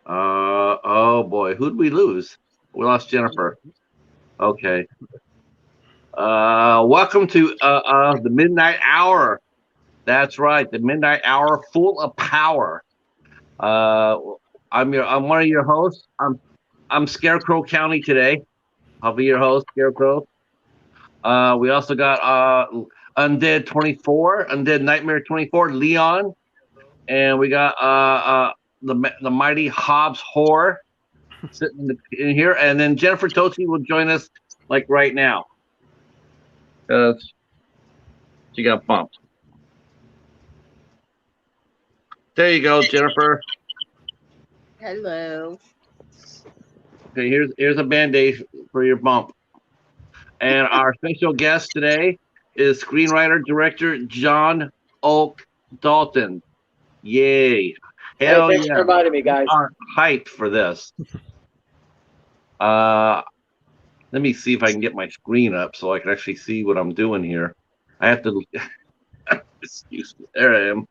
Oh boy, who'd we lose? We lost Jennifer. Okay. Welcome to the Midnight Hour. That's right, the Midnight Hour, full of power. Uh, I'm one of your hosts. I'm Scarecrow County today. I'll be your host, Scarecrow. We also got Undead Nightmare 24, Leon, and we got the mighty Hobbs Horror sitting in here, and then Jennifer Tochi will join us like right now. She got bumped. There you go, Jennifer. Hello. Okay, here's a band-aid for your bump. And our special guest today is screenwriter director John Oak Dalton. Yay! Hey, Hell thanks for yeah! inviting me, We guys. are hyped for this. Uh, Let me see if I can get my screen up so I can actually see what I'm doing here. I have to. Excuse me. There I am.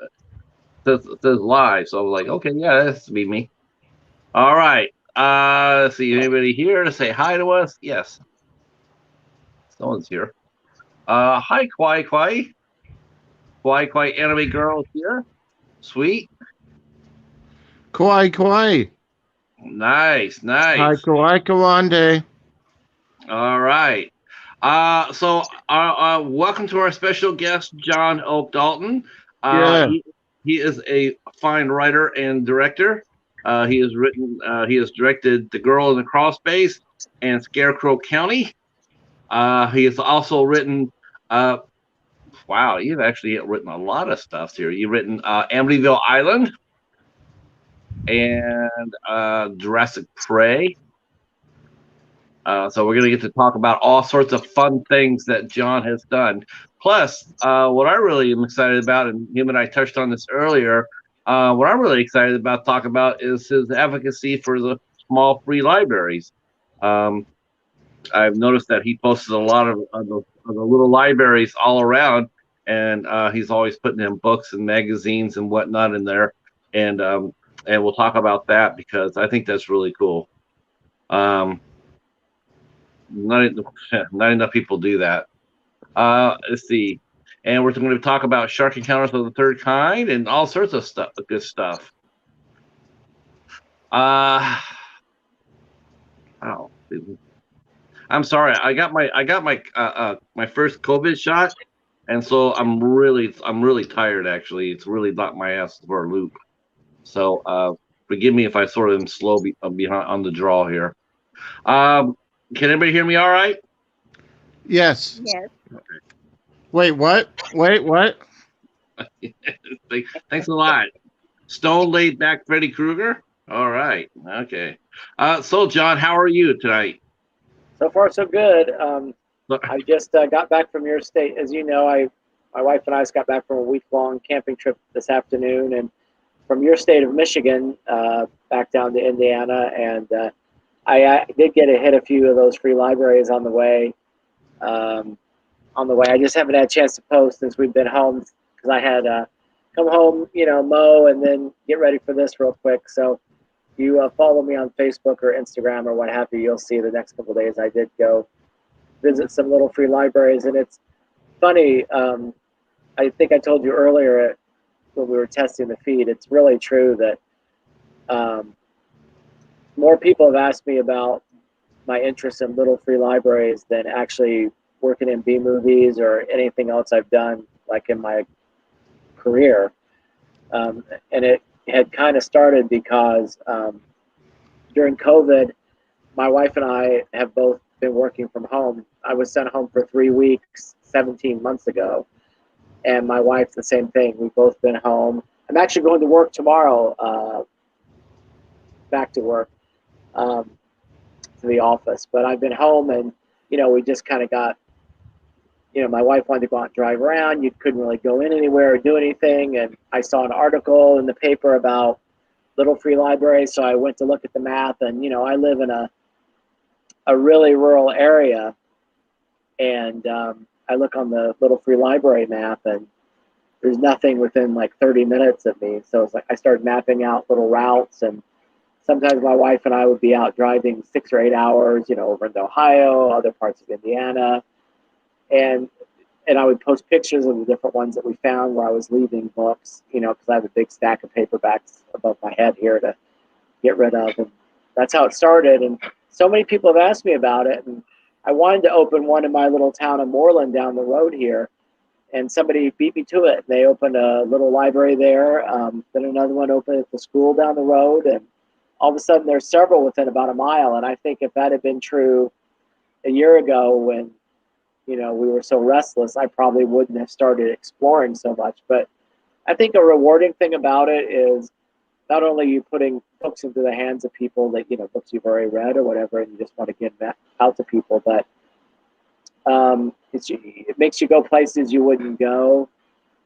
It says live, so I was like, okay, yeah, that has to be me. All right. Let's see. Anybody here to say hi to us? Yes, someone's here. Hi, Kwai Kwai. Kwai Kwai Anime Girl is here. Sweet. Kawaii, kawaii. Nice, Hi, nice. kawaii, kawande. All right. Welcome to our special guest, John Oak Dalton. Yeah. He is a fine writer and director. He has directed The Girl in the Crawlspace and Scarecrow County. He has also written, wow, you've actually written a lot of stuff here. You've written Amityville Island and Jurassic Prey. So we're going to get to talk about all sorts of fun things that John has done. Plus, what I really am excited about, and him and I touched on this earlier, what I'm really excited about talking about is his advocacy for the small free libraries. I've noticed that he posted a lot of the little libraries all around, and he's always putting in books and magazines and whatnot in there. And we'll talk about that because I think that's really cool. Not not enough people do that. Let's see, and we're going to talk about shark encounters of the third kind and all sorts of stuff, good stuff. Oh, I'm sorry. I got my first COVID shot, and so I'm really tired. Actually, it's really knocked my ass for a loop. So forgive me if I sort of am slow behind on the draw here. Um, can anybody hear me all right? Yes. Yes. Wait, what? Wait, what? Thanks a lot. Stone laid back Freddy Krueger. All right. Okay. So John, how are you tonight? So far, so good. Look, I just got back from your state. As you know, my wife and I just got back from a week-long camping trip this afternoon, and from your state of Michigan back down to Indiana. And I did get to hit a few of those free libraries on the way. I just haven't had a chance to post since we've been home because I had come home, mow, and then get ready for this real quick. So you follow me on Facebook or Instagram or what have you, you'll see the next couple of days I did go visit some little free libraries. And it's funny, I think I told you earlier when we were testing the feed, it's really true that more people have asked me about my interest in little free libraries than actually working in B movies or anything else I've done like in my career. And it had kind of started because during COVID, my wife and I have both been working from home. I was sent home for 3 weeks 17 months ago, and my wife the same thing. We've both been home. I'm actually going to work tomorrow, back to work, to the office. But I've been home, and we just kind of got. My wife wanted to go out and drive around. You couldn't really go in anywhere or do anything. And I saw an article in the paper about little free libraries, so I went to look at the map. And I live in a really rural area, and I look on the little free library map, and there's nothing within like 30 minutes of me. So it's like I started mapping out little routes and sometimes my wife and I would be out driving 6 or 8 hours, over into Ohio, other parts of Indiana, and I would post pictures of the different ones that we found where I was leaving books, because I have a big stack of paperbacks above my head here to get rid of, and that's how it started. And so many people have asked me about it, and I wanted to open one in my little town of Moreland down the road here, and somebody beat me to it. They opened a little library there, then another one opened at the school down the road, and all of a sudden there's several within about a mile. And I think if that had been true a year ago when we were so restless, I probably wouldn't have started exploring so much. But I think a rewarding thing about it is not only you putting books into the hands of people that, books you've already read or whatever, and you just want to get that out to people, but it makes you go places you wouldn't go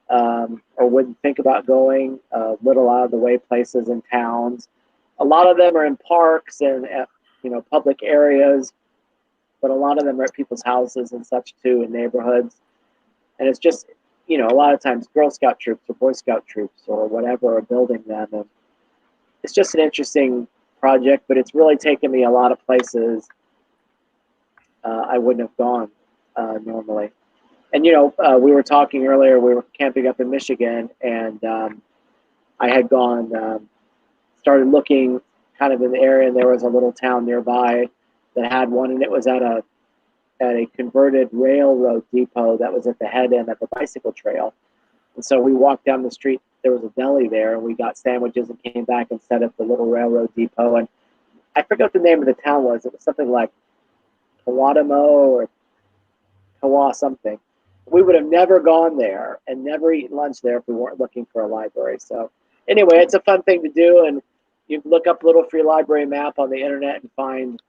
or wouldn't think about going, little out of the way places in towns. A lot of them are in parks and, public areas, but a lot of them are at people's houses and such too, in neighborhoods. And it's just, a lot of times Girl Scout troops or Boy Scout troops or whatever are building them. And it's just an interesting project, but it's really taken me a lot of places I wouldn't have gone normally. And, we were talking earlier, we were camping up in Michigan, and I had started looking kind of in the area, and there was a little town nearby that had one, and it was at a converted railroad depot that was at the head end of the bicycle trail. And so we walked down the street, there was a deli there, and we got sandwiches and came back and set up the little railroad depot. And I forgot what the name of the town was. It was something like Kawadamo or Kawa something. We would have never gone there and never eaten lunch there if we weren't looking for a library. So anyway, it's a fun thing to do, and you can look up a little free library map on the internet and find,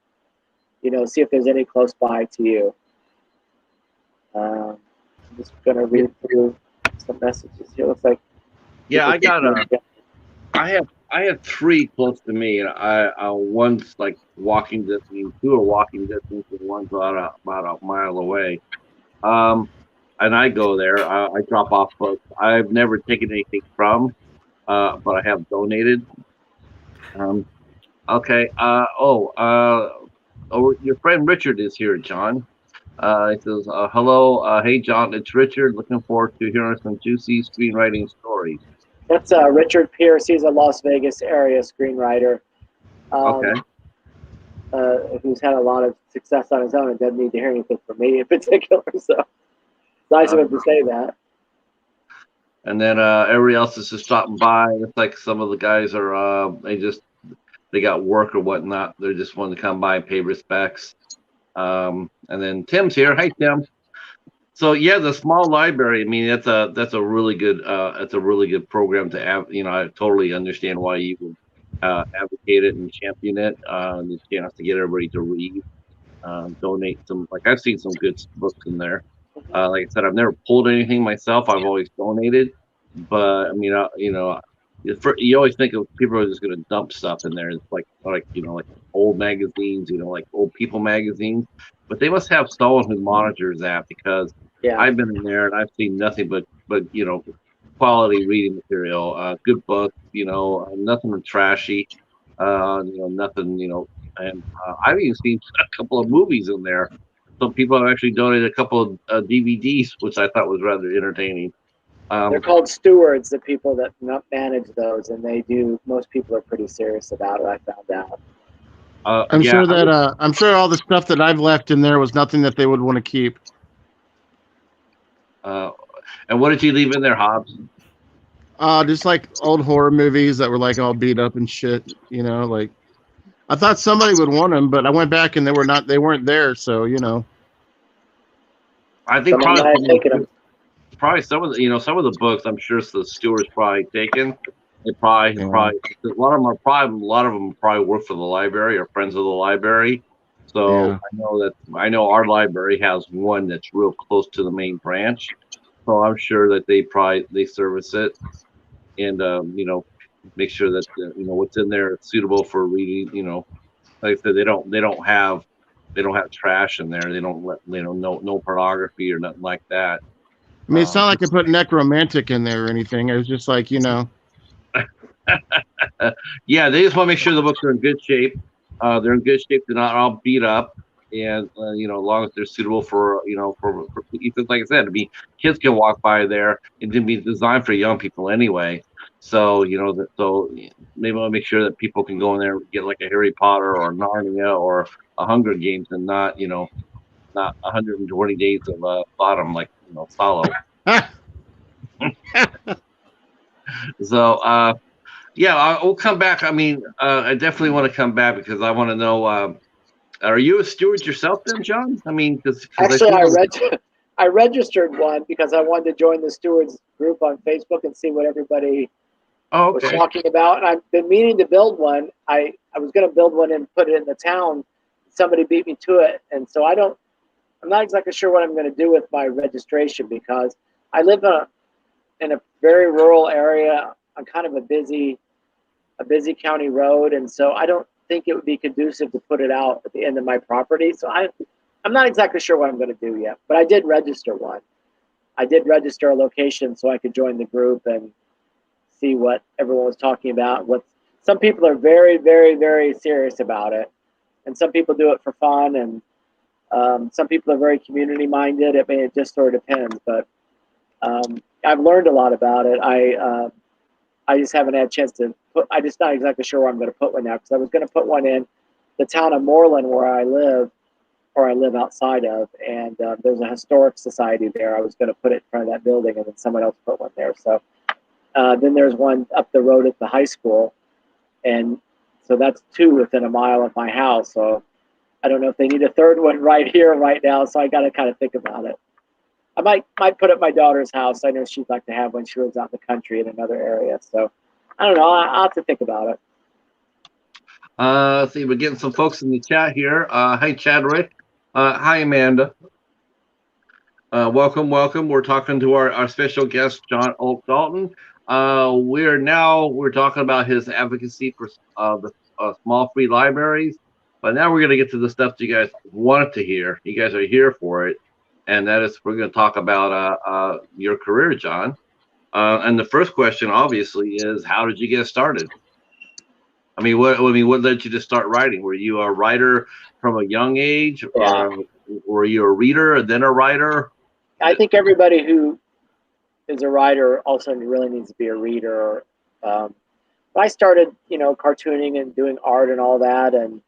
see if there's any close by to you. I'm just going to read through some messages here. Looks like I have 3 close to me, and one's like walking distance, 2 are walking distance, and one's about a mile away. And I go there. I drop off books. I've never taken anything from, but I have donated. Okay. Your friend Richard is here, John. He says, hello. Hey, John, it's Richard. Looking forward to hearing some juicy screenwriting stories. That's Richard Pierce. He's a Las Vegas area screenwriter. Okay. Who's had a lot of success on his own and doesn't need to hear anything from me in particular. So it's nice of him to say that. And then everybody else is just stopping by. It's like some of the guys are they got work or whatnot. They're just wanting to come by and pay respects. And then Tim's here. Hi, Tim. So yeah, the small library. I mean, that's a really good program to have. I totally understand why you would advocate it and champion it. The chance to get everybody to read, donate some. Like I've seen some good books in there. Like I said, I've never pulled anything myself. I've always donated, but I mean, you always think of people are just going to dump stuff in there. It's like old magazines, like old People magazines. But they must have someone who monitors that, because I've been in there and I've seen nothing but quality reading material, good books, nothing trashy, nothing, and I've even seen a couple of movies in there. Some people have actually donated a couple of DVDs, which I thought was rather entertaining. They're called stewards, the people that manage those, and most people are pretty serious about it, I found out. I'm sure all the stuff that I've left in there was nothing that they would want to keep. And what did you leave in there, Hobbs? Just like old horror movies that were like all beat up and shit. Like I thought somebody would want them, but I went back and they weren't there. So I think probably some of the books. I'm sure the stewards probably taken. They probably a lot of them probably work for the library or friends of the library. So I know our library has one that's real close to the main branch. So I'm sure that they service it and make sure that what's in there is suitable for reading. Like I said, they don't have trash in there. They don't let no pornography or nothing like that. I mean, it's not like I put necromantic in there or anything. It was just like Yeah, they just want to make sure the books are in good shape. They're in good shape. They're not all beat up, and you know, as long as they're suitable for because, like I said, I mean, kids can walk by there and to be designed for young people anyway. So you know, maybe I'll make sure that people can go in there and get like a Harry Potter or Narnia or a Hunger Games, and not not 120 days of bottom like Solo. So yeah, we'll come back. I mean, I definitely want to come back because I want to know. Are you a steward yourself, then, John? I mean, because I Actually, see. I registered one because I wanted to join the stewards group on Facebook and see what everybody Oh, was okay. talking about. And I've been meaning to build one. I was going to build one and put it in the town. Somebody beat me to it, and so I'm not exactly sure what I'm going to do with my registration because I live in a very rural area on kind of a busy county road, and so I don't think it would be conducive to put it out at the end of my property. So I'm not exactly sure what I'm going to do yet, but I did register one. I did register a location so I could join the group and see what everyone was talking about. What some people are very, very, very serious about it, and some people do it for fun, and some people are very community minded. It just sort of depends, but I've learned a lot about it. I just haven't had a chance to put. I'm just not exactly sure where I'm going to put one now because I was going to put one in the town of Moreland where I live, or I live outside of, and there's a historic society there. I was going to put it in front of that building, and then someone else put one there. So then there's one up the road at the high school, and so that's two within a mile of my house. So I don't know if they need a third one right here, right now. So I got to kind of think about it. I might put at my daughter's house. I know she'd like to have one. She lives out in the country in another area. So I don't know. I'll have to think about it. See, we're getting some folks in the chat here. Hi, Chadwick. Hi, Amanda. Welcome, welcome. We're talking to our special guest, John Oak Dalton. We're talking about his advocacy for the small free libraries, but now we're going to get to the stuff that you guys wanted to hear. You guys are here for it, and that is we're going to talk about your career, John. And the first question, obviously, is how did you get started? I mean, what led you to start writing? Were you a writer from a young age, or were you a reader and then a writer? I think everybody who is a writer also really needs to be a reader. I started, cartooning and doing art and all that, and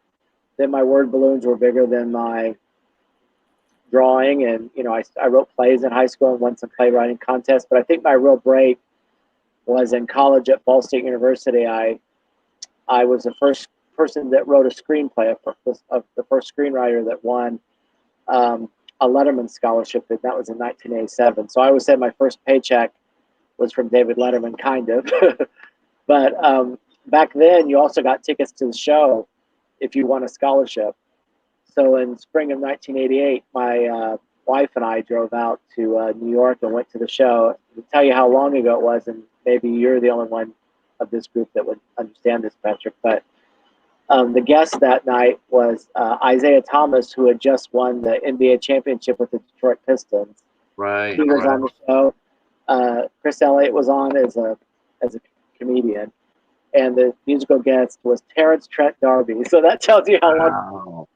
then my word balloons were bigger than my drawing, and I wrote plays in high school and won some playwriting contests. But I think my real break was in college at Ball State University. I was the first person that wrote a screenplay, of the first screenwriter that won a Letterman scholarship, and that was in 1987. So I always say my first paycheck was from David Letterman, kind of. But back then, you also got tickets to the show if you won a scholarship. So in spring of 1988, my wife and I drove out to New York and went to the show. To tell you how long ago it was, and maybe you're the only one of this group that would understand this, Patrick, but the guest that night was Isaiah Thomas, who had just won the NBA championship with the Detroit Pistons. Right. He was on the show. Chris Elliott was on as a comedian, and the musical guest was Terrence Trent D'Arby. So that tells you how long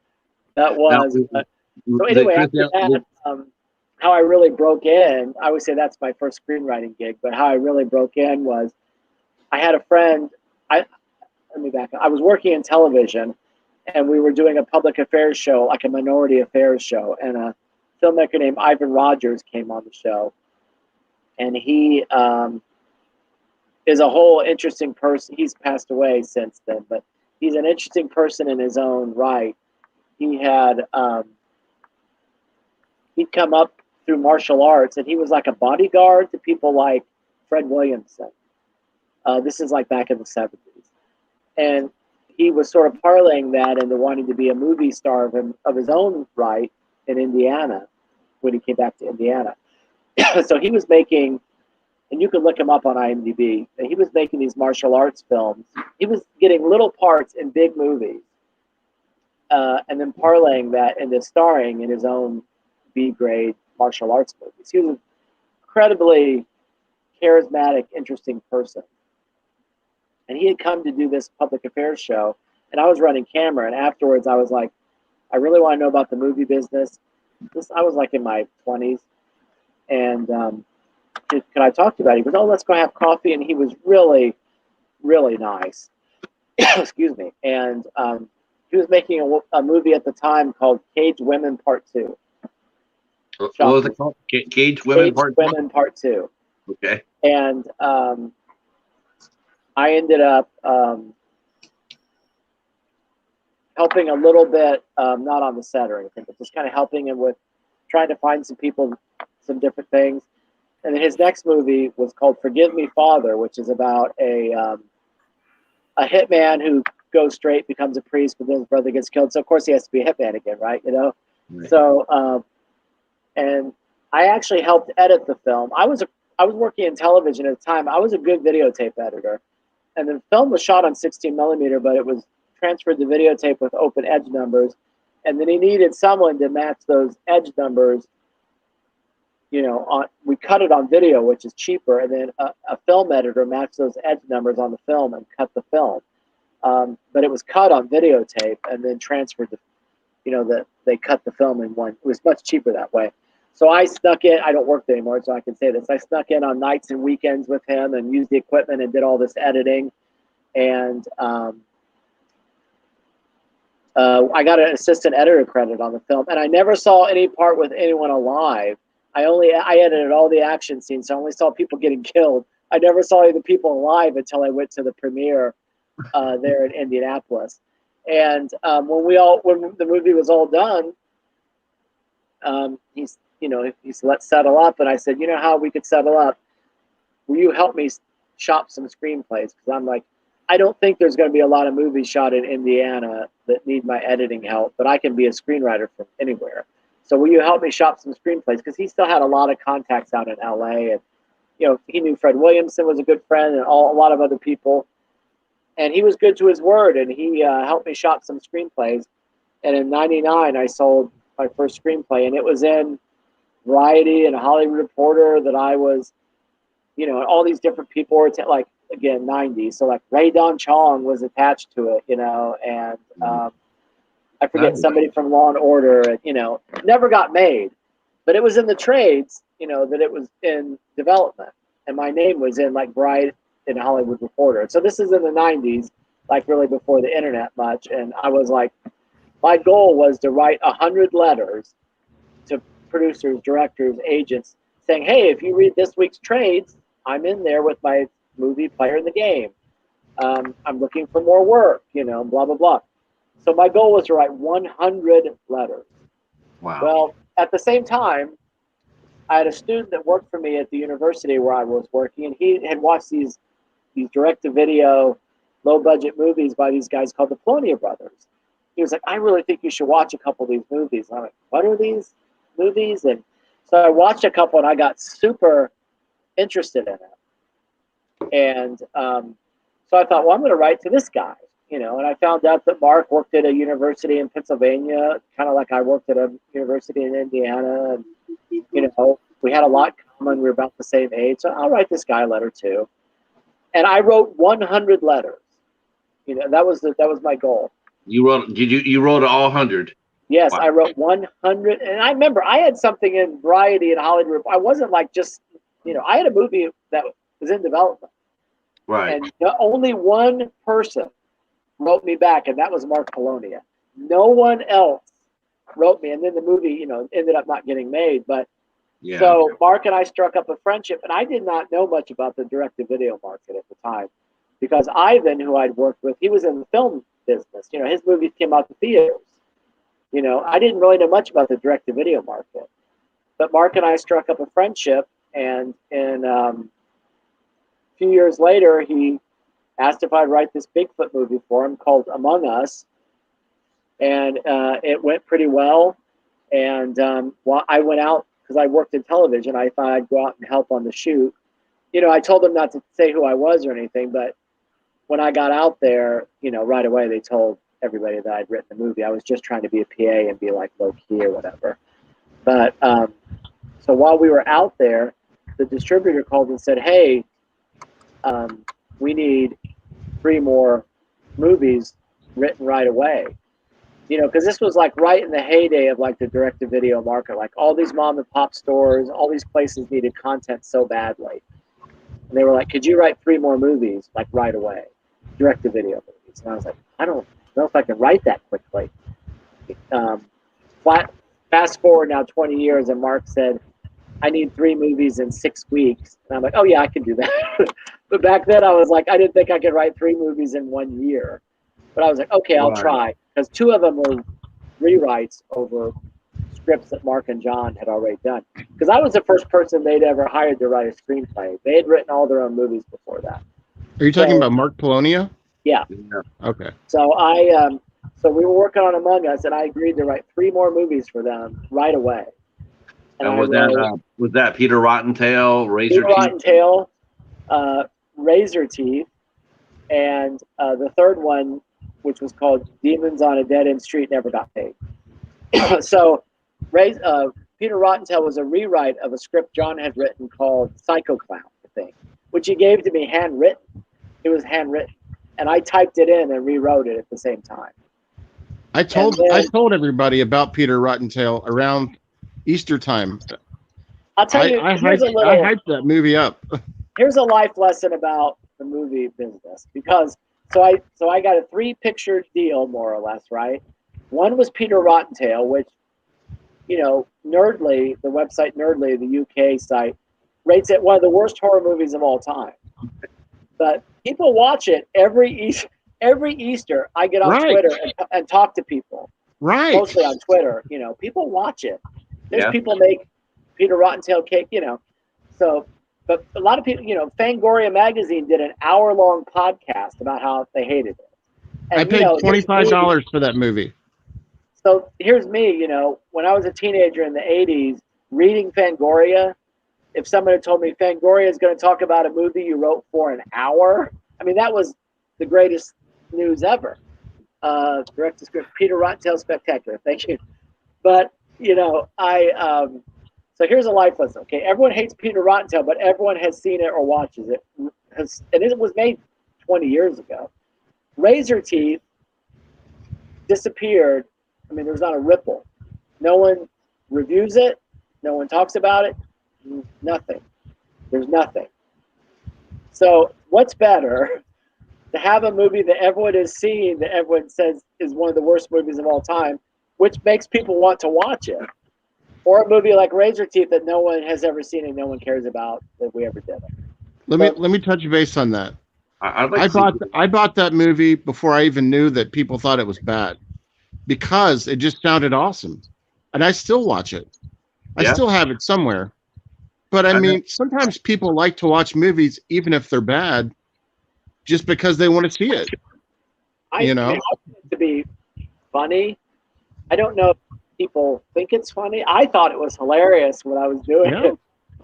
that was. So anyway, after that, how I really broke in, I would say that's my first screenwriting gig, but how I really broke in was I had a friend. Let me back up. I was working in television, and we were doing a public affairs show, like a minority affairs show, and a filmmaker named Ivan Rogers came on the show, and he is a whole interesting person. He's passed away since then, but he's an interesting person in his own right. He had he'd come up through martial arts, and he was like a bodyguard to people like Fred Williamson. This is like back in the 70s. And he was sort of parlaying that into wanting to be a movie star of his own right in Indiana when he came back to Indiana. So he was making, and you can look him up on IMDb, he was making these martial arts films. He was getting little parts in big movies, and then parlaying that into starring in his own B-grade martial arts movies. He was an incredibly charismatic, interesting person. and he had come to do this public affairs show, and I was running camera. And afterwards, I was like, I really want to know about the movie business. I was like in my 20s, and can I talk to you about it? He goes, oh, let's go have coffee. And he was really, really nice. Excuse me. And he was making a movie at the time called Caged Women Part 2. What was it called? Caged Women Part 2? Women Part 2. Okay. And I ended up helping a little bit, not on the set or anything, but just kind of helping him with trying to find some people, some different things. And then his next movie was called Forgive Me, Father, which is about a hitman who goes straight, becomes a priest, but then his brother gets killed. So of course he has to be a hitman again, right? You know. Right. So, and I actually helped edit the film. I was working in television at the time. I was a good videotape editor, and the film was shot on 16 millimeter, but it was transferred to videotape with open edge numbers, and then he needed someone to match those edge numbers. You know, we cut it on video, which is cheaper, and then a film editor matched those edge numbers on the film and cut the film. But it was cut on videotape and then transferred to, you know, they cut the film in one. It was much cheaper that way. So I snuck in. I don't work there anymore, so I can say this. I snuck in on nights and weekends with him and used the equipment and did all this editing. And I got an assistant editor credit on the film, and I never saw any part with anyone alive. I edited all the action scenes, so I only saw people getting killed. I never saw any of the people alive until I went to the premiere there in Indianapolis. And when the movie was all done, he's let's settle up, and I said, you know how we could settle up? Will you help me shop some screenplays? Because I'm like, I don't think there's going to be a lot of movies shot in Indiana that need my editing help, but I can be a screenwriter from anywhere. So will you help me shop some screenplays? Because he still had a lot of contacts out in LA, and you know, he knew Fred Williamson was a good friend, and a lot of other people. And he was good to his word, and he helped me shop some screenplays. And in '99, I sold my first screenplay, and it was in Variety and a Hollywood Reporter that I was, you know, all these different people were like, again, '90s. So like Ray Don Chong was attached to it, you know, and I forget, somebody from Law and Order, and, you know, never got made, but it was in the trades, you know, that it was in development, and my name was in like Variety and Hollywood Reporter. So this is in the '90s, like really before the internet much, and I was like, my goal was to write 100 letters to producers, directors, agents, saying, hey, if you read this week's trades, I'm in there with my movie Player in the Game. I'm looking for more work, you know, blah, blah, blah. So my goal was to write 100 letters. Wow. Well, at the same time, I had a student that worked for me at the university where I was working, and he had watched these direct-to-video, low-budget movies by these guys called the Polonia brothers. He was like, I really think you should watch a couple of these movies. And I'm like, what are these movies? And so I watched a couple, and I got super interested in it. And so I thought, well, I'm going to write to this guy, you know. And I found out that Mark worked at a university in Pennsylvania, kind of like I worked at a university in Indiana. And, you know, we had a lot in common. We were about the same age. So I'll write this guy a letter too. And I wrote 100 letters. You know, that was my goal. You wrote all 100? Yes, wow. I wrote 100, and I remember I had something in Variety and Hollywood. I wasn't like just, you know, I had a movie that was in development, right? And only one person wrote me back, and that was Mark Polonia. No one else wrote me, and then the movie, you know, ended up not getting made. But yeah. So Mark and I struck up a friendship, and I did not know much about the direct-to-video market at the time, because Ivan, who I'd worked with, he was in the film business. You know, his movies came out to theaters. You know, I didn't really know much about the direct-to-video market. But Mark and I struck up a friendship, and in a few years later, he asked if I'd write this Bigfoot movie for him called Among Us. And it went pretty well. And I went out, because I worked in television, I thought I'd go out and help on the shoot. You know, I told them not to say who I was or anything, but when I got out there, you know, right away they told everybody that I'd written the movie. I was just trying to be a PA and be like low key or whatever. But so while we were out there, the distributor called and said, hey, we need 3 more movies written right away. You know, because this was like right in the heyday of like the direct-to-video market. Like all these mom and pop stores, all these places needed content so badly. And they were like, could you write 3 more movies like right away? Direct-to-video movies. And I was like, I don't know if I can write that quickly. Fast forward now 20 years, and Mark said, I need 3 movies in 6 weeks. And I'm like, oh yeah, I can do that. But back then I was like, I didn't think I could write 3 movies in 1 year. But I was like, okay, I'll try. Because 2 of them were rewrites over scripts that Mark and John had already done. Because I was the first person they'd ever hired to write a screenplay. They had written all their own movies before that. Are you talking about Mark Polonia? Yeah. Okay. So so we were working on Among Us, and I agreed to write 3 more movies for them right away. And was that Peter Rottentail, Razor Peter Teeth? Rottentail, Razor Teeth, and the third one, which was called Demons on a Dead End Street, never got paid. So Peter Rottentail was a rewrite of a script John had written called Psycho Clown, I think, which he gave to me handwritten. It was handwritten, and I typed it in and rewrote it at the same time. I told everybody about Peter Rottentail around Easter time. I'll tell you, I hyped that movie up. Here's a life lesson about the movie business, because so I got a 3-picture deal, more or less, right? One was Peter Rottentail, which, you know, Nerdly, the website Nerdly, the UK site, rates it one of the worst horror movies of all time. But people watch it every Easter. I get on Twitter and talk to people. Right. Mostly on Twitter. You know, people watch it. There's people make Peter Rottentail cake, you know. So, but a lot of people, you know, Fangoria magazine did an hour-long podcast about how they hated it. And, I paid $25 for that movie. So here's me, you know, when I was a teenager in the 80s, reading Fangoria. If someone had told me Fangoria is going to talk about a movie you wrote for an hour, I mean, that was the greatest news ever. Direct to script, Peter Rottentail Spectacular. Thank you. But, you know, so here's a life lesson. Okay, everyone hates Peter Rottentail, but everyone has seen it or watches it. And it was made 20 years ago. Razor Teeth disappeared. I mean, there's not a ripple. No one reviews it. No one talks about it. Nothing. There's nothing. So what's better, to have a movie that everyone has seen, that everyone says is one of the worst movies of all time, which makes people want to watch it, or a movie like Razor Teeth that no one has ever seen and no one cares about that we ever did it? Let me touch base on that. I bought that movie before I even knew that people thought it was bad, because it just sounded awesome, and I still watch it. I still have it somewhere. But I mean, sometimes people like to watch movies even if they're bad, just because they want to see it. You know, I want it to be funny. I don't know if people think it's funny. I thought it was hilarious when I was doing it.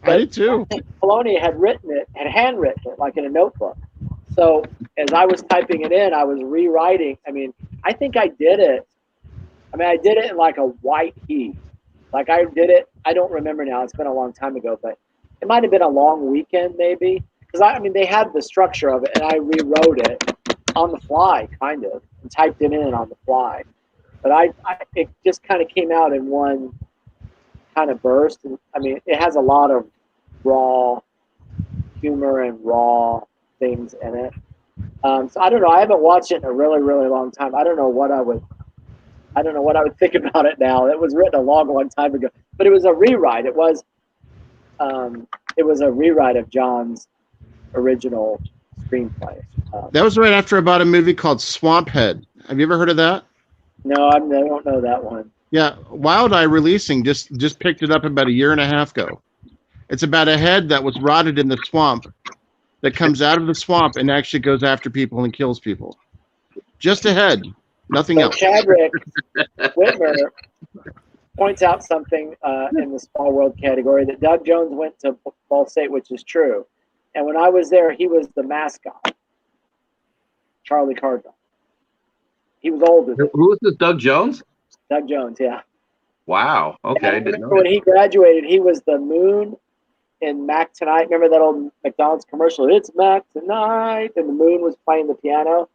I did too. Polonia had written it, had handwritten it, like in a notebook. So as I was typing it in, I was rewriting. I mean, I think I did it. I mean, I did it in like a white heat. Like I did it. I don't remember now. It's been a long time ago, but it might have been a long weekend maybe. Because I mean, they had the structure of it, and I rewrote it on the fly, kind of, and typed it in on the fly. But it just kind of came out in one kind of burst. And, I mean, it has a lot of raw humor and raw things in it. So I don't know. I haven't watched it in a really, really long time. I don't know what I would think about it now. It was written a long, long time ago, but it was a rewrite. It was a rewrite of John's original screenplay. That was right after about a movie called Swamphead. Have you ever heard of that? No, I don't know that one. Yeah, Wild Eye Releasing just picked it up about a year and a half ago. It's about a head that was rotted in the swamp that comes out of the swamp and actually goes after people and kills people. Just a head, nothing else. Chadwick Whitmer points out something in the small world category, that Doug Jones went to Ball State, which is true. And when I was there, he was the mascot, Charlie Cardinal. He was older. Who was this, Doug Jones? Doug Jones, yeah. Wow. Okay. When he graduated, he was the moon in Mac Tonight. Remember that old McDonald's commercial? It's Mac Tonight, and the moon was playing the piano.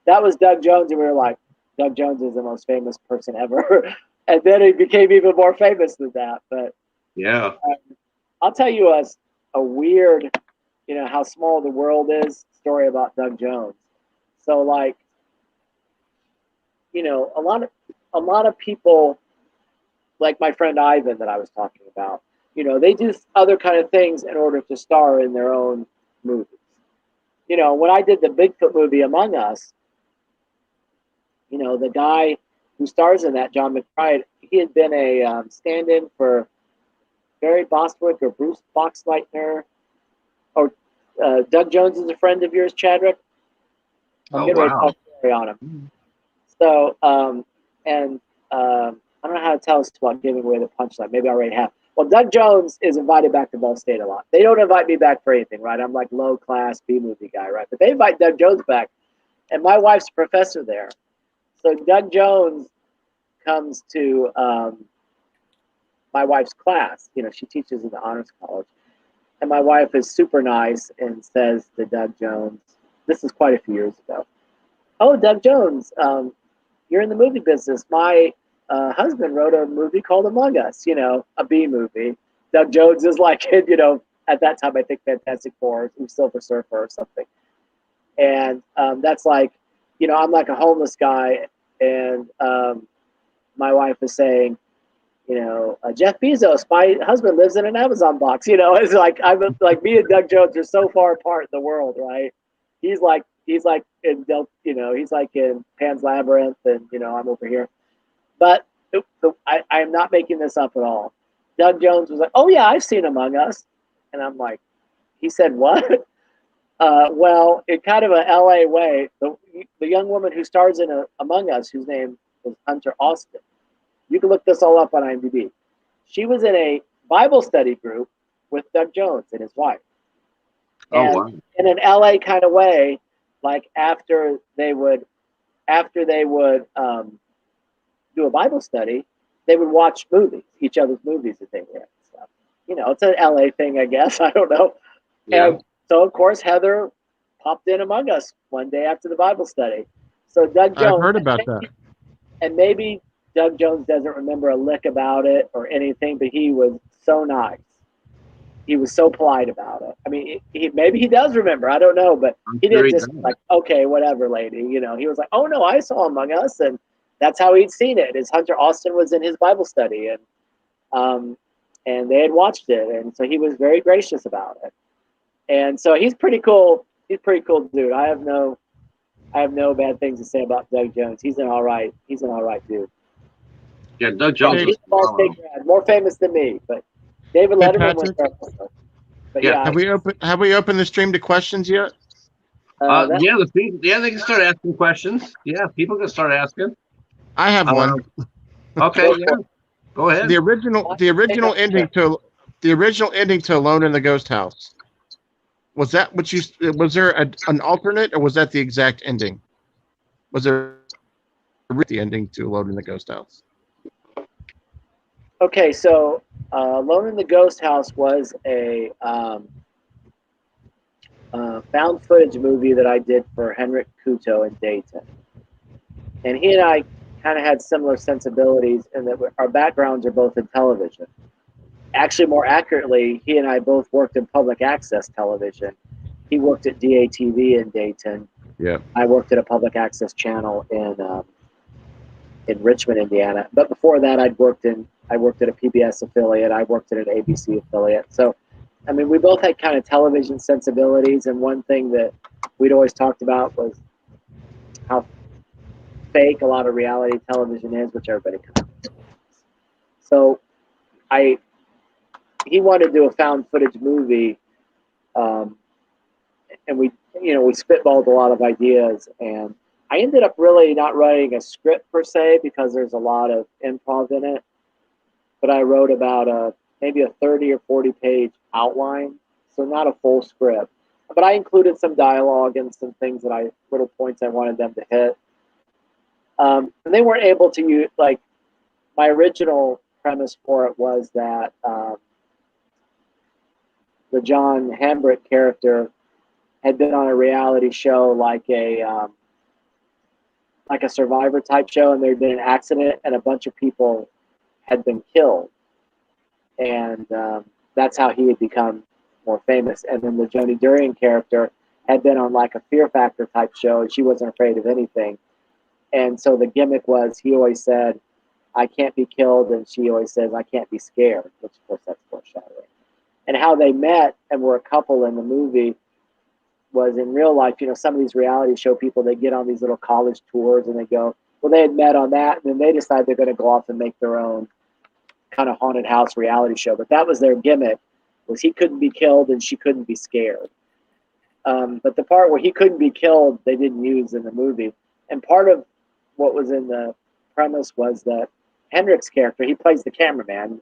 That was Doug Jones, and we were like, Doug Jones is the most famous person ever. And then he became even more famous than that. But Yeah. I'll tell you a weird, how small the world is story about Doug Jones. So like, a lot of people, like my friend Ivan that I was talking about, they do other kind of things in order to star in their own movies. When I did the Bigfoot movie Among Us, the guy who stars in that, John McBride, he had been a stand-in for Barry Bostwick or Bruce Boxleitner, or Doug Jones is a friend of yours, Chadwick. I'm getting ready to talk on him. So, I don't know how to tell us about giving away the punchline. Maybe I already have. Well, Doug Jones is invited back to Ball State a lot. They don't invite me back for anything, right? I'm like low-class B-movie guy, right? But they invite Doug Jones back, and my wife's a professor there. So Doug Jones comes to my wife's class. She teaches in the honors college. And my wife is super nice and says to Doug Jones, this is quite a few years ago, oh, Doug Jones, you're in the movie business. My husband wrote a movie called Among Us, a B movie. Doug Jones is like, at that time, I think Fantastic Four, Silver Surfer or something. And that's like, I'm like a homeless guy. And my wife is saying, Jeff Bezos, my husband lives in an Amazon box. It's like me and Doug Jones are so far apart in the world, right? He's like in he's like in Pan's Labyrinth, and I'm over here. But I am not making this up at all. Doug Jones was like, "Oh yeah, I've seen Among Us," and I'm like, he said what? Well, in kind of a LA way, the young woman who stars in Among Us, whose name is Hunter Austin. You can look this all up on IMDb. She was in a Bible study group with Doug Jones and his wife. And wow. in an LA kind of way, like after they would do a Bible study, they would watch movies, each other's movies that they were in. So, it's an LA thing, I guess. I don't know. Yeah. And so, of course, Heather popped in Among Us one day after the Bible study. So Doug Jones. I've heard about that. And maybe Doug Jones doesn't remember a lick about it or anything, but he was so nice. He was so polite about it. I mean, maybe he does remember. I don't know, but he didn't just like, okay, whatever, lady. He was like, oh no, I saw Among Us, and that's how he'd seen it. Is Hunter Austin was in his Bible study, and they had watched it, and so he was very gracious about it. And so he's pretty cool. He's a pretty cool dude. I have no bad things to say about Doug Jones. He's an all right dude. Yeah, Doug Jones He's more famous than me, but David Letterman was famous. But yeah, have we opened the stream to questions yet? They can start asking questions. Yeah, people can start asking. I have one. Okay, yeah, go ahead. The original ending to Alone in the Ghost House. Was that what you? Was there an alternate, or was that the exact ending? Was there the ending to Alone in the Ghost House? Okay, so Alone in the Ghost House was a found footage movie that I did for Henrik Kuto in Dayton. And he and I kind of had similar sensibilities in that our backgrounds are both in television. Actually, more accurately, he and I both worked in public access television. He worked at DATV in Dayton. Yeah. I worked at a public access channel in Richmond, Indiana. But before that, I worked at a PBS affiliate. I worked at an ABC affiliate. So, I mean, we both had kind of television sensibilities. And one thing that we'd always talked about was how fake a lot of reality television is, which everybody kind of knows. So, he wanted to do a found footage movie, and we spitballed a lot of ideas, and I ended up really not writing a script per se because there's a lot of improv in it, but I wrote about maybe a 30 or 40 page outline, so not a full script, but I included some dialogue and some things little points I wanted them to hit. And they weren't able to use, like, my original premise for it was that the John Hambrick character had been on a reality show like a Survivor type show, and there had been an accident and a bunch of people had been killed. And that's how he had become more famous. And then the Joni Durian character had been on like a Fear Factor type show, and she wasn't afraid of anything. And so the gimmick was, he always said, I can't be killed, and she always says, I can't be scared, which of course that's foreshadowing. And how they met and were a couple in the movie was in real life. You know, some of these reality show people, they get on these little college tours and they go, well, they had met on that, and then they decide they're going to go off and make their own kind of haunted house reality show. But that was their gimmick, was he couldn't be killed and she couldn't be scared. But the part where he couldn't be killed, they didn't use in the movie. And part of what was in the premise was that Hendrick's character, he plays the cameraman,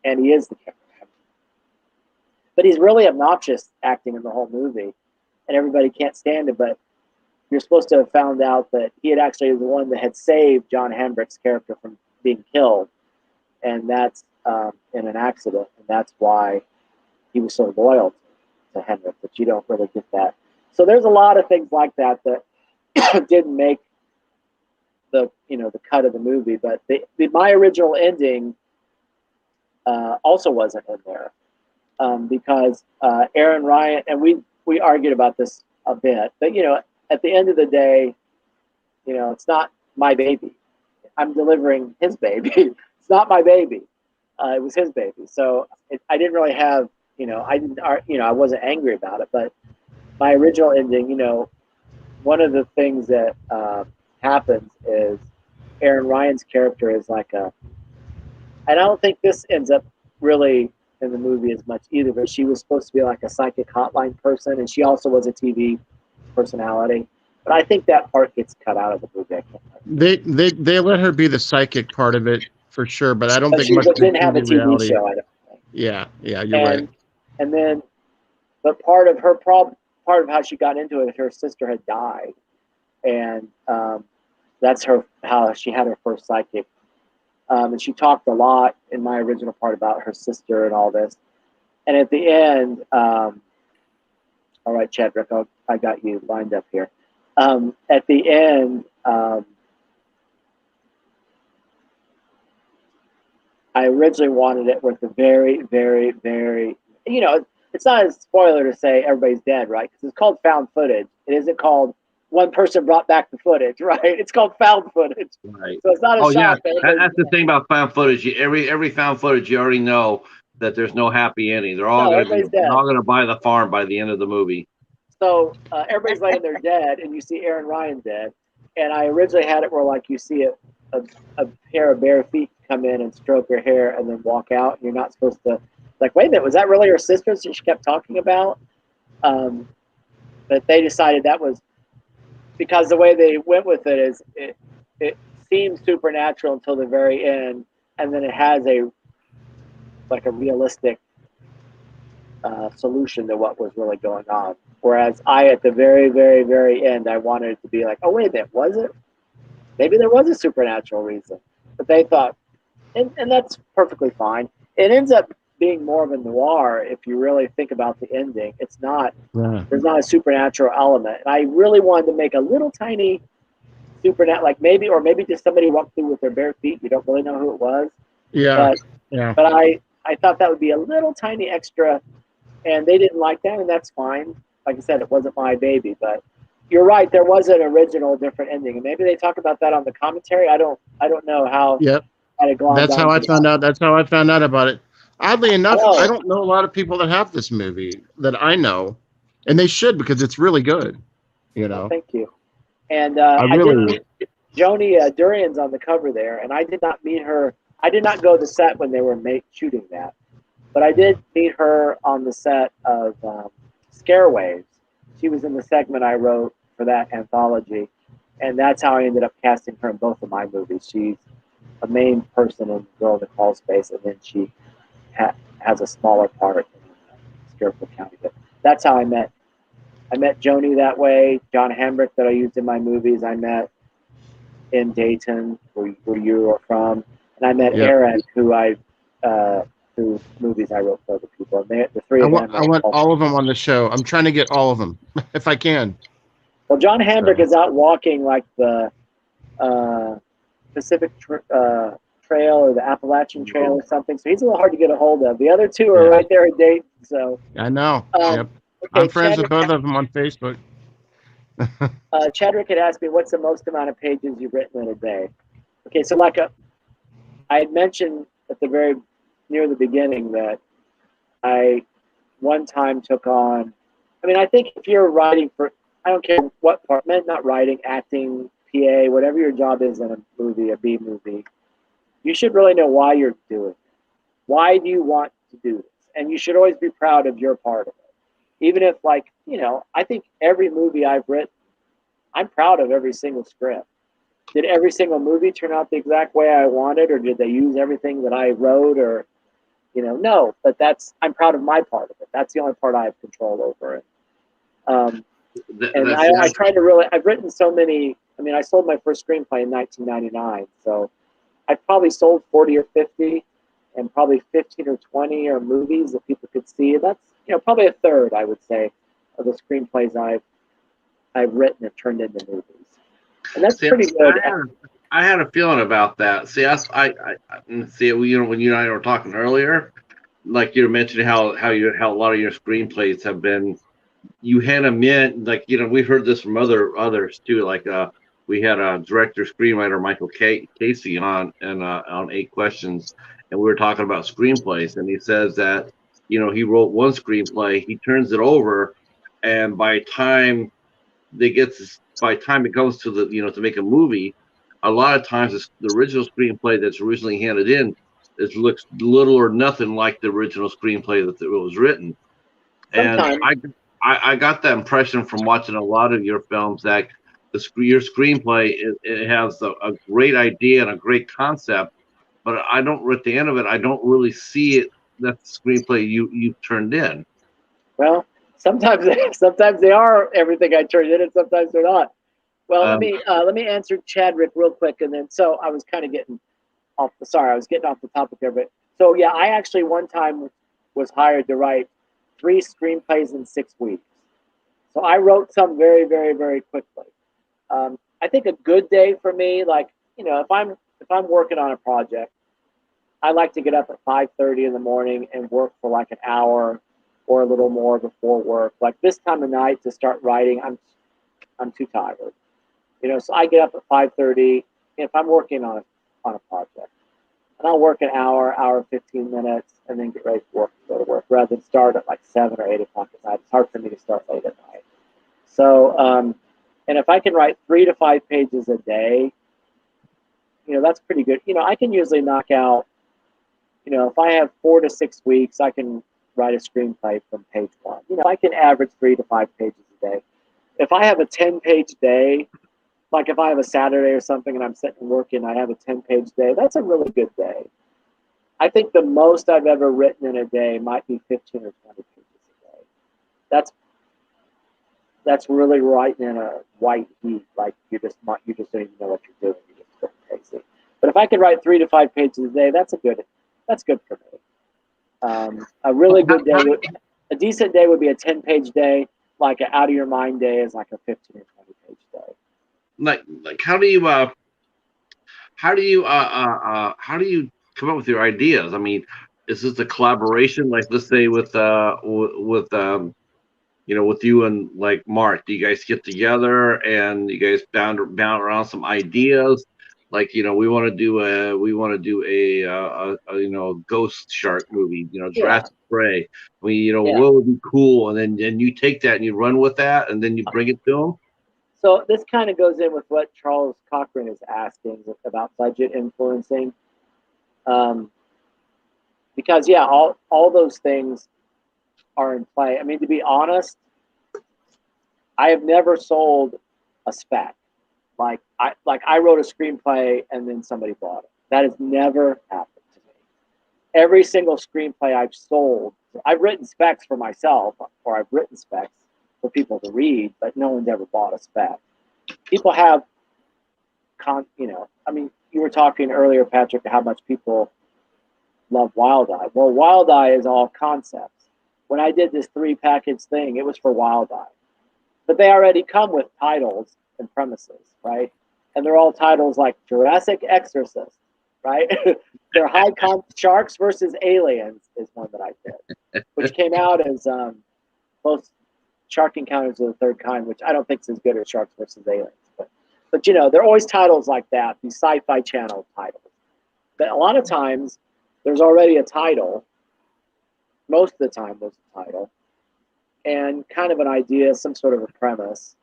and he is the cameraman. But he's really obnoxious acting in the whole movie, and everybody can't stand it. But you're supposed to have found out that he had actually the one that had saved John Hambrick's character from being killed, and that's in an accident, and that's why he was so loyal to Hendrick. But you don't really get that. So there's a lot of things like that that didn't make the cut of the movie. But my original ending also wasn't in there because Aaron Ryan, and we argued about this a bit, but at the end of the day, it's not my baby. I'm delivering his baby. It's not my baby. It was his baby. So I didn't really have, I wasn't angry about it. But my original ending, one of the things that happens is Aaron Ryan's character is like and I don't think this ends up really in the movie as much either, but she was supposed to be like a psychic hotline person, and she also was a TV personality. But I think that part gets cut out of the movie. They let her be the psychic part of it for sure, but I don't think much didn't have a TV reality. show. I don't think. Yeah, you're right. And then, but part of her part of how she got into it, her sister had died, and that's how she had her first psychic. And she talked a lot in my original part about her sister and all this. And at the end, all right, Chadwick, I got you lined up here. At the end, I originally wanted it with a very, very, very, it's not a spoiler to say everybody's dead, right? Because it's called found footage. It isn't called one person brought back the footage, right? It's called found footage. Right. So it's not a shock. Yeah. That's the thing about found footage. Every found footage, you already know that there's no happy ending. They're all going to buy the farm by the end of the movie. So everybody's laying there dead, and you see Aaron Ryan dead. And I originally had it where like you see a pair of bare feet come in and stroke her hair and then walk out. And you're not supposed to, like, wait a minute, was that really her sister that she kept talking about? But they decided that was, because the way they went with it is it seems supernatural until the very end, and then it has a realistic solution to what was really going on. Whereas at the very, very, very end, I wanted it to be like, oh, wait a minute, was it? Maybe there was a supernatural reason. But they thought, and that's perfectly fine. It ends up being more of a noir if you really think about the ending. It's not, there's not a supernatural element. And I really wanted to make a little tiny supernatural, like maybe just somebody walked through with their bare feet. You don't really know who it was. But I thought that would be a little tiny extra, and they didn't like that, and that's fine. Like I said, it wasn't my baby, but you're right. There was an original different ending, and maybe they talk about that on the commentary. I don't know how. Yep. That's how I found out. That's how I found out about it. Oddly enough, I don't know a lot of people that have this movie that I know, and they should, because it's really good. Well, thank you. And I did meet Joni Durian's on the cover there, and I did not meet her. I did not go to the set when they were shooting that, but I did meet her on the set of Scarecrows. She was in the segment I wrote for that anthology, and that's how I ended up casting her in both of my movies. She's a main person in Girl in the Crawlspace, and then she has a smaller part in Scarecrow County. But that's how I met Joni that way. John Hambrick, that I used in my movies, I met in Dayton, where you are from. And I met Aaron, who I 2 movies I wrote for other people. And the 3 I of want them are all of them on the show. I'm trying to get all of them if I can. Well, John Hambrick So. is out walking like the Pacific Trail or the Appalachian Trail or something, so he's a little hard to get a hold of. The other 2 are right there at date. So I know. Yep. Okay, I'm friends with both of them on Facebook. Chadwick had asked me, what's the most amount of pages you've written in a day? Okay, so I had mentioned at the very near the beginning that I one time took on, I mean, I think if you're writing for, I don't care what part, not writing, acting, PA, whatever your job is in a movie, a B movie, you should really know why you're doing it. Why do you want to do this? And you should always be proud of your part of it. Even if, like, you know, I think every movie I've written, I'm proud of every single script. Did every single movie turn out the exact way I wanted, or did they use everything that I wrote, or, you know, no, but I'm proud of my part of it. That's the only part I have control over it. And I try to really, I've written so many, I mean, I sold my first screenplay in 1999, so I've probably sold 40 or 50, and probably 15 or 20 are movies that people could see. That's, you know, probably a third, I would say, of the screenplays I've written and turned into movies. And that's pretty good. I had a feeling about that. See, I see. You know, when you and I were talking earlier, like you were mentioning how a lot of your screenplays have been, you hand them in, like, you know, we've heard this from others too. Like we had a director screenwriter Michael Casey on on 8 Questions, and we were talking about screenplays, and he says that, you know, he wrote one screenplay, he turns it over, and by time it goes to the, you know, to make a movie, a lot of times it's the original screenplay that's originally handed in looks little or nothing like the original screenplay that it was written. Sometimes. And I got that impression from watching a lot of your films that your screenplay, it has a great idea and a great concept, but I don't, at the end of it, I don't really see it, that screenplay you turned in. Well, sometimes they are everything I turned in, and sometimes they're not. Well, let me answer Chadwick real quick, and then, so I was kind of getting off. Sorry, I was getting off the topic there, but so yeah, I actually one time was hired to write 3 screenplays in 6 weeks. So I wrote some very, very, very quickly. I think a good day for me, like, you know, if I'm working on a project, I like to get up at 5:30 in the morning and work for like an hour or a little more before work. Like this time of night to start writing, I'm too tired. You know, so I get up at 5:30 if I'm working on a project. And I'll work an hour 15 minutes, and then get ready to go to work, rather than start at like 7 or 8 o'clock at night. It's hard for me to start late at night. So, and if I can write 3 to 5 pages a day, you know, that's pretty good. You know, I can usually knock out, you know, if I have 4 to 6 weeks, I can write a screenplay from page 1. You know, I can average 3 to 5 pages a day. If I have a 10-page day, like if I have a Saturday or something and I'm sitting and working, I have a 10-page day, that's a really good day. I think the most I've ever written in a day might be 15 or 20 pages a day. That's really writing in a white heat, like you just don't even know what you're doing. You're just going crazy. But if I could write 3 to 5 pages a day, that's good for me. A really good day, a decent day would be a 10-page day. Like an out of your mind day is like a 15 or 20-page day. Like how do you come up with your ideas? I mean, is this a collaboration, like let's say with you know, with you and like Mark? Do you guys get together and you guys bound around some ideas? Like, you know, we want to do a you know, ghost shark movie, you know, Jurassic Prey. You know, what would be cool, and then you take that and you run with that, and then you bring it to them. So this kind of goes in with what Charles Cochran is asking about budget influencing, because yeah, all those things are in play. I mean, to be honest, I have never sold a spec. Like I wrote a screenplay and then somebody bought it. That has never happened to me. Every single screenplay I've sold, I've written specs for myself, or I've written specs for people to read, but no one's ever bought a spec. People have, you know, I mean, you were talking earlier, Patrick, how much people love Wild Eye. Well, Wild Eye is all concepts. When I did this 3-package thing, it was for Wild Eye. But they already come with titles and premises, right? And they're all titles like Jurassic Exorcist, right? They're Sharks versus Aliens is one that I did, which came out as both Shark Encounters of the Third Kind, which I don't think is as good as Sharks versus Aliens. But you know, they're always titles like that, these Sci-Fi Channel titles. But a lot of times, there's already a title. Most of the time, there's a title. And kind of an idea, some sort of a premise.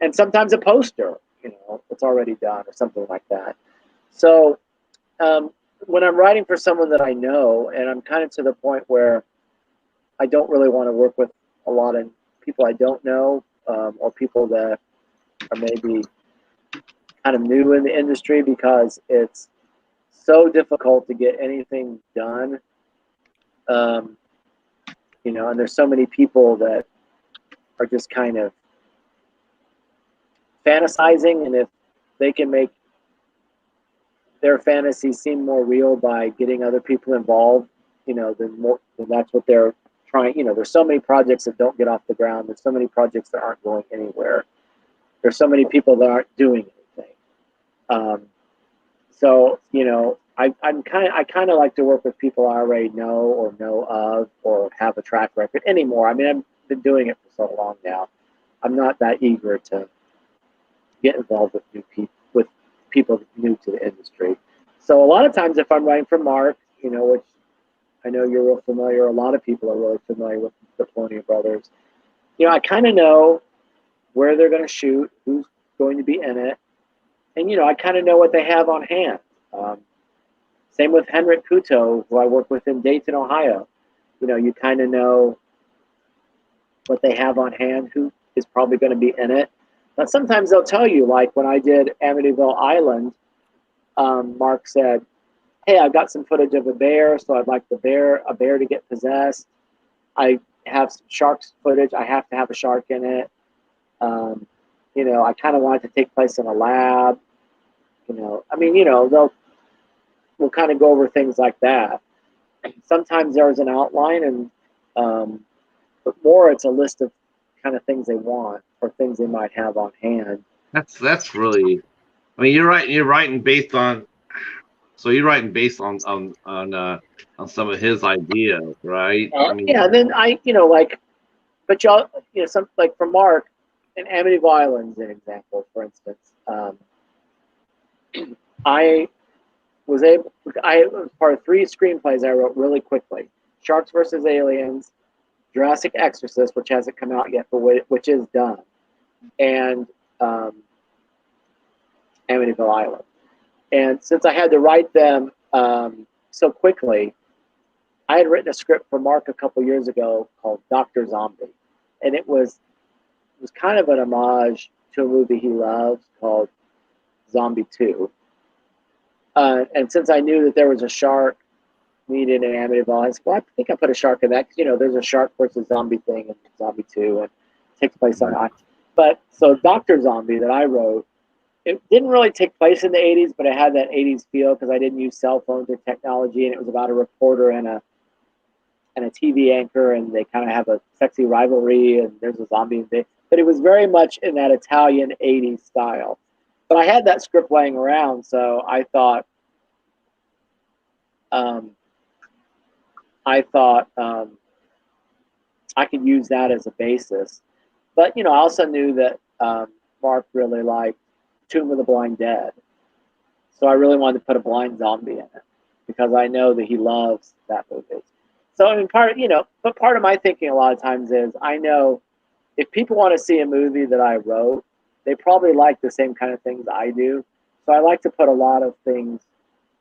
And sometimes a poster, you know, that's already done or something like that. So when I'm writing for someone that I know, and I'm kind of to the point where I don't really want to work with a lot of people I don't know, or people that are maybe kind of new in the industry, because it's so difficult to get anything done. You know, and there's so many people that are just kind of fantasizing, and if they can make their fantasy seem more real by getting other people involved, you know, then that's what they're trying. You know, there's so many projects that don't get off the ground. There's so many projects that aren't going anywhere. There's so many people that aren't doing anything. So, you know, I kind of like to work with people I already know or know of or have a track record anymore. I mean, I've been doing it for so long now. I'm not that eager to get involved with people new to the industry. So a lot of times, if I'm writing for Mark, you know, which I know you're real familiar, a lot of people are really familiar with the Polonia brothers. You know, I kind of know where they're going to shoot, who's going to be in it, and you know, I kind of know what they have on hand. Same with Henrik Kuto, who I work with in Dayton, Ohio. You know, you kind of know what they have on hand, who is probably going to be in it. But sometimes they'll tell you, like when I did Amityville Island, Mark said, hey, I've got some footage of a bear, so I'd like a bear to get possessed. I have some sharks footage. I have to have a shark in it. You know, I kind of want it to take place in a lab. You know, I mean, you know, we'll kind of go over things like that. Sometimes there's an outline, and but more it's a list of kind of things they want or things they might have on hand. That's really, I mean, you're right. You're writing based on, so you're writing based on some of his ideas, right? I mean, yeah. And then you know, like, but y'all, you know, some like for Mark, in Amityville Island, an example, for instance, I was part of 3 screenplays I wrote really quickly: Sharks versus Aliens, Jurassic Exorcist, which hasn't come out yet, but which is done, and Amityville Island. And since I had to write them so quickly, I had written a script for Mark a couple years ago called Dr. Zombie, and it was kind of an homage to a movie he loves called Zombie 2. And since I knew that there was a shark needed in Amityville, I said, well, I think I put a shark in that. You know, there's a shark versus zombie thing in Zombie 2, and it takes place on Island. But so Dr. Zombie that I wrote, it didn't really take place in the 80s, but it had that 80s feel because I didn't use cell phones or technology, and it was about a reporter and a TV anchor, and they kind of have a sexy rivalry, and there's a zombie thing. But it was very much in that Italian 80s style. But I had that script laying around, so I thought I could use that as a basis. But, you know, I also knew that Mark really liked Tomb of the Blind Dead. So I really wanted to put a blind zombie in it because I know that he loves that movie. So, I mean, part of my thinking a lot of times is I know if people want to see a movie that I wrote, they probably like the same kind of things I do. So I like to put a lot of things,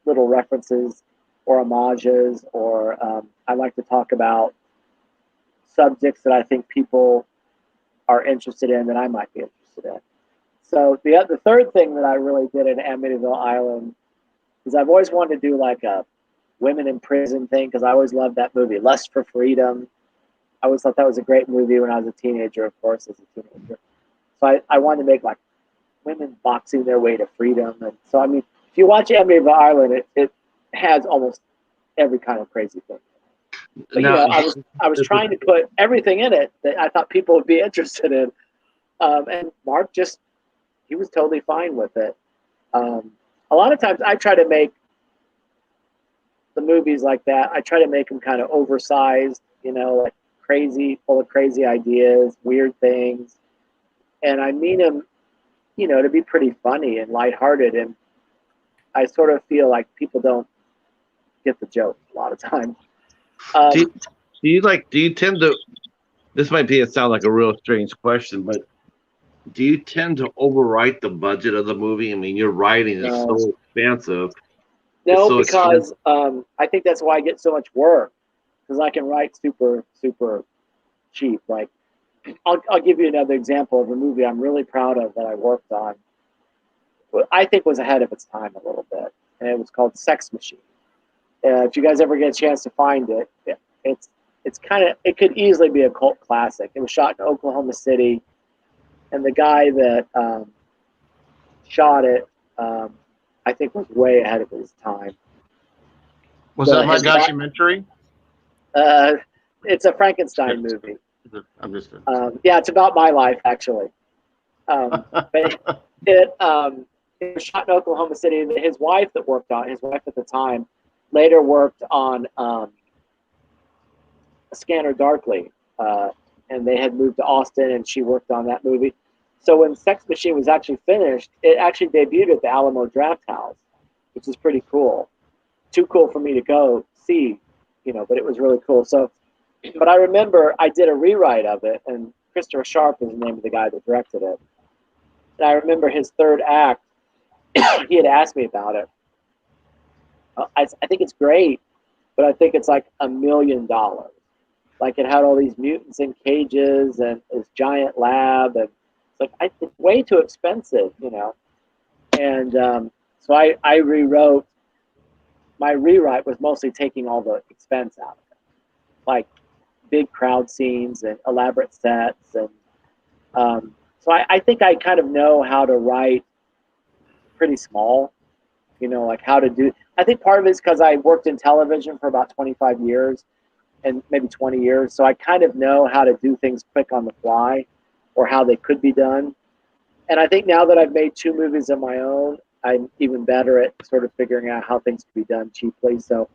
little references or homages, or I like to talk about subjects that I think people are interested in that I might be interested in. So the third thing that I really did in Amityville Island is I've always wanted to do like a women in prison thing because I always loved that movie, Lust for Freedom. I always thought that was a great movie when I was a teenager, of course, as a teenager. So I wanted to make like women boxing their way to freedom. And so, I mean, if you watch Amityville Island, it has almost every kind of crazy thing. But Now, I was trying to put everything in it that I thought people would be interested in, and Mark he was totally fine with it. A lot of times I try to make the movies like that. I try to make them kind of oversized, like crazy, full of crazy ideas, weird things, and I mean them, to be pretty funny and lighthearted. And I sort of feel like people don't get the joke a lot of times. Do you tend to? This might sound like a real strange question, but do you tend to overwrite the budget of the movie? I mean, your writing is so expansive. No, because I think that's why I get so much work, because I can write super, super cheap. Like, I'll give you another example of a movie I'm really proud of that I worked on. I think was ahead of its time a little bit, and it was called Sex Machine. If you guys ever get a chance to find it, it could easily be a cult classic. It was shot in Oklahoma City, and the guy that shot it, I think, was way ahead of his time. Was that my documentary? It's a Frankenstein movie. I'm just kidding. Yeah, it's about my life, actually. But it was shot in Oklahoma City. His wife at the time, later worked on Scanner Darkly, and they had moved to Austin, and she worked on that movie. So when Sex Machine was actually finished, it actually debuted at the Alamo Draft House, which is pretty cool. Too cool for me to go see, but it was really cool. So, but I remember I did a rewrite of it, and Christopher Sharp is the name of the guy that directed it. And I remember his third act, he had asked me about it. I think it's great, but I think it's like $1 million. Like, it had all these mutants in cages and this giant lab, and it's way too expensive, And so I rewrote. My rewrite was mostly taking all the expense out of it, like big crowd scenes and elaborate sets, and so I think I kind of know how to write pretty small, like how to do. I think part of it is because I worked in television for about 25 years, and maybe 20 years, so I kind of know how to do things quick on the fly, or how they could be done. And I think now that I've made 2 movies of my own, I'm even better at sort of figuring out how things can be done cheaply. So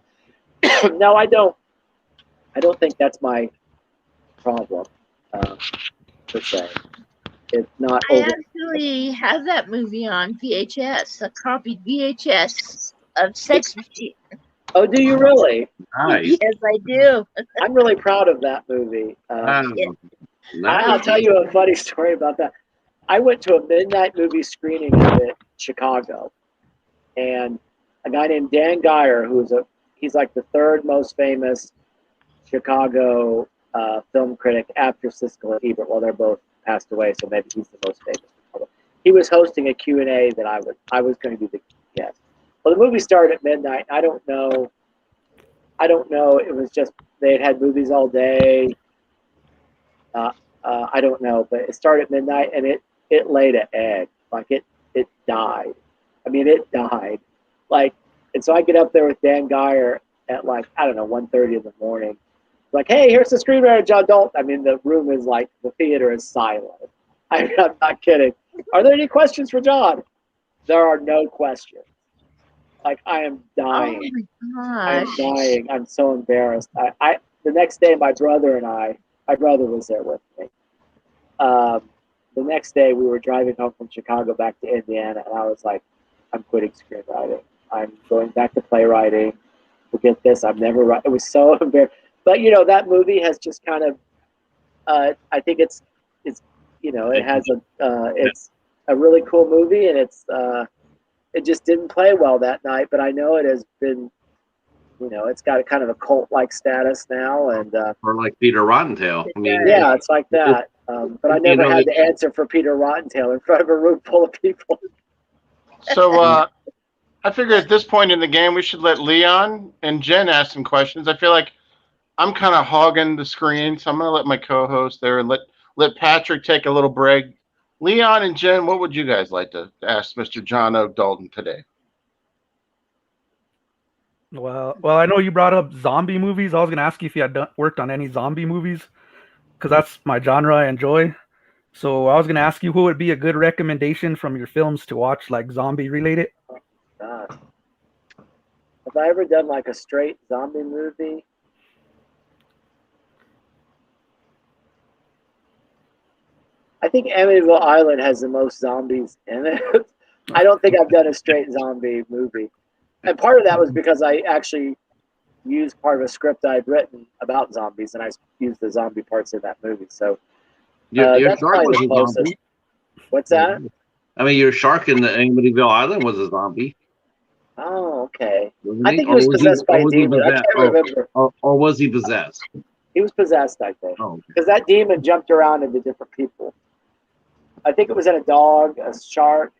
no, I don't think that's my problem, per se. It's not. I actually have that movie on VHS, a copied VHS of Sex Machine. Oh, do you really? Nice. Yes, I do. I'm really proud of that movie. I'll tell you a funny story about that. I went to a midnight movie screening of it in Chicago, and a guy named Dan Geyer, he's like the 3rd most famous Chicago film critic after Siskel and Ebert. Well, they're both passed away, so maybe he's the most famous. He was hosting a Q&A that I was going to be the guest. Well, the movie started at midnight. I don't know. It was just they had movies all day. I don't know, but it started at midnight, and it laid an egg. Like it died. I mean, it died. Like, and so I get up there with Dan Geyer at 1:30 in the morning. Like, hey, here's the screenwriter, John Dalton. I mean, the room is like, the theater is silent. I'm not kidding. Are there any questions for John? There are no questions. Like, I am dying. Oh my I'm gosh. dying. I'm so embarrassed. The next day, my brother was there with me. The next day, we were driving home from Chicago back to Indiana, and I was like, I'm quitting screenwriting. I'm going back to playwriting. Forget this. I'm never writing. It was so embarrassing. But, that movie has just kind of, I think it's it has it's a really cool movie, and it just didn't play well that night, but I know it has been, it's got a kind of a cult-like status now, and or like Peter Rottentail. I mean, yeah, it's like that. But I never had to answer for Peter Rottentail in front of a room full of people. So I figure at this point in the game, we should let Leon and Jen ask some questions. I feel like I'm kind of hogging the screen, so I'm going to let my co-host there and let Patrick take a little break. Leon and Jen, what would you guys like to ask Mr. John Oak Dalton today? Well, I know you brought up zombie movies. I was gonna ask you if you had worked on any zombie movies, because that's my genre I enjoy. So I was gonna ask you who would be a good recommendation from your films to watch, like zombie related. God. Have I ever done like a straight zombie movie? I think Amityville Island has the most zombies in it. I don't think I've done a straight zombie movie. And part of that was because I actually used part of a script I'd written about zombies, and I used the zombie parts in that movie. So Your that's shark probably was the a closest. zombie. What's that? I mean, your shark in the Amityville Island was a zombie. Oh, okay. Wasn't I he? think he was possessed by a was he demon. I possessed? can't remember. Or was he possessed? He was possessed, I think. Oh, Because that demon jumped around into different people. I think it was in a dog, a shark,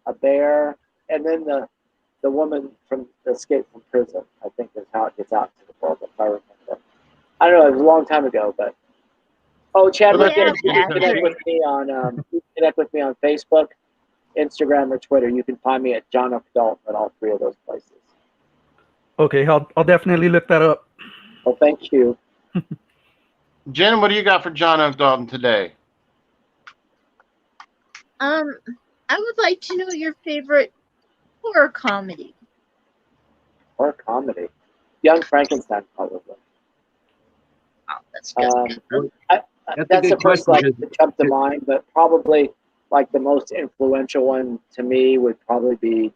a bear, and then the woman from Escape from Prison. I think is how it gets out to the world, if I remember. I don't know. It was a long time ago, but Chad, Well, you can connect Patrick. with me on Facebook, Instagram, or Twitter. You can find me at John Oak Dalton at all three of those places. Okay, I'll definitely look that up. Well, thank you. Jen, what do you got for John Oak Dalton today? I would like to know your favorite horror comedy. Or comedy. Young Frankenstein, probably. Oh, that's good. That's the first question, that jumped to mind, but probably like the most influential one to me would probably be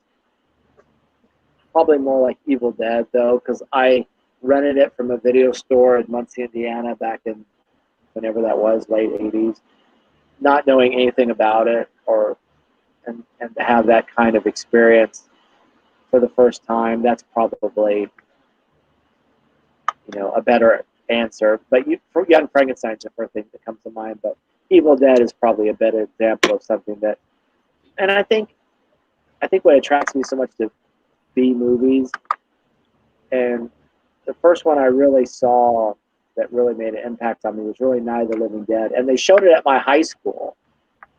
more like Evil Dead, though, because I rented it from a video store in Muncie, Indiana, back in whenever that was, late '80s, not knowing anything about it, and to have that kind of experience for the first time. That's probably a better answer. But for Young Frankenstein's the first thing that comes to mind. But Evil Dead is probably a better example of something that, and I think what attracts me so much to B movies, and the first one I really saw that really made an impact on me was really Night of the Living Dead, and they showed it at my high school.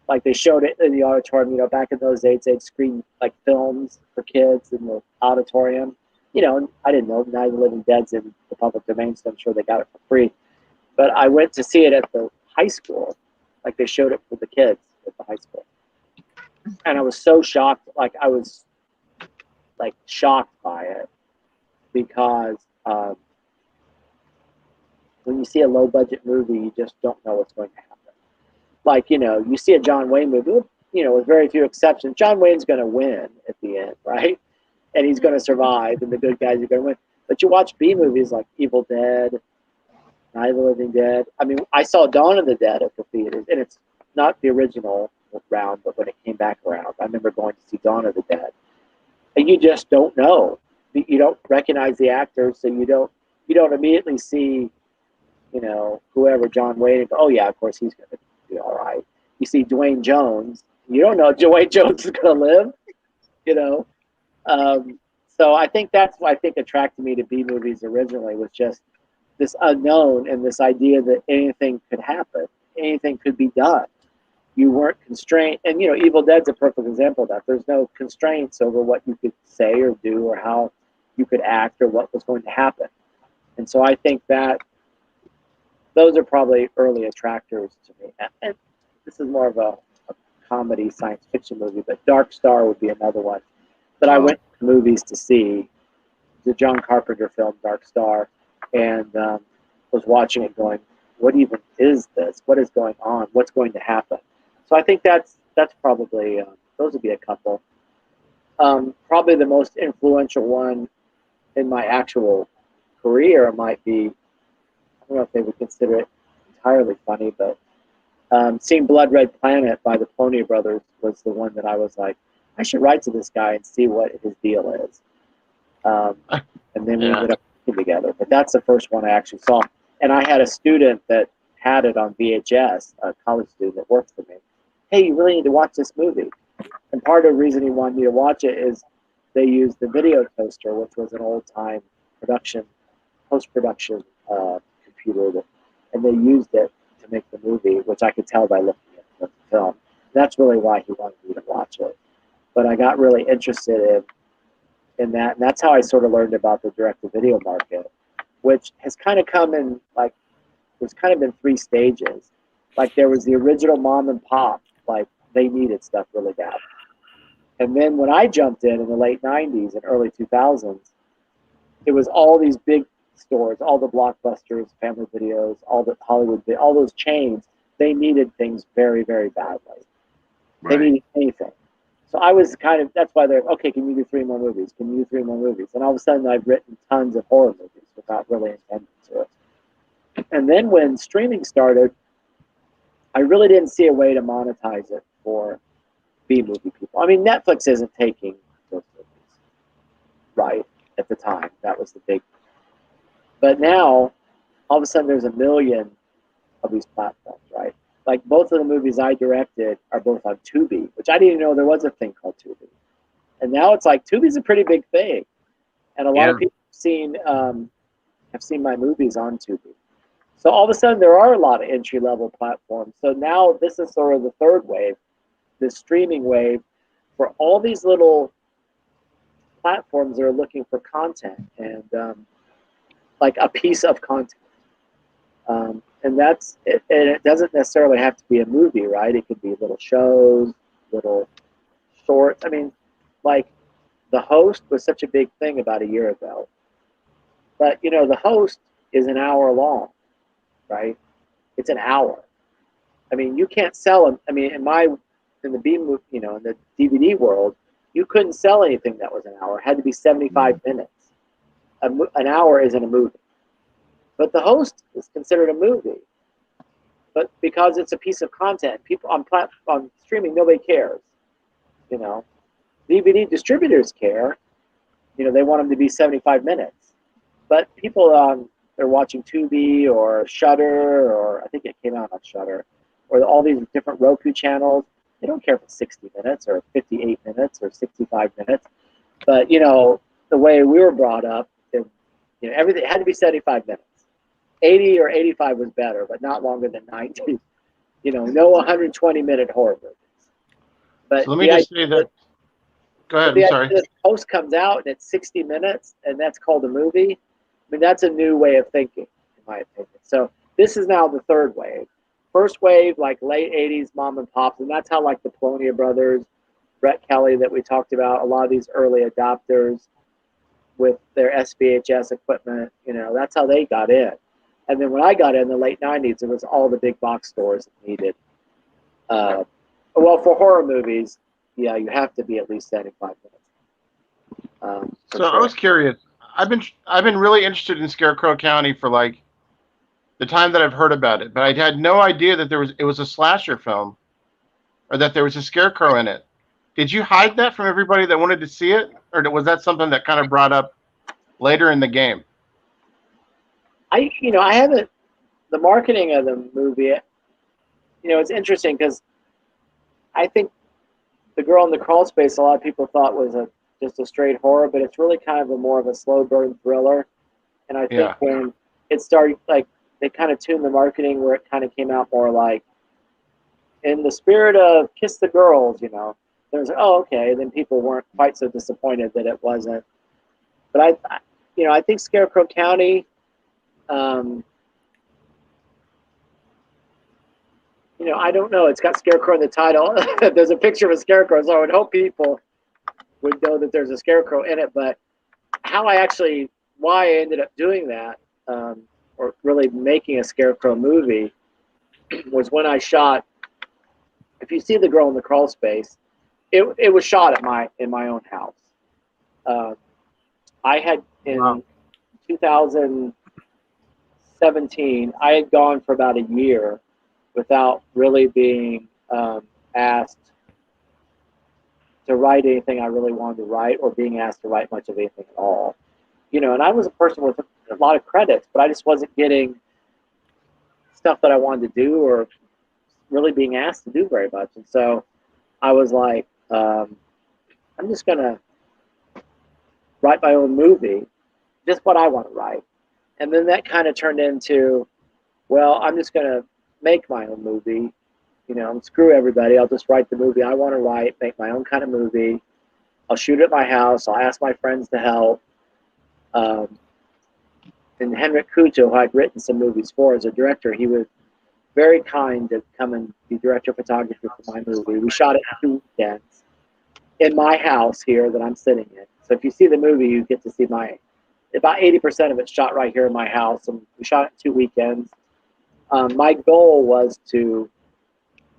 Like they showed it in the auditorium. Back in those days, they'd screen like films for kids in the auditorium. I didn't know Night of the Living Dead's in the public domain, so I'm sure they got it for free. But I went to see it at the high school. Like they showed it for the kids at the high school. And I was so shocked. Like I was like shocked by it because when you see a low budget movie, you just don't know what's going to happen. Like, you see a John Wayne movie, with very few exceptions, John Wayne's going to win at the end, right? And he's going to survive, and the good guys are going to win. But you watch B movies like Evil Dead, Night of the Living Dead. I mean, I saw Dawn of the Dead at the theaters, and it's not the original round, but when it came back around, I remember going to see Dawn of the Dead. And you just don't know. You don't recognize the actors, so you don't immediately see, whoever John Wayne. Oh yeah, of course he's going to be all right. You see Dwayne Jones. You don't know if Dwayne Jones is going to live. So I think that's what attracted me to B movies originally, was just this unknown and this idea that anything could happen, anything could be done. You weren't constrained, and Evil Dead's a perfect example of that. There's no constraints over what you could say or do or how you could act or what was going to happen. And so I think that those are probably early attractors to me. And this is more of a comedy science fiction movie, but Dark Star would be another one that I went to movies to see, the John Carpenter film Dark Star, and was watching it going, what even is this? What is going on? What's going to happen? So I think that's probably, those would be a couple. Probably the most influential one in my actual career might be, I don't know if they would consider it entirely funny, but seeing Blood Red Planet by the Polonia brothers was the one that I was like, I should write to this guy and see what his deal is. And then we ended up working together. But that's the first one I actually saw. And I had a student that had it on VHS, a college student that worked for me. Hey, you really need to watch this movie. And part of the reason he wanted me to watch it is they used the video toaster, which was an old-time post-production computer, and they used it to make the movie, which I could tell by looking at the film. That's really why he wanted me to watch it. But I got really interested in that, and that's how I sort of learned about the direct-to-video market, which has kind of come in like there's kind of been three stages. Like there was the original mom and pop, like they needed stuff really bad, and then when I jumped in the late '90s and early 2000s, it was all these big stores, all the Blockbusters, Family Videos, all the Hollywood, all those chains. They needed things very, very badly. They needed anything. So I was kind of, that's why they're, okay, can you do 3 more movies? Can you do 3 more movies? And all of a sudden I've written tons of horror movies without really intending to it. And then when streaming started, I really didn't see a way to monetize it for B-movie people. I mean, Netflix isn't taking those movies, right? At the time, that was the big. But now, all of a sudden there's a million of these platforms, right? Like both of the movies I directed are both on Tubi, which I didn't even know there was a thing called Tubi. And now it's like Tubi's a pretty big thing, and a lot of people have seen my movies on Tubi. So all of a sudden there are a lot of entry level platforms. So now this is sort of the third wave, the streaming wave, for all these little platforms that are looking for content and like a piece of content. And that's it, and it doesn't necessarily have to be a movie, right? It could be little shows, little shorts. I mean, like The Host was such a big thing about a year ago. But you know, The Host is an hour long, right? It's an hour. I mean, you can't sell them. I mean, in the B movie, you know, in the DVD world, you couldn't sell anything that was an hour. It had to be 75 minutes. An hour isn't a movie. But The Host is considered a movie. But because it's a piece of content, people on streaming, nobody cares. You know, DVD distributors care. You know, they want them to be 75 minutes. But people they're watching Tubi or Shudder, or I think it came out on Shudder, or all these different Roku channels. They don't care if it's 60 minutes or 58 minutes or 65 minutes. But you know, the way we were brought up, you know, everything had to be 75 minutes. 80 or 85 was better, but not longer than 90. You know, no 120-minute horror movies. But so let me just say that. Go ahead. I'm sorry. The Post comes out and it's 60 minutes, and that's called a movie. I mean, that's a new way of thinking, in my opinion. So this is now the third wave. First wave, like late 80s mom and pops, and that's how like the Polonia brothers, Brett Kelly that we talked about, a lot of these early adopters with their SVHS equipment, you know, that's how they got in. And then when I got in the late 90s, it was all the big box stores that needed. Well, for horror movies, yeah, you have to be at least 75 minutes. So sure. I was curious. I've been really interested in Scarecrow County for like the time that I've heard about it, but I had no idea that it was a slasher film, or that there was a scarecrow in it. Did you hide that from everybody that wanted to see it, or was that something that kind of brought up later in the game? I haven't, the marketing of the movie, you know, it's interesting because I think The Girl in the Crawlspace, a lot of people thought was just a straight horror, but it's really kind of more of a slow burn thriller. And I think when it started, like, they kind of tuned the marketing where it kind of came out more like, in the spirit of Kiss the Girls, you know. There was, oh, okay, then people weren't quite so disappointed that it wasn't. But I think Scarecrow County, you know, I don't know. It's got Scarecrow in the title. There's a picture of a scarecrow, so I would hope people would know that there's a scarecrow in it. But why I ended up doing that, or really making a scarecrow movie, was when I shot. If you see The Girl in the Crawlspace, it was shot in my own house. I had in 2017, I had gone for about a year without really being asked to write anything I really wanted to write, or being asked to write much of anything at all. You know, and I was a person with a lot of credits, but I just wasn't getting stuff that I wanted to do, or really being asked to do very much. And so I was like, I'm just going to write my own movie, just what I want to write. And then that kind of turned into, well, I'm just going to make my own movie, you know, screw everybody. I'll just write the movie I want to write, make my own kind of movie. I'll shoot at my house. I'll ask my friends to help. And Henrik Kuto, who I'd written some movies for as a director, he was very kind to come and be director of photography for my movie. We shot it in 2 weekends in my house here that I'm sitting in. So if you see the movie, you get to see about 80% of it's shot right here in my house. And we shot it in 2 weekends. My goal was to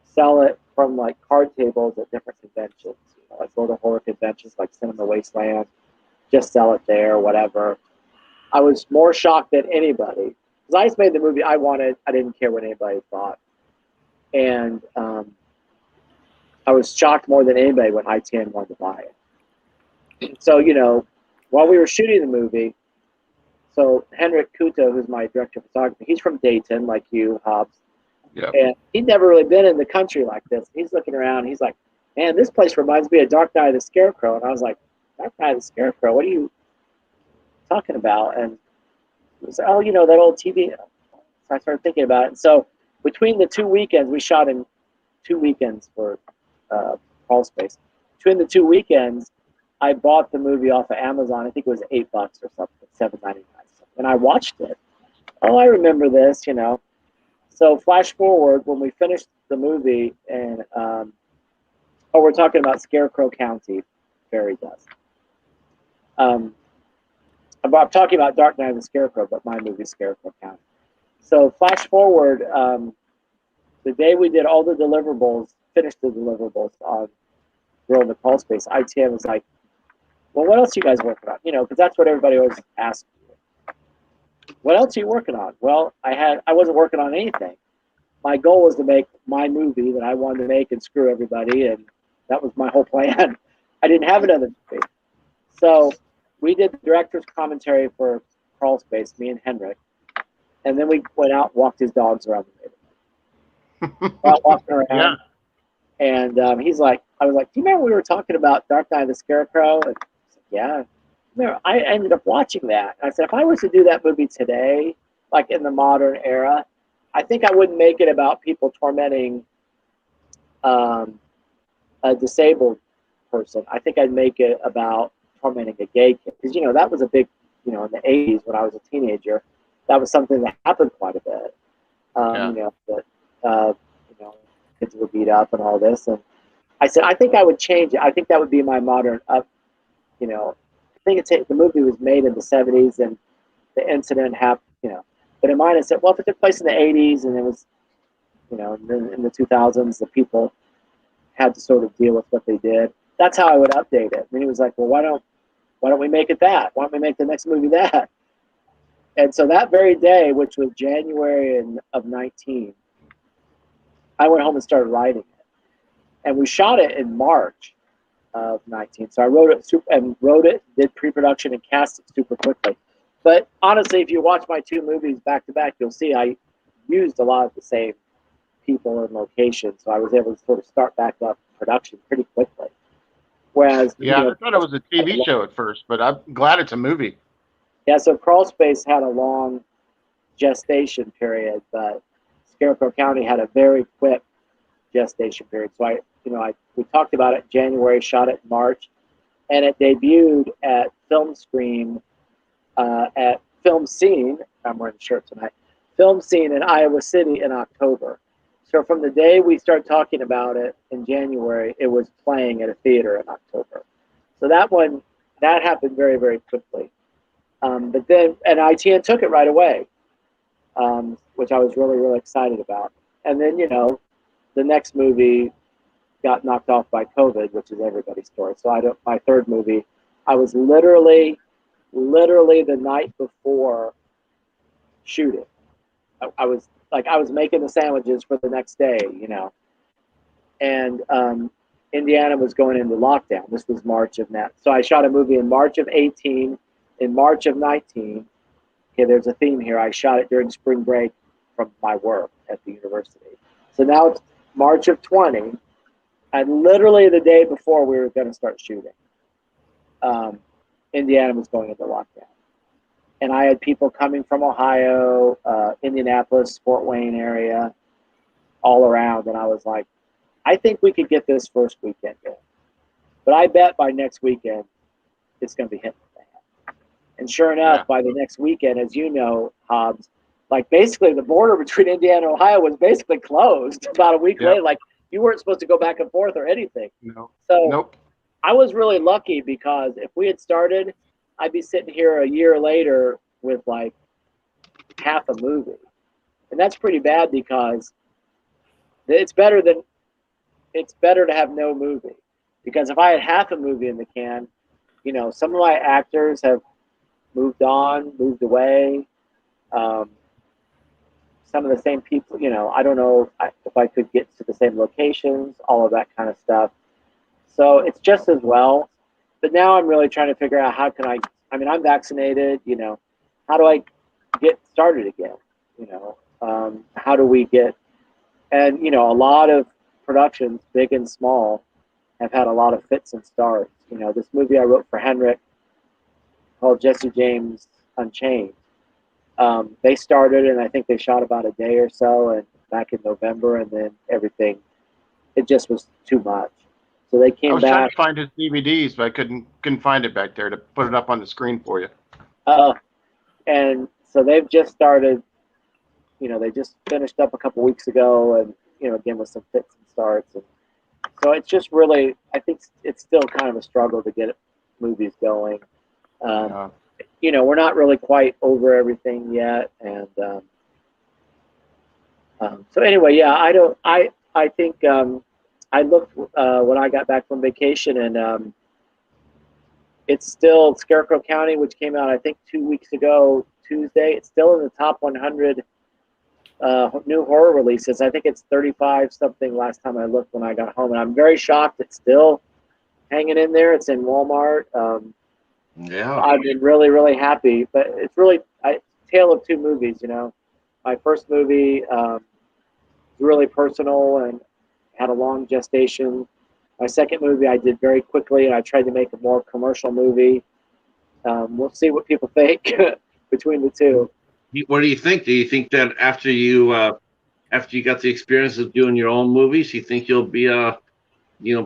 sell it from like card tables at different conventions. Like go to horror conventions like Cinema Wasteland, just sell it there, whatever. I was more shocked than anybody because I just made the movie I wanted. I didn't care what anybody thought, and I was shocked more than anybody when ITN wanted to buy it. So while we were shooting the movie, so Henrik Kuto, who's my director of photography, he's from Dayton, like you, Hobbs. Yeah. And he'd never really been in the country like this. He's looking around. He's like, man, this place reminds me of Dark Knight of the Scarecrow. And I was like, Dark Knight of the Scarecrow? What are you talking about? And he was like, oh, that old TV. So I started thinking about it. And so between the 2 weekends, we shot in 2 weekends for Crawlspace. Between the 2 weekends, I bought the movie off of Amazon. I think it was $8 or something, $7.99. And I watched it. Oh, I remember this, So flash forward, when we finished the movie, and we're talking about Scarecrow County, fairy dust. I'm talking about Dark Knight of the Scarecrow, but my movie Scarecrow County. So flash forward, the day we did all the deliverables, finished the deliverables on Girl in the Crawlspace, ITN was like, well, what else are you guys working on? Because that's what everybody always asks me. What else are you working on? Well, I wasn't working on anything. My goal was to make my movie that I wanted to make and screw everybody, and that was my whole plan. I didn't have another movie. So we did the director's commentary for Crawlspace, me and Henrik, and then we went out and walked his dogs around the neighborhood. Out walking around, Yeah. And I was like, do you remember we were talking about Dark Knight of the Scarecrow? And I said, yeah. I ended up watching that. I said, if I was to do that movie today, like in the modern era, I think I wouldn't make it about people tormenting a disabled person. I think I'd make it about tormenting a gay kid. Because, that was a big, in the 80s when I was a teenager, that was something that happened quite a bit. That kids were beat up and all this. And I said, I think I would change it. I think that would be my modern up, I think the movie was made in the 70s and the incident happened, But in mine, I said, well, if it took place in the 80s and it was, in the 2000s, the people had to sort of deal with what they did. That's how I would update it. And he was like, well, why don't we make it that? Why don't we make the next movie that? And so that very day, which was January of 19, I went home and started writing it. And we shot it in March of 19. So I wrote it, did pre-production and cast it super quickly. But honestly, if you watch my 2 movies back to back, you'll see I used a lot of the same people and locations. So I was able to sort of start back up production pretty quickly. Whereas, I thought it was a TV show at first, but I'm glad it's a movie. Yeah, so Crawlspace had a long gestation period, but Scarecrow County had a very quick gestation period. So we talked about it in January, shot it in March, and it debuted at Film Scene. I'm wearing a shirt tonight. Film Scene in Iowa City in October. So from the day we started talking about it in January, it was playing at a theater in October. So that happened very, very quickly. But then, and ITN took it right away, which I was really, really excited about. And then, the next movie got knocked off by COVID, which is everybody's story. So my third movie, I was literally the night before shooting. I was making the sandwiches for the next day, And Indiana was going into lockdown. This was March of that. So I shot a movie in March of 18, in March of 19. Okay, there's a theme here. I shot it during spring break from my work at the university. So now it's March of 20, and literally the day before we were going to start shooting, Indiana was going into lockdown. And I had people coming from Ohio, Indianapolis, Fort Wayne area, all around. And I was like, I think we could get this first weekend in. But I bet by next weekend, it's going to be hitting the fan. And sure enough, by the next weekend, as you know, Hobbs, like basically the border between Indiana and Ohio was basically closed about a week later. Like you weren't supposed to go back and forth or anything. No. So Nope. I was really lucky because if we had started, I'd be sitting here a year later with like half a movie. And that's pretty bad because it's better to have no movie. Because if I had half a movie in the can, you know, some of my actors have moved on, moved away. Some of the same people, you know, I don't know if I could get to the same locations, all of that kind of stuff. So it's just as well. But now I'm really trying to figure out how can I mean, I'm vaccinated, you know, how do I get started again? You know, how do we get, and, you know, a lot of productions, big and small, have had a lot of fits and starts. You know, this movie I wrote for Henrik called Jesse James Unchained. They started, and I think they shot about a day or so, and back in November, and then everything, it just was too much. So they came back. I was trying to find his DVDs, but I couldn't find it back there to put it up on the screen for you. And so they've just started. You know, they just finished up a couple weeks ago, and you know, again with some fits and starts, and so it's just really, I think it's still kind of a struggle to get movies going. You know, we're not really quite over everything yet, and so anyway, yeah, I think I looked when I got back from vacation, and it's still Scarecrow County, which came out I think 2 weeks ago Tuesday. It's still in the top 100 new horror releases. I think it's 35 something last time I looked when I got home, and I'm very shocked it's still hanging in there. It's in Walmart. I've been really, really happy, but it's really a tale of two movies. You know, my first movie was really personal and had a long gestation. My second movie I did very quickly, and I tried to make a more commercial movie. We'll see what people think between the two. What do you think? Do you think that after you got the experience of doing your own movies, you think you'll be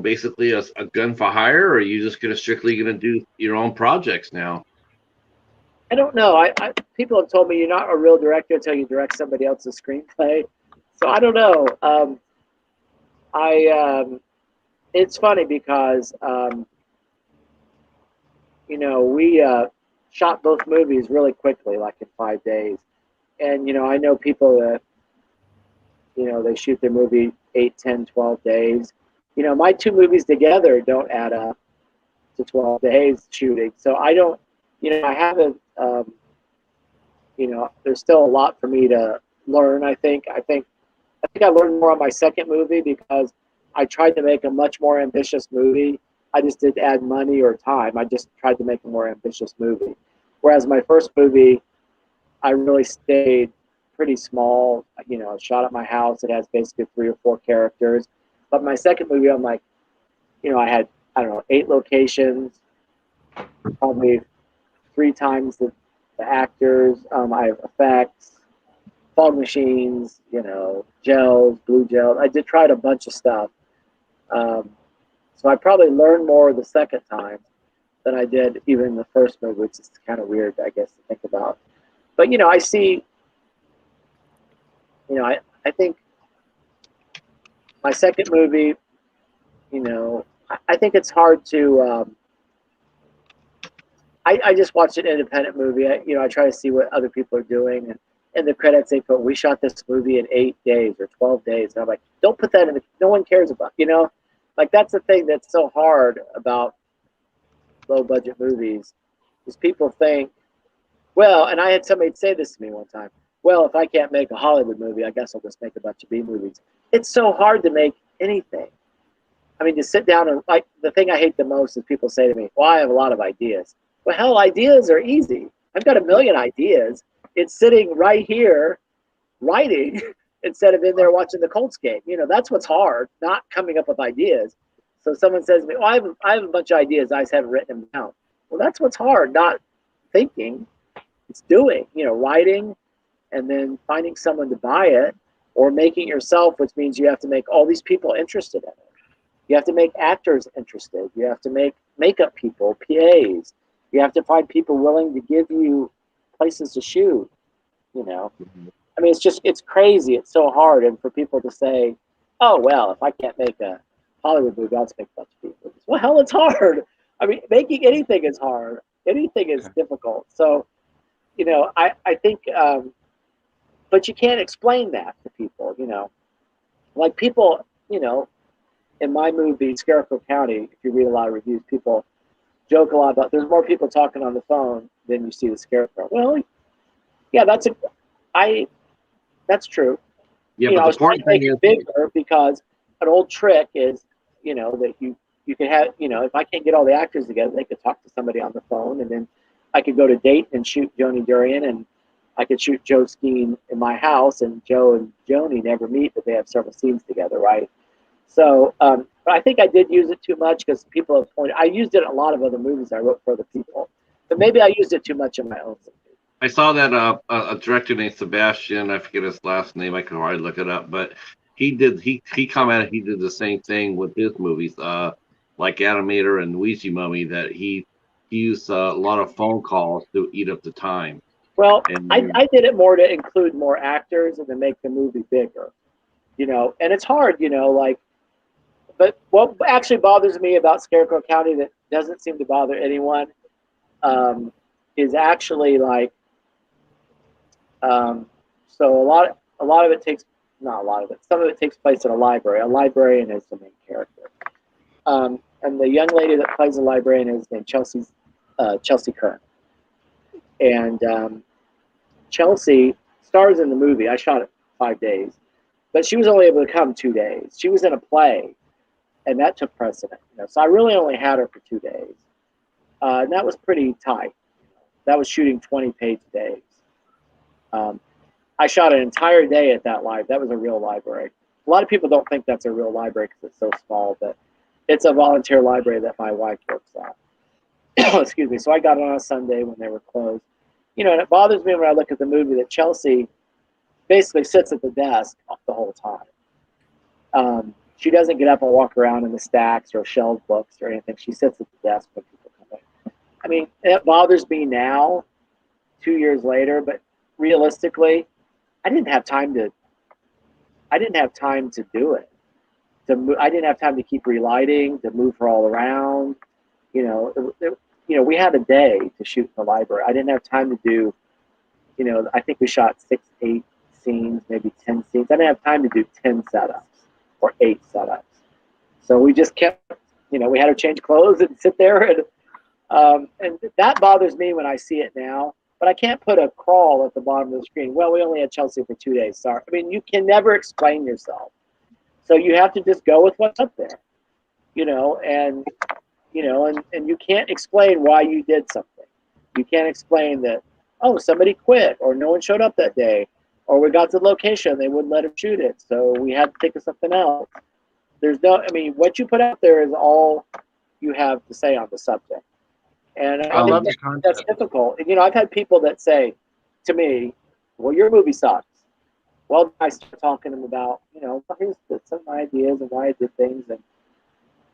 basically a gun for hire, or are you just strictly gonna do your own projects now? I don't know. People have told me you're not a real director until you direct somebody else's screenplay. So I don't know. It's funny because you know, we shot both movies really quickly, like in 5 days. And you know, I know people that, you know, they shoot their movie 8, 10, 12 days. You know, my two movies together don't add up to 12 days shooting. So I don't, you know, I haven't, you know, there's still a lot for me to learn. I think I learned more on my second movie because I tried to make a much more ambitious movie. I just didn't add money or time. I just tried to make a more ambitious movie. Whereas my first movie, I really stayed pretty small. You know, shot at my house. It has basically 3 or 4 characters. But my second movie, I'm like, you know, I had, I don't know, 8 locations, probably 3 times the actors. I have effects, fog machines, you know, gels, blue gels. I did try a bunch of stuff. So I probably learned more the second time than I did even the first movie, which is kind of weird, I guess, to think about. But, you know, I see, you know, I think my second movie, you know, I think it's hard to, I just watched an independent movie. You know, I try to see what other people are doing. And in the credits, they put, we shot this movie in 8 days or 12 days. And I'm like, don't put that in no one cares about, you know? Like, that's the thing that's so hard about low-budget movies is people think, well, and I had somebody say this to me one time, well, if I can't make a Hollywood movie, I guess I'll just make a bunch of B movies. It's so hard to make anything. I mean, to sit down and, like, the thing I hate the most is people say to me, well, I have a lot of ideas. Well, hell, ideas are easy. I've got a million ideas. It's sitting right here writing instead of in there watching the Colts game. You know, that's what's hard, not coming up with ideas. So someone says to me, oh, I have a bunch of ideas. I just haven't written them down. Well, that's what's hard, not thinking. It's doing, you know, writing and then finding someone to buy it or making it yourself, which means you have to make all these people interested in it. You have to make actors interested. You have to make makeup people, PAs. You have to find people willing to give you places to shoot. You know, I mean, it's crazy. It's so hard, and for people to say, "Oh well, if I can't make a Hollywood movie, I'll just make a bunch of people." Well, hell, it's hard. I mean, making anything is hard. Anything is difficult. So, you know, I think, but you can't explain that to people. You know, like people, you know, in my movie Scarecrow County, if you read a lot of reviews, people joke a lot about there's more people talking on the phone than you see the Scarecrow. Well, yeah, that's true. Yeah, You know, but I the was trying important to make thing it is, bigger because an old trick is, you know, that you can have, you know, if I can't get all the actors together, they could talk to somebody on the phone, and then I could go to Dayton and shoot Joni Durian, and I could shoot Joe Skeen in my house, and Joe and Joni never meet, but they have several scenes together, right? So, but I think I did use it too much because people have pointed. I used it in a lot of other movies I wrote for other people, but maybe I used it too much in my own movie. I saw that a director named Sebastian, I forget his last name, I could probably look it up, but he commented he did the same thing with his movies, like Animator and Ouija Mummy, that he used a lot of phone calls to eat up the time. Well, And I did it more to include more actors and to make the movie bigger, you know. And it's hard, you know, like. But what actually bothers me about Scarecrow County that doesn't seem to bother anyone is actually like. So a lot of it takes, not a lot of it, some of it takes place in a library. A librarian is the main character, and the young lady that plays the librarian is named Chelsea Kern, and Chelsea stars in the movie. I shot it 5 days, but she was only able to come 2 days. She was in a play, and that took precedent. You know, so I really only had her for 2 days, and that was pretty tight. That was shooting 20-page days. I shot an entire day at that library. That was a real library. A lot of people don't think that's a real library because it's so small, but it's a volunteer library that my wife works at. Excuse me. So I got it on a Sunday when they were closed. You know, and it bothers me when I look at the movie that Chelsea basically sits at the desk the whole time. She doesn't get up and walk around in the stacks or shelved books or anything. She sits at the desk when people come in. I mean, it bothers me now, 2 years later, but realistically, I didn't have time to do it. I didn't have time to keep relighting, to move her all around. You know, we had a day to shoot in the library. I didn't have time to do, you know, I think we shot 6, 8 scenes, maybe 10 scenes. I didn't have time to do 10 setups or 8 setups. So we just kept, you know, we had her change clothes and sit there, and that bothers me when I see it now. But I can't put a crawl at the bottom of the screen. Well, we only had Chelsea for 2 days. Sorry. I mean, you can never explain yourself. So you have to just go with what's up there, you know, and you can't explain why you did something. You can't explain that, oh, somebody quit, or no one showed up that day, or we got to the location, they wouldn't let us shoot it, so we had to think of something else. There's no, I mean, what you put out there is all you have to say on the subject. And I love think the concept. that's difficult. And, you know, I've had people that say to me, well, your movie sucks. Well, I start talking to them about, you know, here's some ideas and why I did things. And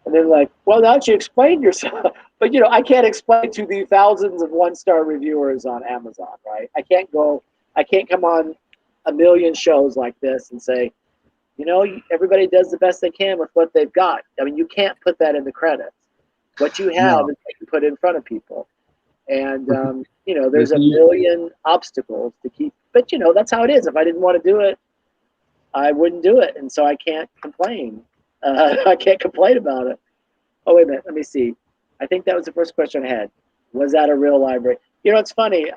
they're like, well, now you explain yourself. But, you know, I can't explain to the thousands of one-star reviewers on Amazon, right? I can't come on a million shows like this and say, you know, everybody does the best they can with what they've got. I mean, you can't put that in the credits. What you have is what you put in front of people. And, you know, there's a million obstacles to keep. But, you know, that's how it is. If I didn't want to do it, I wouldn't do it. And so I can't complain. I can't complain about it. Oh, wait a minute. Let me see. I think that was the first question I had. Was that a real library? You know, it's funny.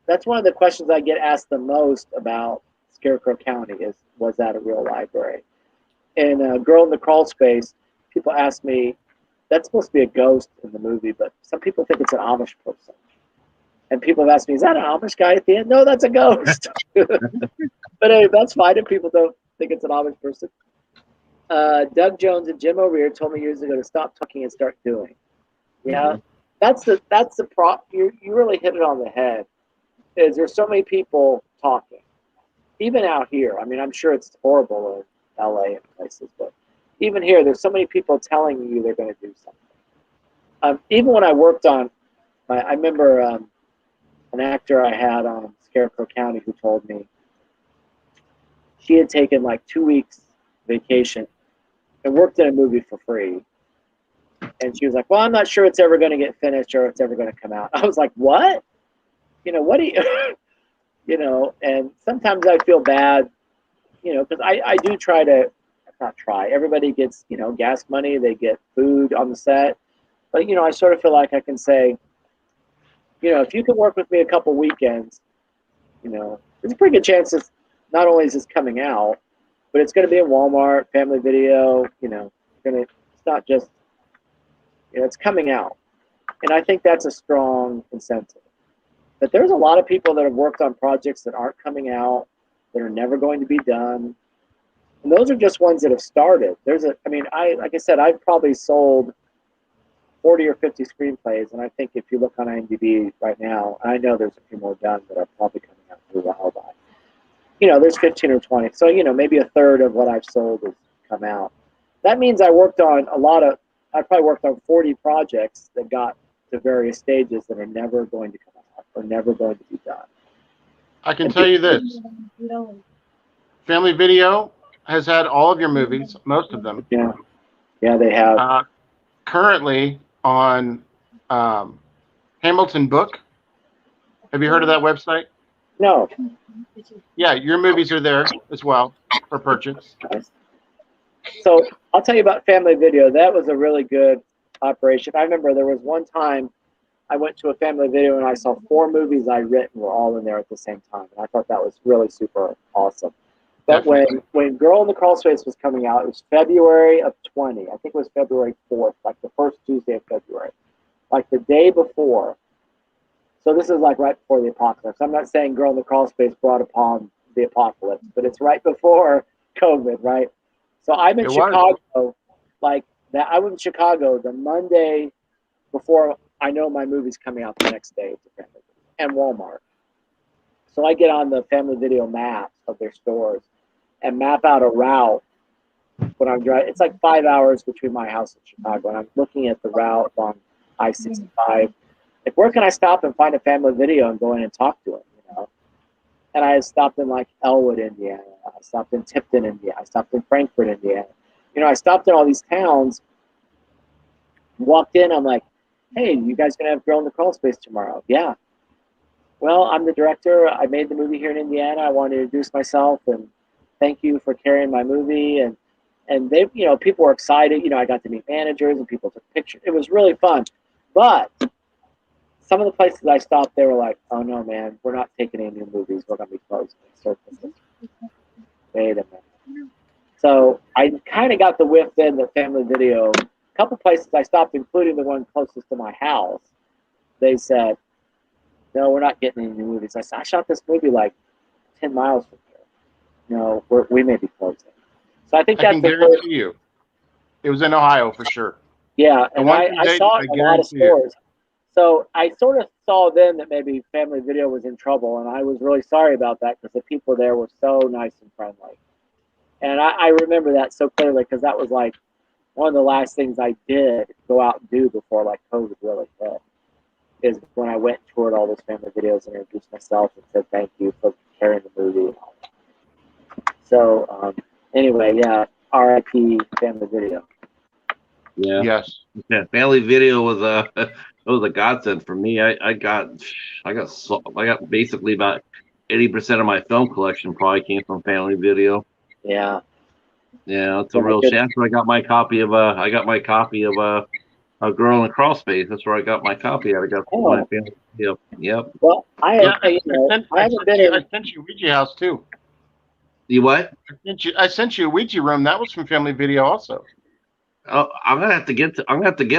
That's one of the questions I get asked the most about Scarecrow County is, was that a real library? And Girl in the Crawlspace, people ask me, that's supposed to be a ghost in the movie, but some people think it's an Amish person. And people have asked me, is that an Amish guy at the end? No, that's a ghost. But anyway, that's fine if people don't think it's an Amish person. Doug Jones and Jim O'Rear told me years ago to stop talking and start doing. Yeah, that's the prop. You really hit it on the head. Is there's so many people talking, even out here. I mean, I'm sure it's horrible in LA and places, but even here, there's so many people telling you they're going to do something. Even when I worked on, I remember an actor I had on Scarecrow County who told me she had taken like 2 weeks vacation and worked in a movie for free. And she was like, well, I'm not sure it's ever going to get finished or it's ever going to come out. I was like, what? What do you, and sometimes I feel bad, because I do try to, not try, everybody gets, gas money, they get food on the set. But, I sort of feel like I can say, if you can work with me a couple weekends, there's a pretty good chance it's not only is this coming out, but it's going to be in Walmart, Family Video, it's not just, it's coming out. And I think that's a strong incentive. But there's a lot of people that have worked on projects that aren't coming out, that are never going to be done. And those are just ones that have started. Like I said, I've probably sold 40 or 50 screenplays, and I think if you look on IMDb right now, I know there's a few more done that are probably coming out for a while by. There's 15 or 20. So, maybe a third of what I've sold has come out. That means I probably worked on 40 projects that got to various stages that are never going to come out or never going to be done. I can tell you this. Family Video has had all of your movies, most of them. Yeah, they have. Currently on Hamilton Book. Have you heard of that website? No. Yeah, your movies are there as well for purchase. So I'll tell you about Family Video. That was a really good operation. I remember there was one time I went to a Family Video and I saw 4 movies I'd written were all in there at the same time. And I thought that was really super awesome. But when Girl in the Crawlspace was coming out, it was February of 20. I think it was February 4th, like the first Tuesday of February. Like the day before. So this is like right before the apocalypse. I'm not saying Girl in the Crawlspace brought upon the apocalypse, but it's right before COVID, right? So I'm in Chicago, like that. I was in Chicago the Monday before I know my movie's coming out the next day, and Walmart. So I get on the Family Video maps of their stores and map out a route when I'm driving. It's like 5 hours between my house and Chicago, and I'm looking at the route on I-65. Like, where can I stop and find a Family Video and go in and talk to them, And I stopped in like Elwood, Indiana. I stopped in Tipton, Indiana. I stopped in Frankfort, Indiana. I stopped in all these towns, walked in, I'm like, hey, you guys gonna have Girl in the Crawlspace tomorrow? Yeah. Well, I'm the director. I made the movie here in Indiana. I want to introduce myself and thank you for carrying my movie. And they, people were excited. I got to meet managers and people took pictures. It was really fun. But some of the places I stopped, they were like, oh no, man, we're not taking any new movies. We're going to be closing. Wait a minute. So I kind of got the whiff then that Family Video, a couple places I stopped, including the one closest to my house, they said, no, we're not getting any new movies. I said, I shot this movie like 10 miles from here. No, we may be closing. So I think that's I can guarantee you. It was in Ohio for sure. Yeah, and I saw it in a lot of stores. So I sort of saw then that maybe Family Video was in trouble, and I was really sorry about that because the people there were so nice and friendly. And I remember that so clearly because that was like one of the last things I did go out and do before like COVID really hit. Is when I went and toured all those Family Videos and introduced myself and said thank you for carrying the movie and all that. So anyway, yeah, R.I.P. Family Video. Yeah. Yes. Yeah. Family Video was a godsend for me. I got basically about 80% of my film collection probably came from Family Video. Yeah. Yeah, it's a real shame. That's where I got my copy of A Girl in the Crawlspace. That's where I got my copy at. I got my Family Video. Yep. Well, I sent you Ouija House too. You what? I sent you a Ouija room. That was from Family Video also. Oh, I'm gonna have to get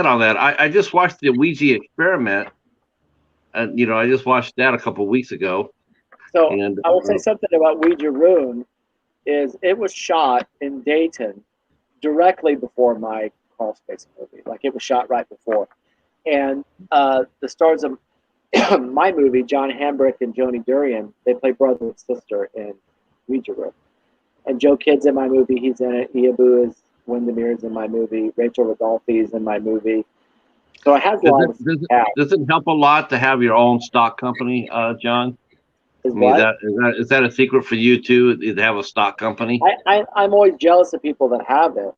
on that. I just watched the Ouija Experiment, and I just watched that a couple of weeks ago. So I will say something about Ouija Room. Is it was shot in Dayton directly before my Crawlspace movie. Like it was shot right before. And the stars of my movie, John Hambrick and Joni Durian, they play brother and sister in Ouija Room. And Joe Kidd's in my movie. He's in it. Iabu is Windermere's in my movie. Rachel Rodolphi's in my movie. So it has a lot of cast. Does it help a lot to have your own stock company, John? Is I mean, what? is that a secret for you too, to have a stock company? I'm always jealous of people that have it.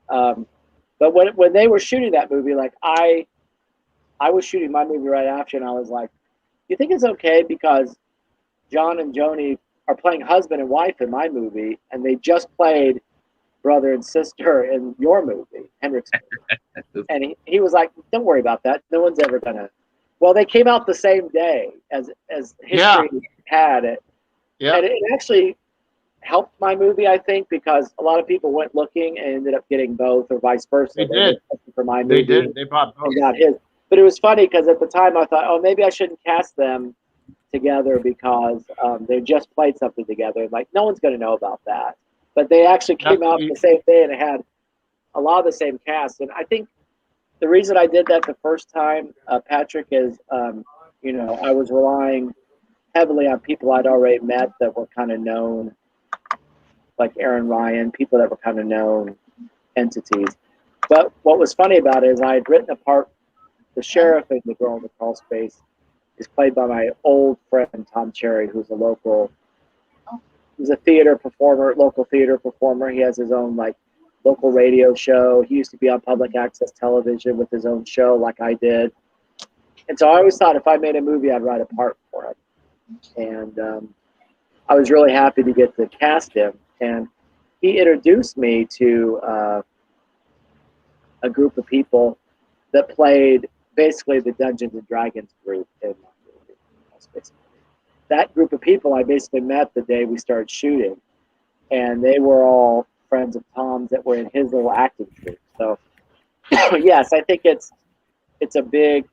But when they were shooting that movie, like I was shooting my movie right after, and I was like, you think it's okay because John and Joni are playing husband and wife in my movie, and they just played brother and sister in your movie, Henrik's movie. And he was like, don't worry about that. No one's ever gonna. Well, they came out the same day as history had it. Yeah. And it actually helped my movie, I think, because a lot of people went looking and ended up getting both, or vice versa. They did. For my movie. They did. They bought both. And got his. But it was funny because at the time I thought, oh, maybe I shouldn't cast them together because they just played something together. Like, no one's going to know about that. But they actually came out the same day, and it had a lot of the same cast. And I think the reason I did that the first time, Patrick, is, you know, I was relying heavily on people I'd already met that were kind of known, like Aaron Ryan, people that were kind of known entities. But what was funny about it is I had written a part, the sheriff and the girl in the crawl space is played by my old friend Tom Cherry, who's a local, he's a theater performer, local theater performer. He has his own like local radio show. He used to be on public access television with his own show like I did. And so I always thought if I made a movie, I'd write a part for it. And I was really happy to get to cast him. And he introduced me to a group of people that played basically the Dungeons and Dragons group in my movie. That group of people I basically met the day we started shooting, and they were all friends of Tom's that were in his little acting troupe. So yes, I think it's a big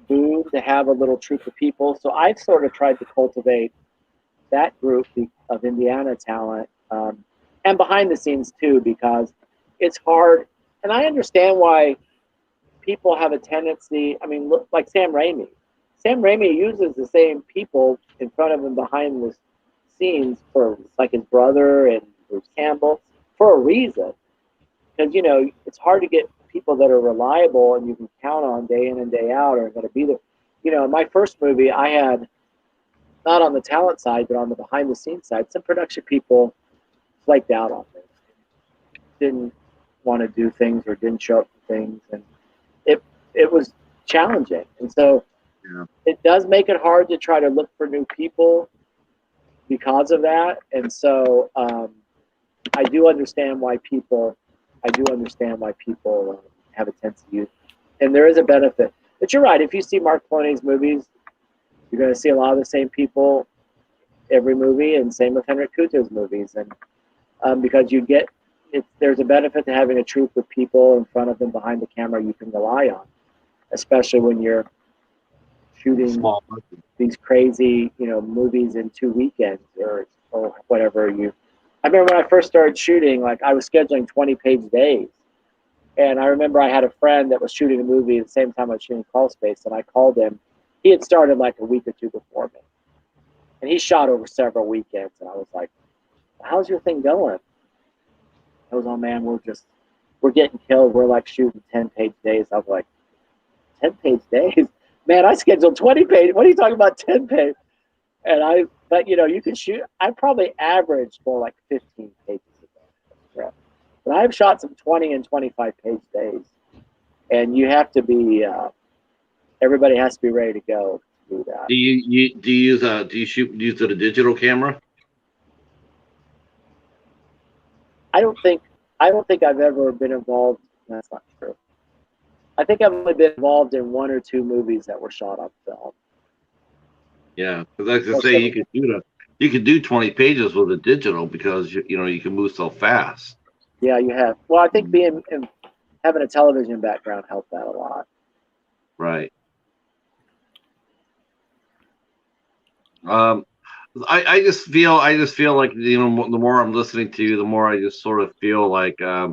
boon to have a little troupe of people. So I've sort of tried to cultivate that group of Indiana talent, and behind the scenes too, because it's hard. And I understand why people have a tendency, I mean, look, like Sam Raimi. Sam Raimi uses the same people in front of him behind the scenes for like his brother and Bruce Campbell for a reason. Because, you know, it's hard to get people that are reliable and you can count on day in and day out are going to be there. You know, my first movie, I had, not on the talent side, but on the behind the scenes side, some production people flaked out on me. Didn't want to do things or didn't show up for things. And it was challenging. And so it does make it hard to try to look for new people because of that. And so I do understand why people have a tendency to use. And there is a benefit. But you're right. If you see Mark Clooney's movies, you're going to see a lot of the same people every movie, and same with Henrik Kuto's movies. And because there's a benefit to having a troupe of people in front of them behind the camera you can rely on, especially when you're shooting these crazy, you know, movies in 2 weekends or whatever. I remember when I first started shooting, like I was scheduling 20-page days. And I remember I had a friend that was shooting a movie at the same time I was shooting Crawlspace, and I called him. He had started like a week or two before me. And he shot over several weekends. And I was like, how's your thing going? I was, oh man, we're getting killed. We're like shooting 10-page days. I was like, 10-page days? Man, I scheduled 20 pages. What are you talking about 10 pages? But you know, you can shoot, I probably averaged more like 15 pages a day. But I've shot some 20 and 25-page days. And you have to be, everybody has to be ready to go to do that. Do you use a digital camera? I don't think I've ever been involved. That's not true. I think I've only been involved in 1 or 2 movies that were shot on film. Yeah, because like I say, you could do 20 pages with a digital because you know you can move so fast. Yeah, you have. Well, I think having a television background helped that a lot. Right. I just feel like, you know, the more I'm listening to you, the more I just sort of feel like I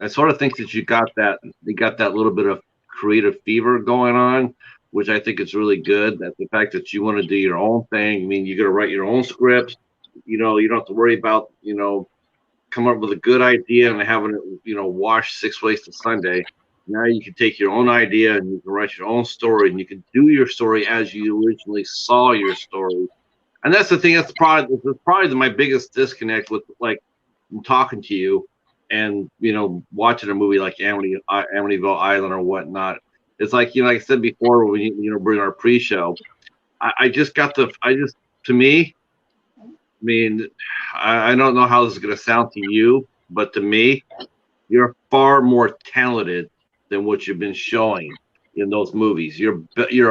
sort of think that you got that little bit of creative fever going on, which I think is really good. That the fact that you want to do your own thing. I mean, you're gonna write your own scripts. You know, you don't have to worry about, you know, come up with a good idea and having it, washed 6 ways to Sunday. Now you can take your own idea and you can write your own story, and you can do your story as you originally saw your story. And that's the thing. That's probably my biggest disconnect with, like, talking to you and watching a movie like Amityville Island or whatnot. It's like, like I said before, when we bring our pre-show, to me, I mean, I don't know how this is going to sound to you, but to me, you're far more talented than what you've been showing in those movies. You're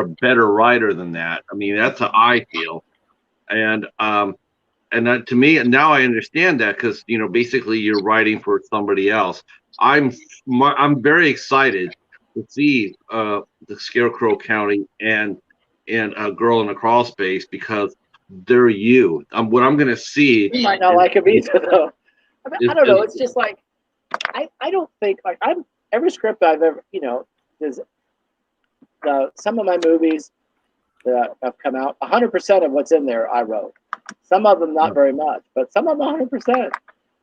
a better writer than that. I mean, that's how I feel. And that, to me, now I understand that, because basically you're writing for somebody else. I'm very excited to see the Scarecrow County and a Girl in the Crawlspace, because they're you. What I'm going to see. You might not like it either, though. I don't know. It's just like I don't think, like, every script I've ever, is some of my movies that have come out, 100% of what's in there I wrote. Some of them not very much, but some of them 100%.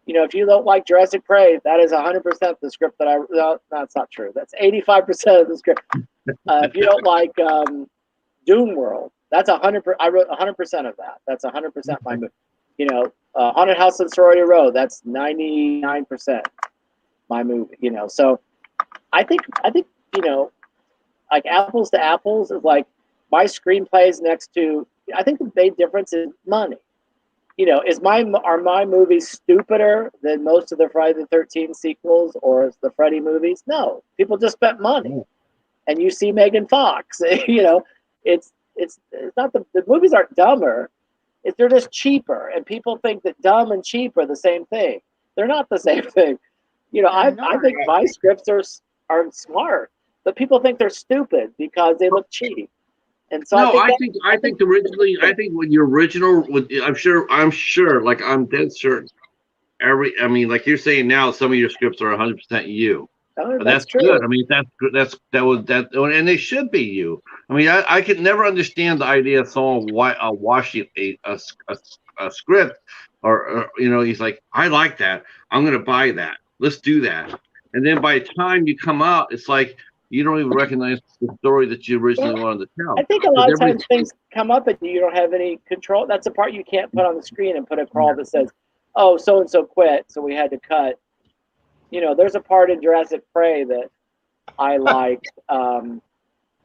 If you don't like Jurassic Prey, that is 100% the script that no, that's not true. That's 85% of the script. If you don't like Dune World, that's 100%. I wrote 100% of that. That's 100% my movie. Haunted House on Sorority Row, that's 99% my movie. So I think like apples to apples is like my screenplays next to. I think the big difference is money. Are my movies stupider than most of the Friday the 13th sequels or the Freddy movies? No, people just spent money, and you see Megan Fox. It's not the movies aren't dumber. They're just cheaper, and people think that dumb and cheap are the same thing. They're not the same thing. I think my scripts are smart, but people think they're stupid because they look cheap. And so I think originally, when your original, I'm sure, like, I'm dead certain. Like you're saying now, some of your scripts are 100% you. Oh, that's true. Good. I mean, and they should be you. I mean, I could never understand the idea of someone washing a script, or he's like, I like that, I'm going to buy that, let's do that, and then by the time you come out, it's like you don't even recognize the story that you originally wanted to tell. I think a lot of times things come up and you don't have any control. That's the part you can't put on the screen and put a crawl that says, oh, so-and-so quit, so we had to cut. There's a part in Jurassic Prey that I liked. And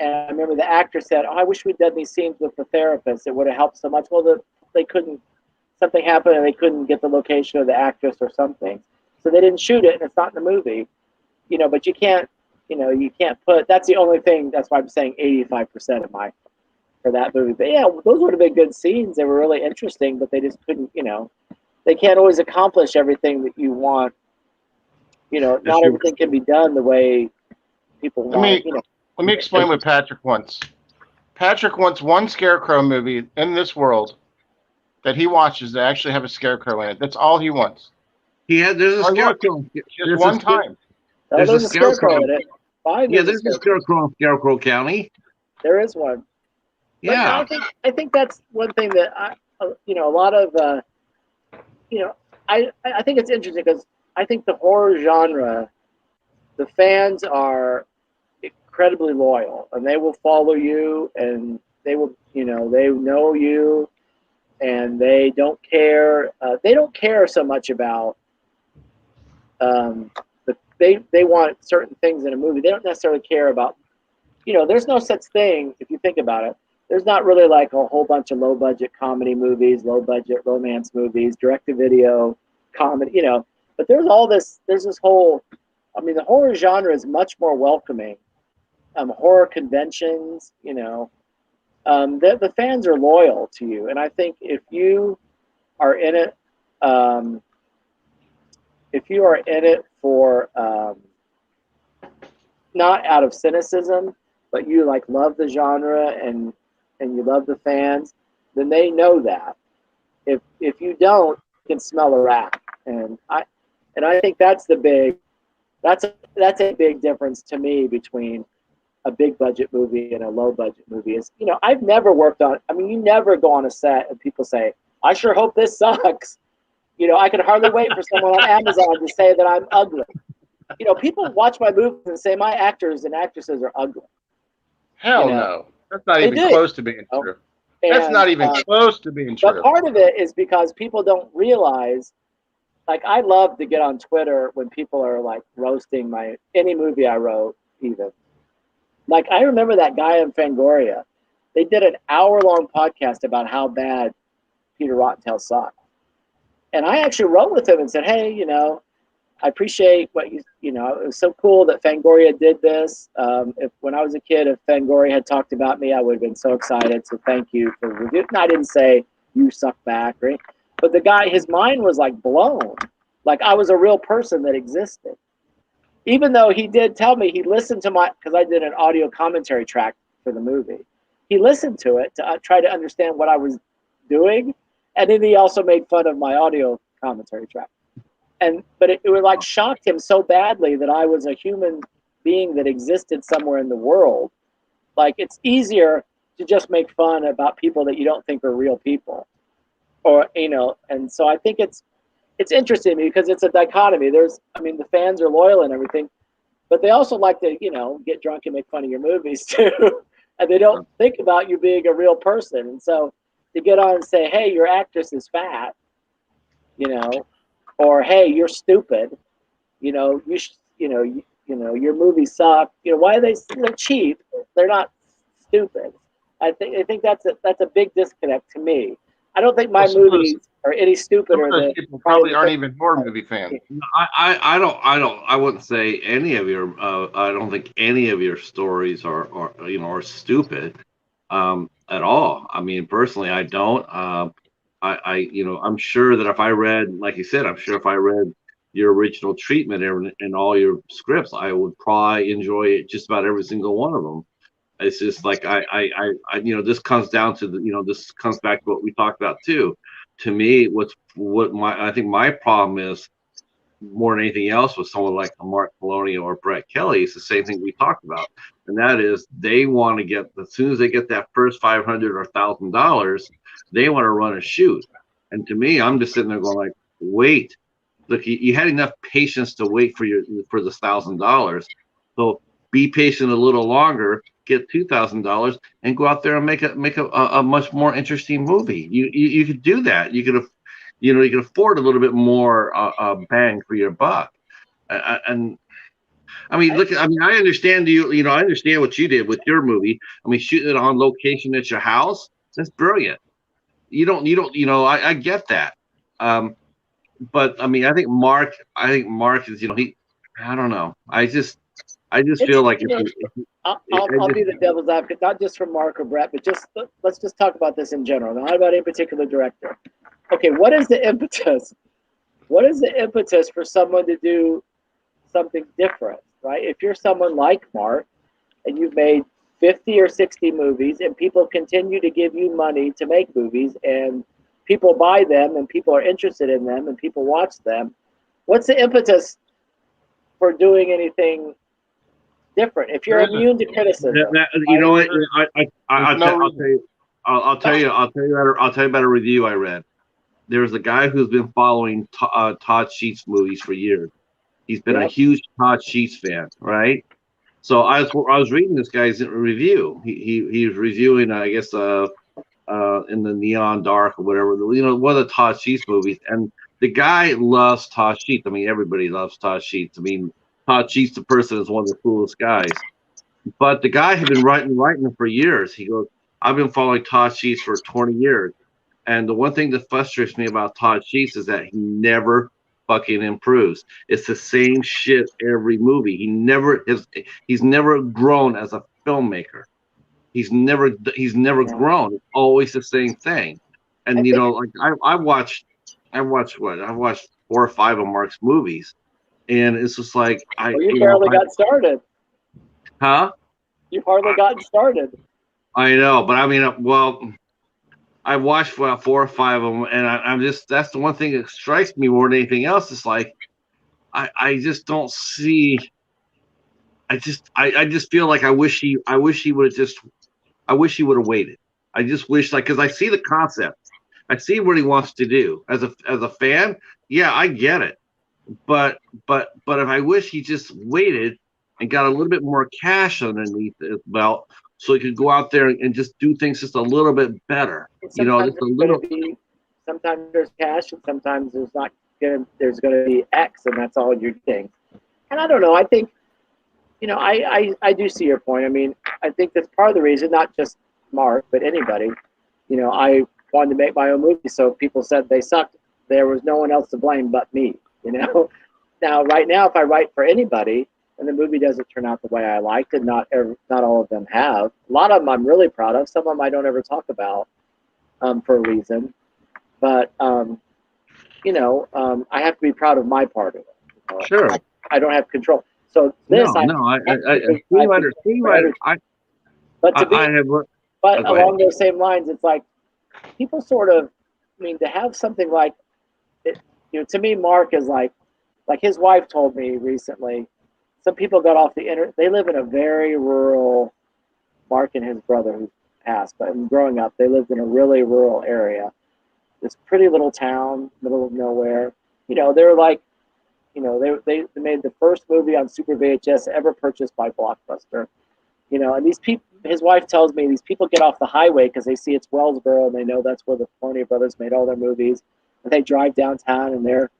I remember the actor said, I wish we'd done these scenes with the therapist. It would have helped so much. Well, they couldn't, something happened and they couldn't get the location of the actress or something. So they didn't shoot it, and it's not in the movie. But you can't, you can't put, that's the only thing, that's why I'm saying 85% of for that movie. But yeah, those would have been good scenes. They were really interesting, but they just couldn't, they can't always accomplish everything that you want. Not everything can be done the way people want. Let me explain what Patrick wants. Patrick wants one Scarecrow movie in this world that he watches that actually have a Scarecrow in it. That's all he wants. There's a Scarecrow. Just one time. There's a Scarecrow in it. There's a Scarecrow in Scarecrow County. There is one. Yeah. But I think that's one thing that a lot of I think it's interesting because I think the horror genre, the fans are incredibly loyal, and they will follow you, and they will, they know you, and they don't care. They don't care so much about. They want certain things in a movie. They don't necessarily care about. There's no such thing, if you think about it. There's not really like a whole bunch of low-budget comedy movies, low-budget romance movies, direct-to-video comedy, But there's this whole, the horror genre is much more welcoming. Horror conventions, the fans are loyal to you. And I think if you are in it, for not out of cynicism, but you love the genre and you love the fans, then they know that. If you don't, you can smell a rat. And I think that's a big difference to me between a big budget movie and a low budget movie. Is I've never worked on. You never go on a set and people say, "I sure hope this sucks." You know, I can hardly wait for someone on Amazon to say that I'm ugly. You know, people watch my movies and say my actors and actresses are ugly. Hell You know, no. That's not they even do. close to being true. That's And, not even close to being true. But part of it is because people don't realize, like, I love to get on Twitter when people are like roasting any movie I wrote, even. Like, I remember that guy in Fangoria. They did an hour-long podcast about how bad Peter Rottentail sucked. And I actually wrote with him and said, hey, you know, I appreciate what you know, it was so cool that Fangoria did this. When I was a kid, if Fangoria had talked about me, I would have been so excited. So thank you for reviewing. I didn't say you suck back, right? But the guy, his mind was like blown. Like I was a real person that existed. Even though he did tell me he listened to because I did an audio commentary track for the movie. He listened to it to try to understand what I was doing. And then he also made fun of my audio commentary track. But it would like shocked him so badly that I was a human being that existed somewhere in the world. Like it's easier to just make fun about people that you don't think are real people, or you know. And so I think it's interesting because it's a dichotomy. The fans are loyal and everything, but they also like to get drunk and make fun of your movies too, and they don't think about you being a real person. And so to get on and say, "Hey, your actress is fat," or "Hey, you're stupid," your movies suck. Why are they're cheap? They're not stupid. I think that's a big disconnect to me. I don't think my movies are any stupider than people probably aren't even horror movie fans. I wouldn't say any of your I don't think any of your stories are stupid at all. I mean, personally, I don't. I'm sure that if I read, like you said, I'm sure if I read your original treatment in all your scripts, I would probably enjoy it, just about every single one of them. It's just like this comes down to this comes back to what we talked about too. To me, I think my problem is more than anything else with someone like Mark Polonia or Brett Kelly. It's the same thing we talked about, and that is they want to get, as soon as they get that first $500 or $1,000, they want to run a shoot. And to me, I'm just sitting there going like, wait, look, you had enough patience to wait for this $1,000, so be patient a little longer. Get $2,000 and go out there and make a much more interesting movie. You could do that. You could afford a little bit more bang for your buck. And I mean, look, I understand I understand what you did with your movie. I mean, shooting it on location at your house, that's brilliant. I get that. But I mean, I think Mark is, I don't know. I just feel like I'll be the devil's advocate, not just for Mark or Brett, but let's just talk about this in general, not about any particular director. Okay, what is the impetus? What is the impetus for someone to do something different, right? If you're someone like Mark and you've made 50 or 60 movies and people continue to give you money to make movies and people buy them and people are interested in them and people watch them, what's the impetus for doing anything different? If you're immune to criticism, I'll tell you about a review I read. There's a guy who's been following Todd Sheets movies for years. He's been a huge Todd Sheets fan, right? So I was reading this guy's review. He was reviewing, I guess, in the Neon Dark or whatever, one of the Todd Sheets movies, and the guy loves Todd Sheets. I mean, everybody loves Todd Sheets. I mean, Todd Sheets, the person, is one of the coolest guys. But the guy had been writing for years. He goes, I've been following Todd Sheets for 20 years. And the one thing that frustrates me about Todd Sheets is that he never fucking improves. It's the same shit every movie. He's never grown as a filmmaker. He's never grown. It's always the same thing. And I watched 4 or 5 of Mark's movies. And it's just like you barely got started. Huh? You've hardly gotten started. I know, but I mean, I watched 4 or 5 of them, and I'm just, that's the one thing that strikes me more than anything else. It's like I just don't see. I just feel like I wish he would have waited. I just wish, because I see the concept. I see what he wants to do. As a fan, yeah, I get it. But if I wish he just waited and got a little bit more cash underneath his belt, so he could go out there and just do things just a little bit better. Sometimes Just a little. Sometimes there's cash, and sometimes there's not. There's going to be X, and that's all you're getting. And I don't know. I think, I do see your point. I mean, I think that's part of the reason, not just Mark, but anybody. I wanted to make my own movie, so people said they sucked. There was no one else to blame but me. Now, right now, if I write for anybody and the movie doesn't turn out the way I liked it, not all of them have. A lot of them I'm really proud of. Some of them I don't ever talk about for a reason. But I have to be proud of my part of it. Sure. I don't have control. So this, screenwriter. But along those same lines, it's like people sort of, to have something like it. To me, Mark is like his wife told me recently. Some people got off the internet. They live in a very rural. Mark and his brother who passed, but growing up, they lived in a really rural area. This pretty little town, middle of nowhere. They're like, they made the first movie on Super VHS ever purchased by Blockbuster. And these people, his wife tells me, these people get off the highway because they see it's Wellsboro and they know that's where the Polonia brothers made all their movies. And they drive downtown and they're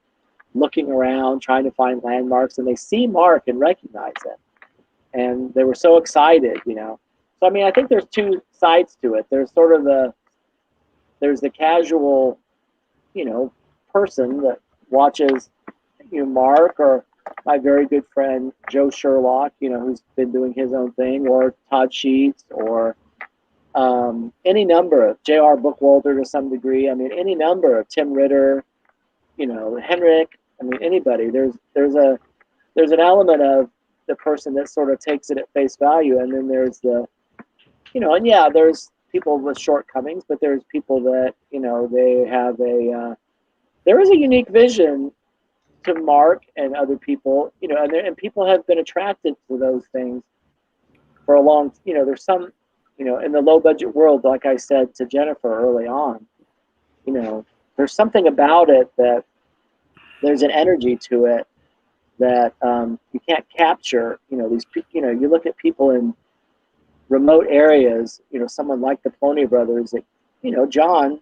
looking around, trying to find landmarks, and they see Mark and recognize it. And they were so excited, So, I think there's two sides to it. There's sort of there's the casual, person that watches, Mark, or my very good friend Joe Sherlock, who's been doing his own thing, or Todd Sheets, or any number of J.R. Bookwalter to some degree. Any number of Tim Ritter, Henrik. Anybody. There's an element of the person that sort of takes it at face value, and then there's the, there's people with shortcomings, but there's people that they have there is a unique vision to Mark and other people, and people have been attracted to those things for a long. There's some, in the low budget world, like I said to Jennifer early on, there's something about it that there's an energy to it that you can't capture. These, you look at people in remote areas, someone like the Polonia brothers, that, John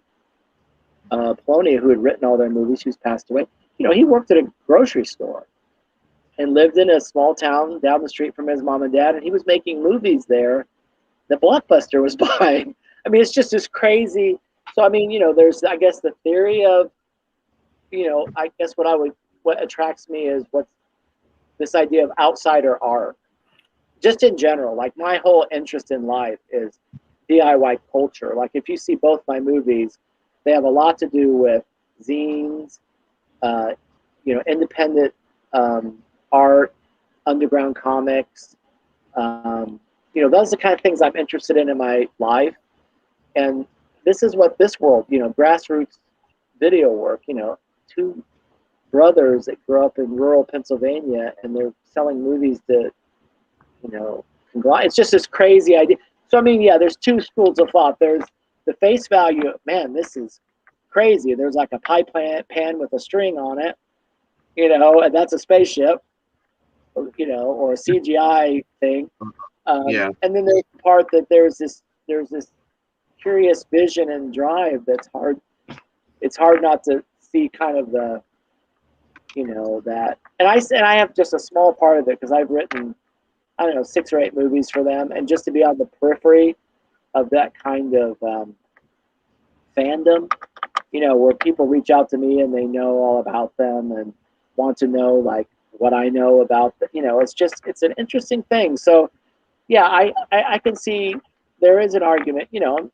Polonia, who had written all their movies, who's passed away, he worked at a grocery store and lived in a small town down the street from his mom and dad, and he was making movies there that Blockbuster was buying. It's just this crazy. So, there's, I guess, the theory of, I guess what attracts me is what's this idea of outsider art. Just in general, like my whole interest in life is DIY culture. Like if you see both my movies, they have a lot to do with zines, independent art, underground comics. Those are the kind of things I'm interested in my life. And this is what this world, grassroots video work, two brothers that grew up in rural Pennsylvania and they're selling movies to, it's just this crazy idea. So, there's two schools of thought. There's the face value, man, this is crazy. There's like a pie pan with a string on it, and that's a spaceship, or a CGI thing. And then there's the part that there's this curious vision and drive that's hard. It's hard not to see kind of the, that. And I have just a small part of it because I've written, 6 or 8 movies for them, and just to be on the periphery of that kind of fandom, where people reach out to me and they know all about them and want to know like what I know about the, it's an interesting thing. So yeah, I can see there is an argument, and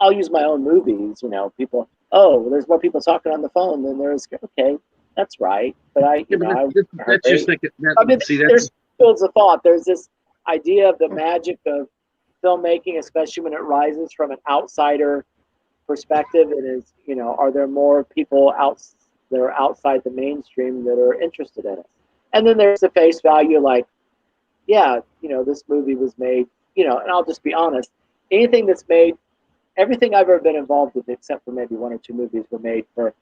I'll use my own movies, people, there's more people talking on the phone than there's, okay, that's right. But there's schools of thought. There's this idea of the magic of filmmaking, especially when it rises from an outsider perspective. It is, are there more people that are outside the mainstream that are interested in it? And then there's the face value, like, yeah, this movie was made, and I'll just be honest, anything that's made everything I've ever been involved with, except for maybe 1 or 2 movies, were made for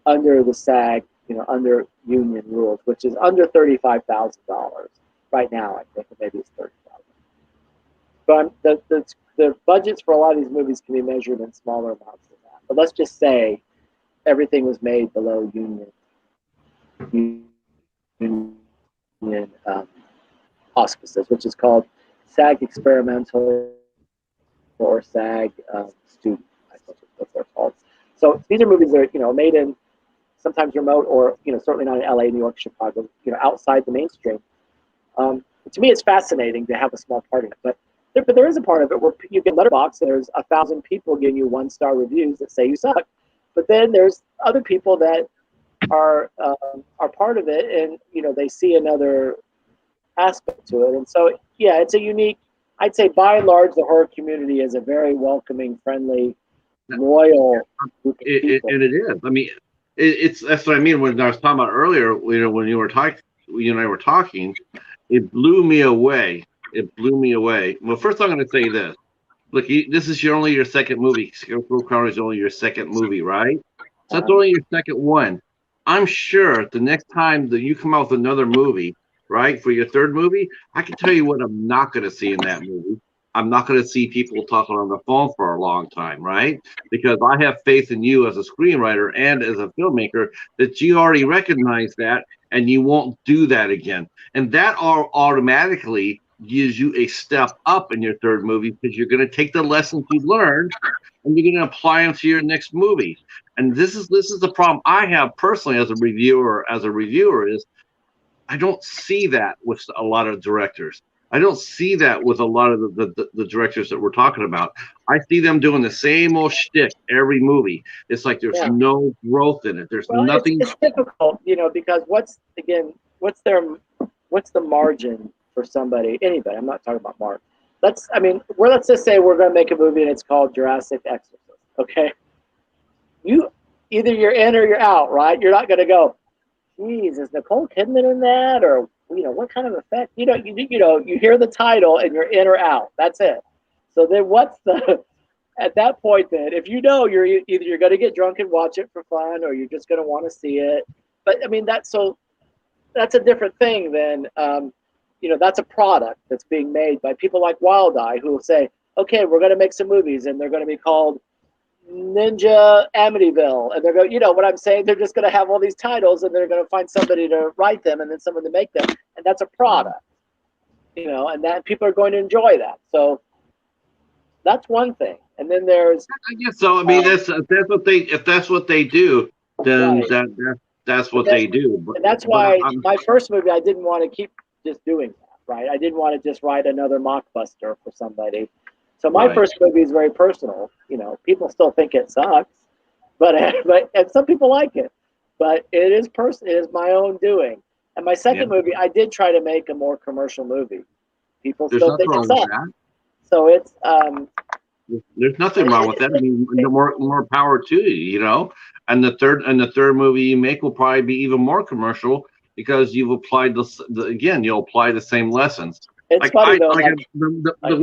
under the SAG, under union rules, which is under $35,000 right now. I think maybe it's 30,000. But the budgets for a lot of these movies can be measured in smaller amounts than that. But let's just say everything was made below union auspices, which is called SAG experimental or SAG student. I suppose that's what they're called. So these are movies that are made in sometimes remote or certainly not in LA, New York, Chicago, outside the mainstream. To me, it's fascinating to have a small part in it, but there is a part of it where you get Letterboxd. There's 1,000 people giving you 1-star reviews that say you suck, but then there's other people that are part of it, and they see another aspect to it. And so yeah, it's a unique. I'd say by and large, the horror community is a very welcoming, friendly, loyal group of people. And it is. I mean, that's what I mean when I was talking about earlier. When you were talking, you and I were talking, it blew me away. It blew me away. Well, first I'm going to say this. Look, this is only your second movie. Scarecrow County is only your second movie, right? So that's only your second one. I'm sure the next time that you come out with another movie, right, for your third movie, I can tell you what I'm not going to see in that movie. I'm not going to see people talking on the phone for a long time, right? Because I have faith in you as a screenwriter and as a filmmaker that you already recognize that and you won't do that again. And that automatically gives you a step up in your third movie because you're going to take the lessons you've learned and you're going to apply them to your next movie. And this is the problem I have personally as a reviewer is I don't see that with a lot of directors. I don't see that with a lot of the directors that we're talking about. I see them doing the same old shtick every movie. It's like there's no growth in it. There's nothing. It's difficult, because what's the margin for anybody? I'm not talking about Mark. Let's just say we're going to make a movie and it's called Jurassic Exorcist. Okay, either you're in or you're out, right? You're not going to go, geez, is Nicole Kidman in that, or what kind of effect? You hear the title and you're in or out. That's it. So then, at that point? Then, if you're either you're going to get drunk and watch it for fun, or you're just going to want to see it. But that's a different thing than that's a product that's being made by people like Wild Eye who will say, okay, we're going to make some movies and they're going to be called Ninja Amityville, and they're going, what I'm saying, they're just going to have all these titles and they're going to find somebody to write them and then someone to make them, and that's a product, and that people are going to enjoy that. So that's one thing. And then there's, I guess so. I mean, if that's what they do, then right. That's what they do. And that's why my first movie, I didn't want to keep just doing that, right? I didn't want to just write another mockbuster for somebody. So my first movie is very personal. People still think it sucks, but and some people like it. But it is It is my own doing. And my second movie, I did try to make a more commercial movie. People still think it sucks. So it's there's nothing wrong with that. I mean, more power to you. And the third movie you make will probably be even more commercial because you've applied you'll apply the same lessons. It's funny though. I'm in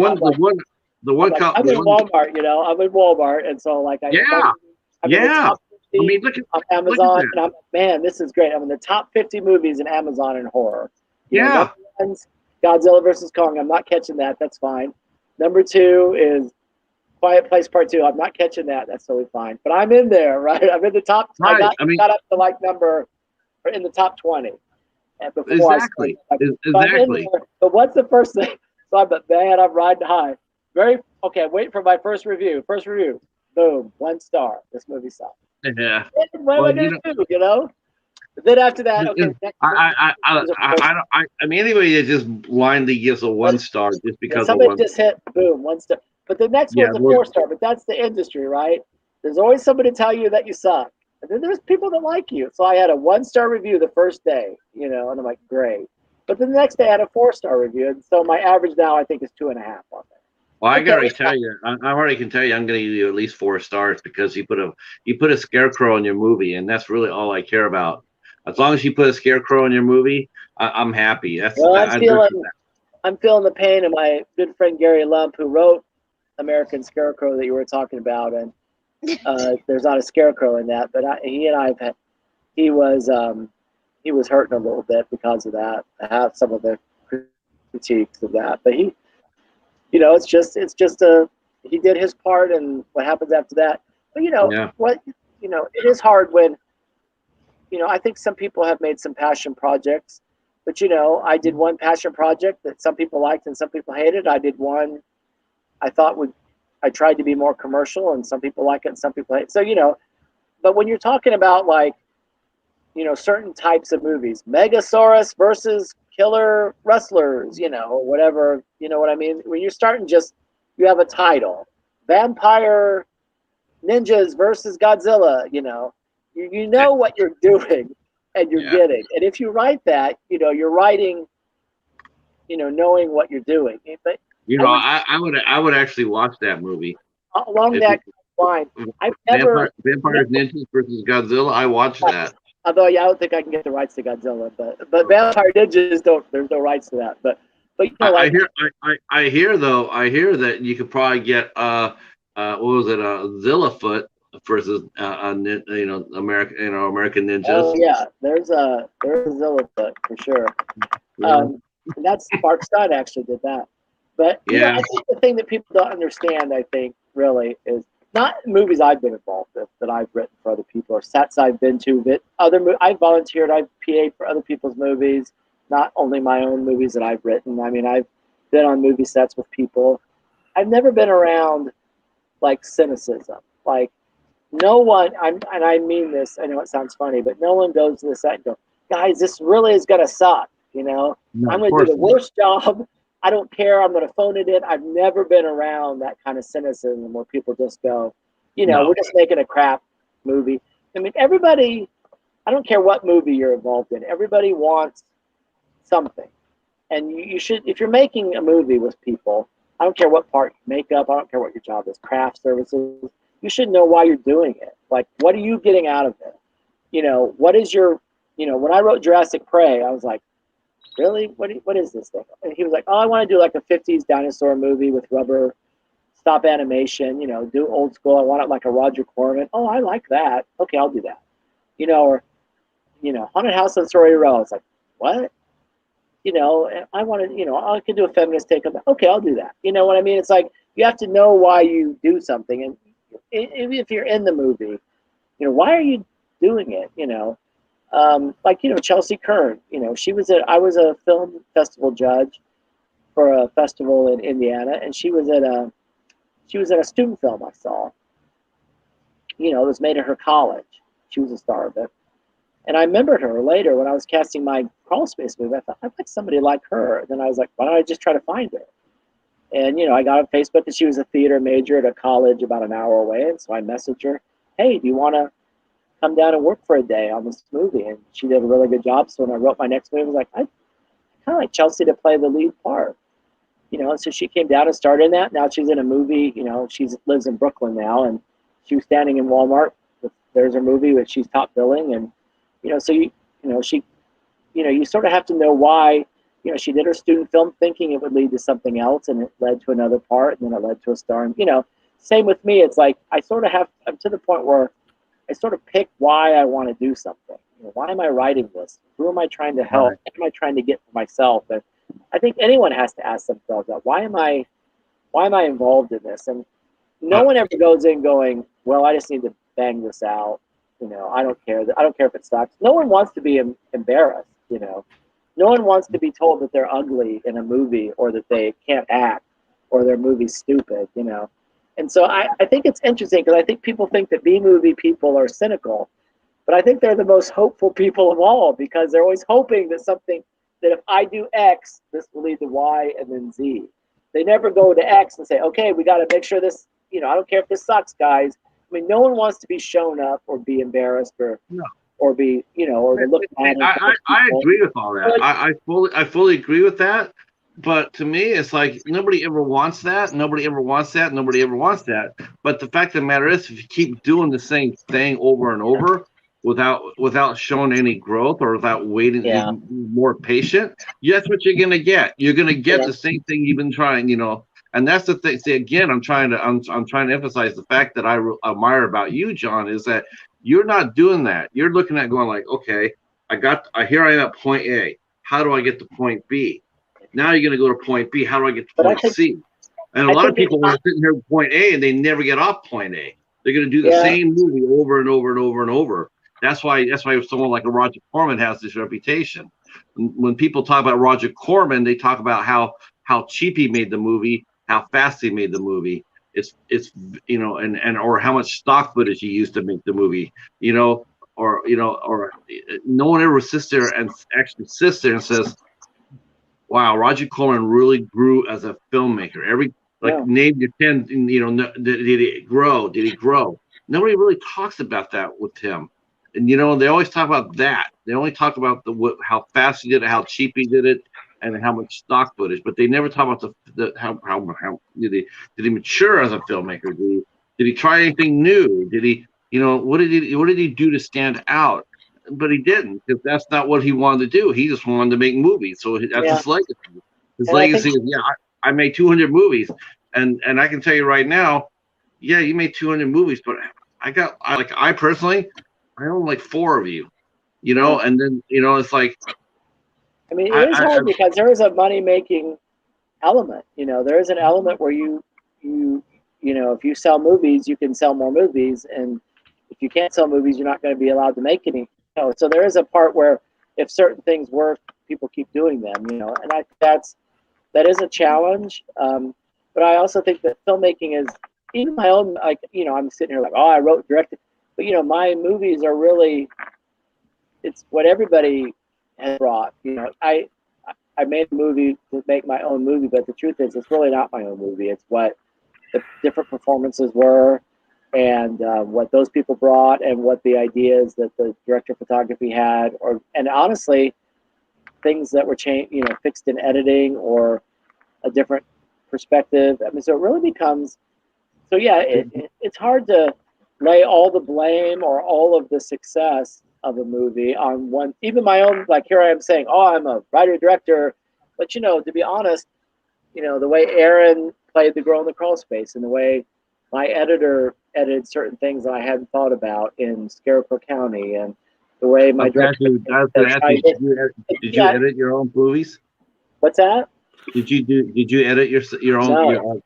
Walmart, I'm in Walmart, and so I'm in the top 50 I mean, look at Amazon, and I'm man, this is great. I'm in the top 50 movies in Amazon in horror. Godzilla versus Kong. I'm not catching that. That's fine. Number 2 is Quiet Place Part 2. I'm not catching that. That's totally fine. But I'm in there, right? I'm in the top. Right. I got up to in the top 20. And before exactly. But what's the first thing? So I'm riding high. Wait for my first review. Boom, 1 star. This movie sucks. Yeah. What am I going to do, But then after that, I mean, anybody that just blindly gives a 1 star just because somebody just hit, boom, 1 star. But the next one's a 4 star, but that's the industry, right? There's always somebody to tell you that you suck. And then there's people that like you. So I had a 1 star review the first day, and I'm like, great. But the next day I had a 4 star review. And so my average now I think is 2.5 on there. Well, I already tell you, I'm going to give you at least 4 stars because you put a scarecrow in your movie, and that's really all I care about. As long as you put a scarecrow in your movie, I'm happy. I'm feeling the pain of my good friend Gary Lump, who wrote American Scarecrow that you were talking about, and there's not a scarecrow in that, but he was hurting a little bit because of that. I have some of the critiques of that, but he, it's just he did his part, and what happens after that. But it is hard when, I think some people have made some passion projects, but I did one passion project that some people liked and some people hated. I did one I thought I tried to be more commercial, and some people like it and some people hate it. So, but when you're talking about like, certain types of movies, Megasaurus versus killer wrestlers, or whatever, you know what I mean? When you're starting you have a title, Vampire Ninjas versus Godzilla, you know what you're doing and you're getting. And if you write that, you're writing, knowing what you're doing. But I would actually watch that movie. Along that line, I've never Vampire Ninjas versus Godzilla. I watched that. Although, I don't think I can get the rights to Godzilla, but Vampire Ninjas there's no rights to that. But I hear that you could probably get what was it, Zillafoot versus American Ninjas. Oh yeah, there's a Zillafoot for sure. And that's Spark Stud actually did that. But I think the thing that people don't understand, I think, really, is not movies I've been involved with that I've written for other people, or sets I've been to, that I've volunteered, I've PA'd for other people's movies, not only my own movies that I've written. I mean, I've been on movie sets with people. I've never been around like cynicism. Like no one, and I mean this, I know it sounds funny, but no one goes to the set and goes, guys, this really is going to suck. No, I'm going to do the worst job. I don't care. I'm going to phone it in. I've never been around that kind of cynicism where people just go, we're just making a crap movie. I mean, everybody, I don't care what movie you're involved in. Everybody wants something. And you should, if you're making a movie with people, I don't care what part, makeup, I don't care what your job is, craft services, you should know why you're doing it. Like, what are you getting out of it? What is your, when I wrote Jurassic Prey, I was like, really? What is this thing? And he was like, oh, I want to do like a 50s dinosaur movie with rubber stop animation, do old school. I want it like a Roger Corman. Oh, I like that. Okay, I'll do that. Or Haunted House on Story Row. It's like, what? I want to, I could do a feminist take on that. Okay, I'll do that. You know what I mean? It's like, you have to know why you do something. And if you're in the movie, why are you doing it? Like, Chelsea Kern, I was a film festival judge for a festival in Indiana, and she was at a student film I saw. It was made at her college. She was a star of it. And I remembered her later when I was casting my Crawlspace movie. I thought, I'd like somebody like her. And then I was like, why don't I just try to find her? And, I got on Facebook, and she was a theater major at a college about an hour away. And so I messaged her, hey, do you want to come down and work for a day on this movie? And she did a really good job. So when I wrote my next movie, I was like, I kind of like Chelsea to play the lead part. And so she came down and started in that. Now she's in a movie, she lives in Brooklyn now, and she was standing in Walmart. There's a movie that she's top billing. And, so you sort of have to know why, she did her student film thinking it would lead to something else, and it led to another part, and then it led to a star. And, same with me. It's like, I'm to the point where I sort of pick why I want to do something. Why am I writing this? Who am I trying to help? What am I trying to get for myself? And I think anyone has to ask themselves that. Why am I involved in this? And no one ever goes in going, well, I just need to bang this out. I don't care. I don't care if it sucks. No one wants to be embarrassed. No one wants to be told that they're ugly in a movie, or that they can't act, or their movie's stupid. And so I think it's interesting, because I think people think that B-movie people are cynical, but I think they're the most hopeful people of all, because they're always hoping that if I do X, this will lead to Y and then Z. They never go to X and say, okay, we got to make sure this, I don't care if this sucks, guys. I mean, no one wants to be shown up or be embarrassed or be, or to look at. I agree with all that. I fully agree with that. But to me, it's like nobody ever wants that. Nobody ever wants that. Nobody ever wants that. But the fact of the matter is, if you keep doing the same thing over and over without showing any growth, or without waiting, being more patient, that's what you're gonna get. You're gonna get the same thing you've been trying. And that's the thing. See, again, I'm trying to emphasize the fact that I admire about you, John, is that you're not doing that. You're looking at going like, okay, here I am at point A. How do I get to point B? Now you're going to go to point B. How do I get to point C? And a lot of people are sitting here at point A and they never get off point A. They're going to do the same movie over and over and over and over. That's why someone like a Roger Corman has this reputation. When people talk about Roger Corman, they talk about how cheap he made the movie, how fast he made the movie. It's or how much stock footage he used to make the movie. Or no one ever sits there and says, wow, Roger Corman really grew as a filmmaker. Name your 10, did he grow? Did he grow? Nobody really talks about that with him. And, they always talk about that. They only talk about how fast he did it, how cheap he did it, and how much stock footage. But they never talk about how did he mature as a filmmaker? Did he try anything new? Did he, what did he do to stand out? But he didn't, because that's not what he wanted to do. He just wanted to make movies. So that's his legacy. His legacy is, I made 200 movies, and I can tell you right now, you made 200 movies, but I personally, I own like 4 of you, and then it's like, I mean, it is hard because there is a money making element. There is an element where you if you sell movies, you can sell more movies, and if you can't sell movies, you're not going to be allowed to make any. So there is a part where if certain things work, people keep doing them. And I think that is a challenge. But I also think that filmmaking is even my own. I'm sitting here like, I wrote and directed, but my movies are really, it's what everybody has brought. I made a movie to make my own movie, but the truth is, it's really not my own movie. It's what the different performances were, and what those people brought, and what the ideas that the director of photography had, and honestly, things that were fixed in editing or a different perspective. I mean, so it really becomes. So it's hard to lay all the blame or all of the success of a movie on one. Even my own, like here I am saying, I'm a writer director, but to be honest, the way Aaron played the girl in the crawl space, and the way my editor edited certain things that I hadn't thought about in Scarecrow County, and the way my director. Did you edit your own movies? What's that? Did you edit your own? No,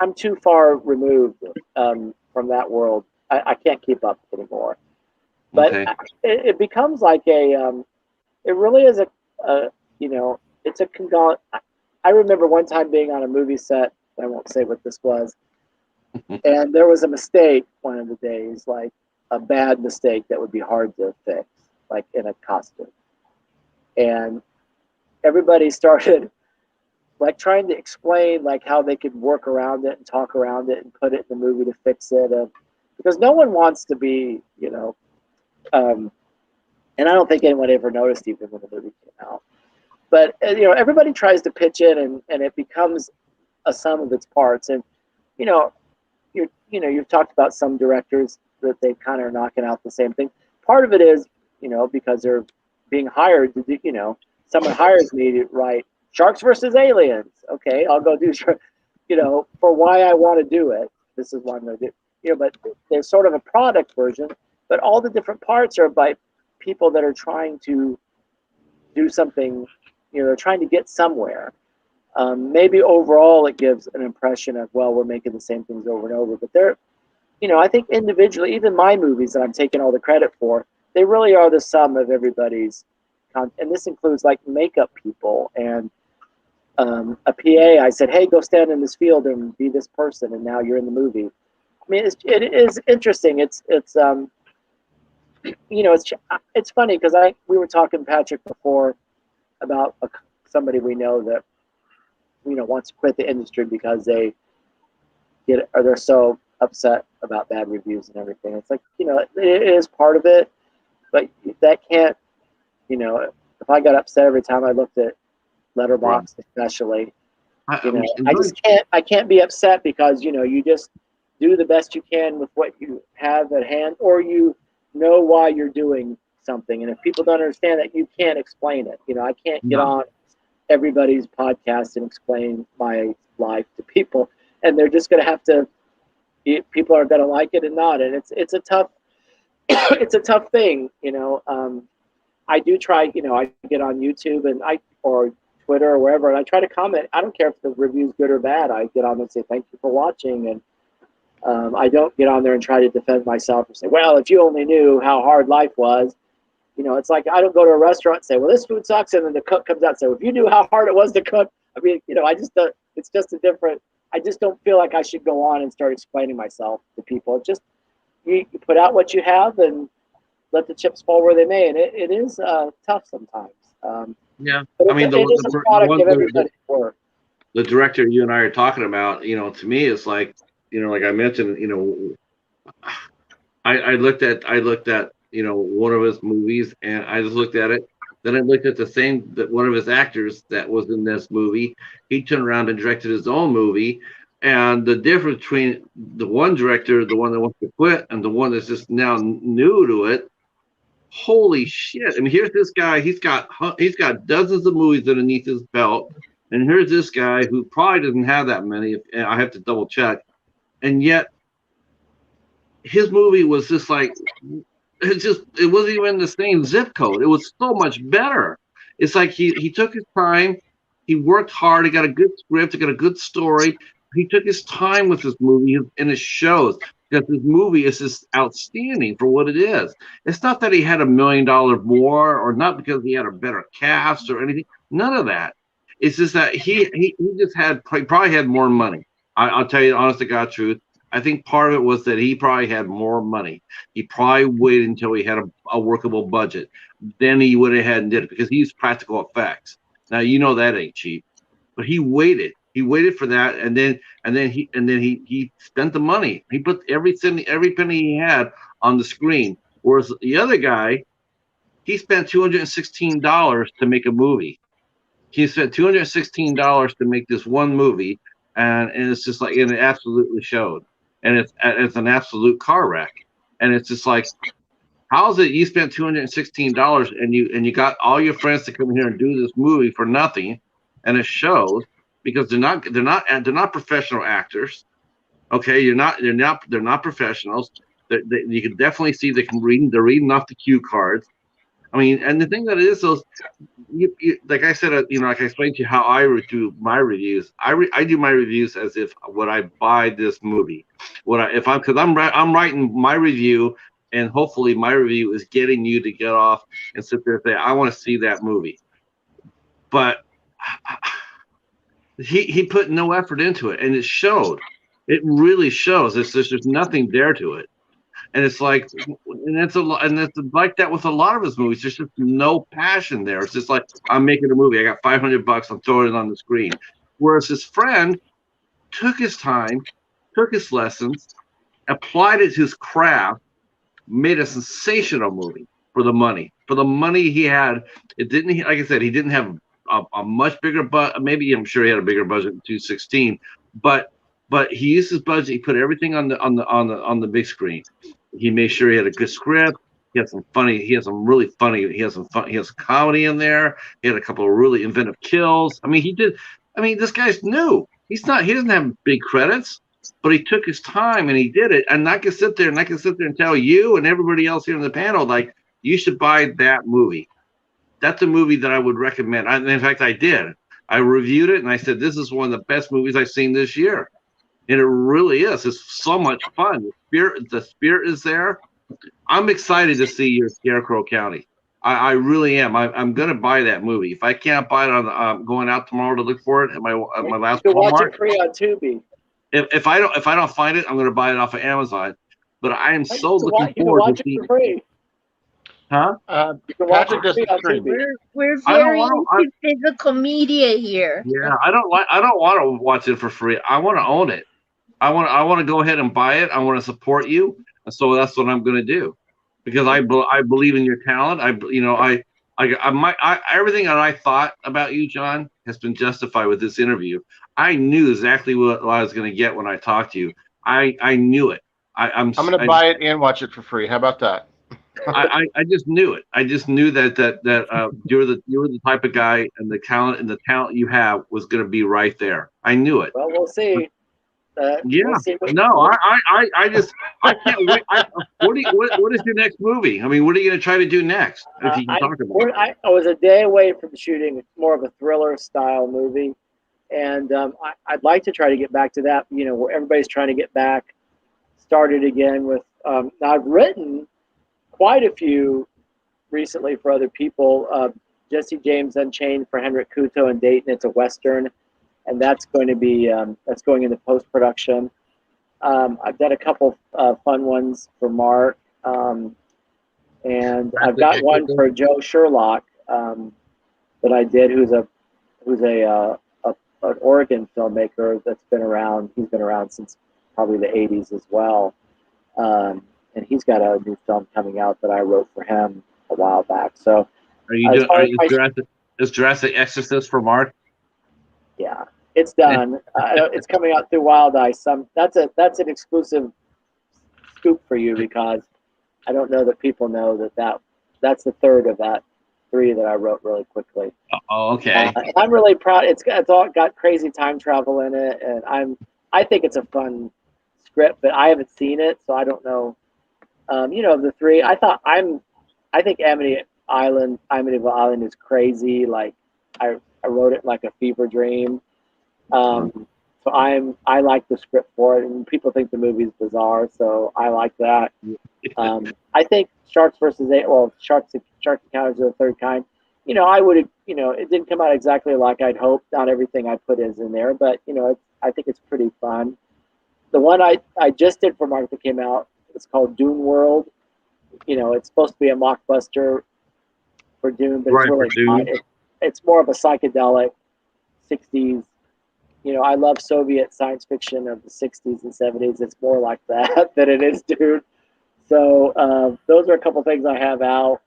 I'm too far removed from that world. I can't keep up anymore. But it becomes like it really is it's a conglomerate. I remember one time being on a movie set. I won't say what this was. And there was a mistake one of the days, like a bad mistake that would be hard to fix, like in a costume. And everybody started like trying to explain like how they could work around it and talk around it and put it in the movie to fix it. Because no one wants to be, and I don't think anyone ever noticed even when the movie came out. But everybody tries to pitch in, and it becomes a sum of its parts. And you've talked about some directors that they kind of are knocking out the same thing. Part of it is, because they're being hired to do, someone hires me to write Sharks versus Aliens. Okay, I'll go do, for why I want to do it. This is what I'm going to do. But there's sort of a product version, but all the different parts are by people that are trying to do something, they're trying to get somewhere. Maybe overall it gives an impression of, well, we're making the same things over and over, but they're, I think individually, even my movies that I'm taking all the credit for, they really are the sum of everybody's content. And this includes like makeup people and a PA. I said, hey, go stand in this field and be this person, and now you're in the movie. I mean, it is interesting. It's funny because we were talking, Patrick, before about somebody we know that wants to quit the industry because they're so upset about bad reviews and everything. It's like, it is part of it, but that can't, if I got upset every time I looked at Letterboxd, especially, I can't be upset because, you just do the best you can with what you have at hand, or you know why you're doing something. And if people don't understand that, you can't explain it. I can't get on everybody's podcast and explain my life to people, and they're just going to have to. People are going to like it and not, and it's a tough it's a tough thing, you know. I do try, you know, I get on YouTube and or Twitter or wherever, and I try to comment. I don't care if the review's good or bad. I get on there and say thank you for watching, and I don't get on there and try to defend myself and say, well, if you only knew how hard life was. You know, it's like I don't go to a restaurant and say, well, this food sucks, and then the cook comes out and says, well, if you knew how hard it was to cook. I mean, you know, I just don't, it's just a different. I just don't feel like I should go on and start explaining myself to people. It's just you put out what you have and let the chips fall where they may, and it is tough sometimes. Yeah, but I mean, it is a product of everybody's work. The director you and I are talking about, you know, to me, it's like, you know, like I mentioned, you know, I looked at, you know, one of his movies, and I just looked at it. Then I looked at one of his actors that was in this movie. He turned around and directed his own movie. And the difference between the one director, the one that wants to quit, and the one that's just now new to it, holy shit. I mean, here's this guy. He's got dozens of movies underneath his belt. And here's this guy who probably doesn't have that many. And I have to double check. And yet, his movie was just like, it wasn't even the same zip code. It was so much better. It's like he took his time, he worked hard, he got a good script, he got a good story. He took his time with this movie, and it shows that this movie is just outstanding for what it is. It's not that he had $1 million more, or not because he had a better cast or anything. None of that. It's just that he just probably had more money. I'll tell you the honest to God truth. I think part of it was that he probably had more money. He probably waited until he had a workable budget. Then he went ahead and did it because he used practical effects. Now you know that ain't cheap, but he waited. He waited for that, and then he spent the money. He put every penny he had on the screen. Whereas the other guy, he spent $216 to make a movie. He spent $216 to make this one movie, and it's just like, and it absolutely showed. And it's an absolute car wreck. And it's just like, how is it you spent $216 and you got all your friends to come here and do this movie for nothing, and it shows because they're not professional actors. Okay, they're not professionals. You can definitely see they're reading off the cue cards. I mean, and the thing that it is, those, like I said, you know, like I explained to you how I do my reviews. I do my reviews as if would I buy this movie? Because I'm writing my review, and hopefully my review is getting you to get off and sit there and say, I want to see that movie. But he put no effort into it, and it showed. It really shows. There's nothing there to it. And it's like, and it's like that with a lot of his movies. There's just no passion there. It's just like, I'm making a movie. I got $500. I'm throwing it on the screen. Whereas his friend took his time, took his lessons, applied it to his craft, made a sensational movie for the money. For the money he had, it didn't. Like I said, he didn't have a much bigger budget. Maybe I'm sure he had a bigger budget in 2016, but he used his budget. He put everything on the big screen. He made sure he had a good script. He has some comedy in there. He had a couple of really inventive kills. I mean, this guy's new. He doesn't have big credits, but he took his time and he did it. And I can sit there and tell you and everybody else here in the panel, like, you should buy that movie. That's a movie that I would recommend. In fact, I did. I reviewed it and I said, this is one of the best movies I've seen this year. And it really is. It's so much fun. The spirit is there. I'm excited to see your Scarecrow County. I really am. I'm going to buy that movie. If I can't buy it, I'm going out tomorrow to look for it at my last Walmart. You can watch it free on Tubi. If I don't find it, I'm going to buy it off of Amazon. But I am so looking forward to seeing. Free. Huh? You can watch it free on Tubi. We're very into physical media here. Yeah, I don't want to watch it for free. I want to own it. I want to go ahead and buy it. I want to support you, and so that's what I'm going to do, because I believe in your talent. Everything that I thought about you, John, has been justified with this interview. I knew exactly what I was going to get when I talked to you. I knew it. I'm going to buy it and watch it for free. How about that? I just knew it. I just knew that you're the type of guy, and the talent you have was going to be right there. I knew it. Well, we'll see. Yeah. We'll see No, I can't wait. What is your next movie? I mean, what are you going to try to do next? If you can talk about it. I was a day away from shooting more of a thriller style movie, and I'd like to try to get back to that. You know, where everybody's trying to get back started again with. Now I've written quite a few recently for other people. Jesse James Unchained for Henrik Kuto and Dayton. It's a Western, and that's going to be that's going into post-production. I've done a couple fun ones for Mark, and I've got one for Joe Sherlock that I did, who's an Oregon filmmaker that's been around. He's been around since probably the 80s as well. And he's got a new film coming out that I wrote for him a while back. So, is Jurassic Exorcist for Mark? Yeah, it's done. It's coming out through Wild Eye. That's an exclusive scoop for you, because I don't know that people know that's the third of that 3 that I wrote really quickly. Oh, okay. I'm really proud. It's all got crazy time travel in it, and I think it's a fun script, but I haven't seen it, so I don't know. You know, the 3, I think Amityville Island is crazy. Like, I wrote it like a fever dream. So I like the script for it, and people think the movie's bizarre, so I like that. I think Sharks Encounters of the Third Kind. You know, it didn't come out exactly like I'd hoped. Not everything I put is in there, but you know, I think it's pretty fun. The one I just did for Mark that came out, it's called Dune World. You know, it's supposed to be a mockbuster for Dune, but it's really not. It's more of a psychedelic 60s. You know, I love Soviet science fiction of the 60s and 70s. It's more like that than it is Dune. So those are a couple things I have out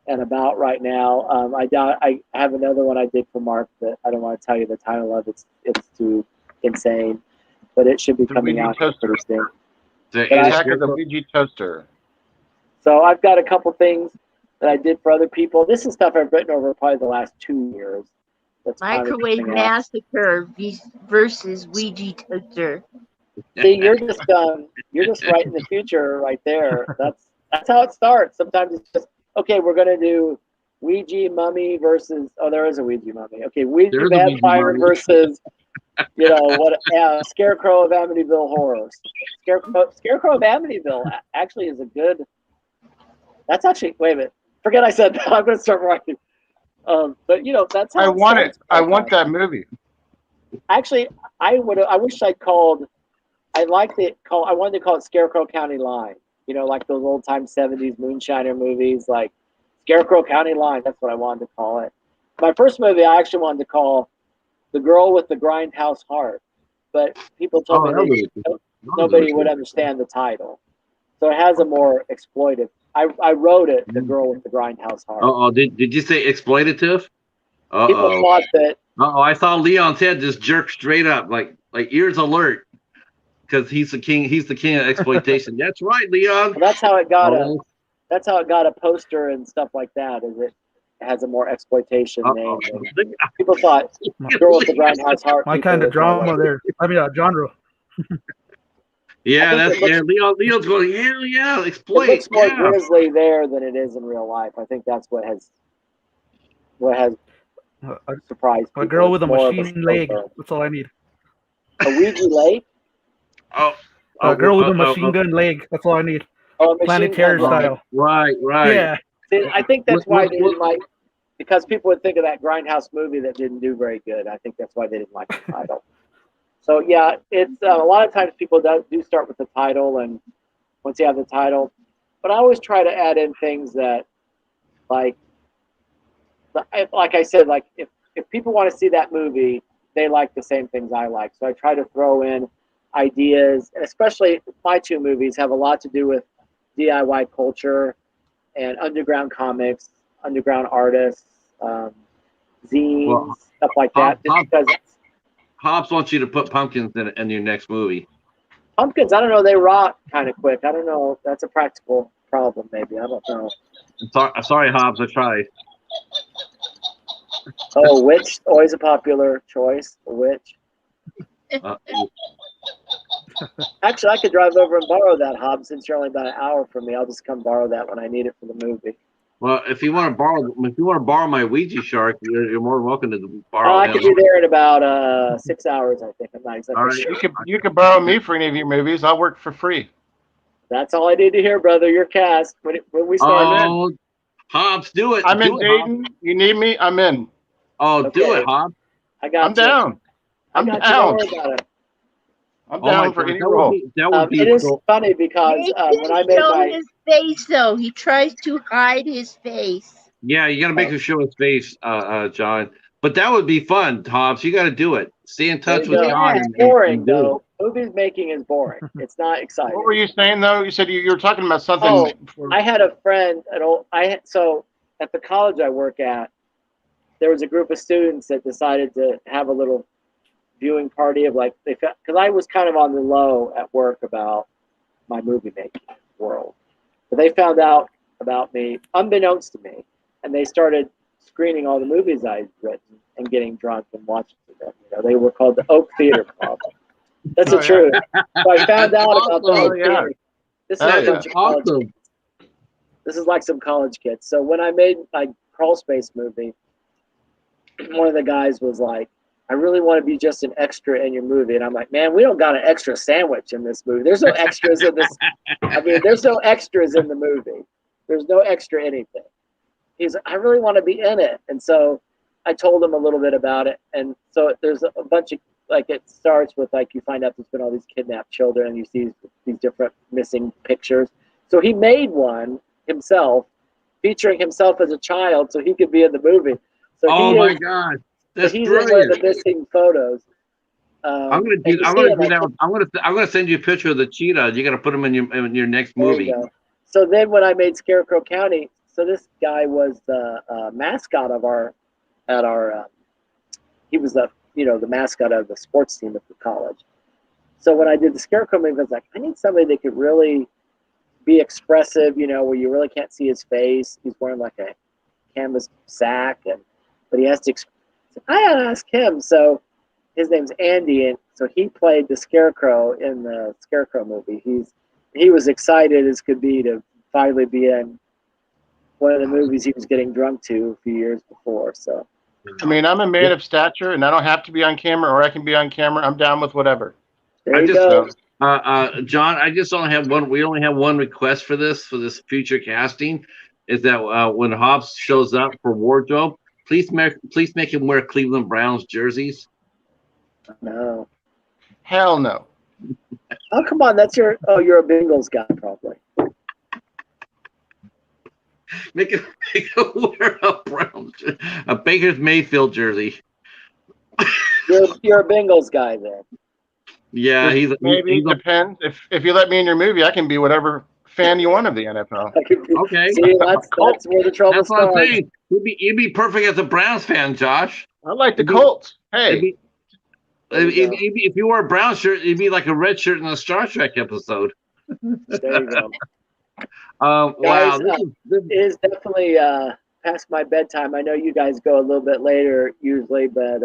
and about right now. I have another one I did for Mark that I don't want to tell you the title of. It's too insane, but it should be coming out pretty soon. The Attack of the Ouija Toaster. So I've got a couple things that I did for other people. This is stuff I've written over probably the last 2 years. Microwave Massacre versus Ouija Toaster. See, you're just right in the future right there. That's how it starts. Sometimes it's just, okay, we're gonna do Ouija mummy versus there is a Ouija mummy. Okay, Ouija vampire versus Scarecrow of Amityville Horror. Scarecrow of Amityville actually is a good. That's actually, wait a minute. Forget I said that. I'm going to start writing. But you know, that's how I want it. I want that movie. Actually, I wish I'd called. I wanted to call it Scarecrow County Line. You know, like those old time 70s moonshiner movies, like Scarecrow County Line. That's what I wanted to call it. My first movie I actually wanted to call The Girl with the Grindhouse Heart, but people told me nobody would understand the title. So it has a more exploitive. I wrote it, The Girl with the Grindhouse Heart. Did you say exploitative? People thought that. I saw Leon's head just jerk straight up, like ears alert, because he's the king. He's the king of exploitation. That's right, Leon. Well, that's how it got a poster and stuff like that. Is it has a more exploitation name? People thought Girl with the Grindhouse Heart. My kind of drama there. I mean, genre. Yeah, Leon's going, yeah, exploit. It looks more grisly there than it is in real life. I think that's what has surprised people. A girl with a machine leg. That's all I need. A Ouija leg? A girl with a machine gun leg. That's all I need. Planet Terror style. Right. Yeah. See, I think that's why they didn't like, because people would think of that Grindhouse movie that didn't do very good. I think that's why they didn't like the title. So yeah, it's a lot of times people do start with the title, and once you have the title, but I always try to add in things that, like I said, like if people want to see that movie, they like the same things I like. So I try to throw in ideas, and especially my 2 movies have a lot to do with DIY culture and underground comics, underground artists, zines, stuff like that. Because Hobbs wants you to put pumpkins in your next movie. Pumpkins, I don't know, they rot kind of quick. I don't know. That's a practical problem. Maybe I don't know. Sorry, Hobbs. I tried. Oh, witch, always a popular choice. A witch. Actually, I could drive over and borrow that, Hobbs, since you're only about an hour from me. I'll just come borrow that when I need it for the movie. Well, if you want to borrow my Ouija shark, you're more than welcome to borrow. I could be there in about 6 hours. I think. I'm not exactly Right. sure. You could borrow me for any of your movies. I'll work for free. That's all I need to hear, brother. Your cast. When we start. Oh, Hobbs, do it. I'm in Do it, Dayton. You need me? I'm in. Oh, Okay. do it, Hobbs. I got I'm down. I'm Don't down. worry about it. I'm Oh my down for God, any role. that would be It is cool. funny because Make when I him made show my his face, though. He tries to hide his face. Yeah, you got to make him show his face, John. But that would be fun, Hobbs. You got to do it. Stay in touch with go. God. It's and boring do it. though. Movies making is boring. It's not exciting. What were you saying though? You said you were talking about something. Oh, I had a friend so at the college I work at, there was a group of students that decided to have a little viewing party of like because I was kind of on the low at work about my movie making world, but they found out about me unbeknownst to me, and they started screening all the movies I'd written and getting drunk and watching them. You know, they were called the Oak Theater Club. That's the truth. So I found out about the Oak Theater. This is a bunch of college kids. This is like some college kids. So when I made my Crawlspace movie, one of the guys was like, I really want to be just an extra in your movie. And I'm like, man, we don't got an extra sandwich in this movie. There's no extras in this. I mean, there's no extras in the movie. There's no extra anything. He's like, I really want to be in it. And so I told him a little bit about it. And so there's a bunch of, like, it starts with, like, you find out there's been all these kidnapped children and you see these different missing pictures. So he made one himself, featuring himself as a child so he could be in the movie. So oh my God. That's he's brilliant. in one of the missing photos. I'm gonna do that. I'm gonna send you a picture of the cheetah. You got to put him in your next movie. So then when I made Scarecrow County, so this guy was the mascot of he was the mascot of the sports team at the college. So when I did the Scarecrow movie, I was like, I need somebody that could really be expressive, where you really can't see his face. He's wearing like a canvas sack, but he has to. I had to ask him. So his name's Andy, and so he played the Scarecrow in the Scarecrow movie. He was excited as could be to finally be in one of the movies he was getting drunk to a few years before. So, I mean, I'm a man of stature, and I don't have to be on camera, or I can be on camera. I'm down with whatever. There you go. John, I just only have one. We only have one request for this future casting, is that when Hobbs shows up for wardrobe, please make him wear Cleveland Browns jerseys. No. Hell no. Oh, come on. You're a Bengals guy, probably. Make him wear a Baker's Mayfield jersey. You're a Bengals guy then. Yeah, maybe depends. If you let me in your movie, I can be whatever fan you want of the NFL. Okay. See, that's where the trouble That's what I'm starts. saying. You'd be perfect as a Browns fan, Josh. I like the Colts. Hey. If you wore a brown shirt, it'd be like a red shirt in a Star Trek episode. There you go. Wow, Guys, it is definitely past my bedtime. I know you guys go a little bit later usually, but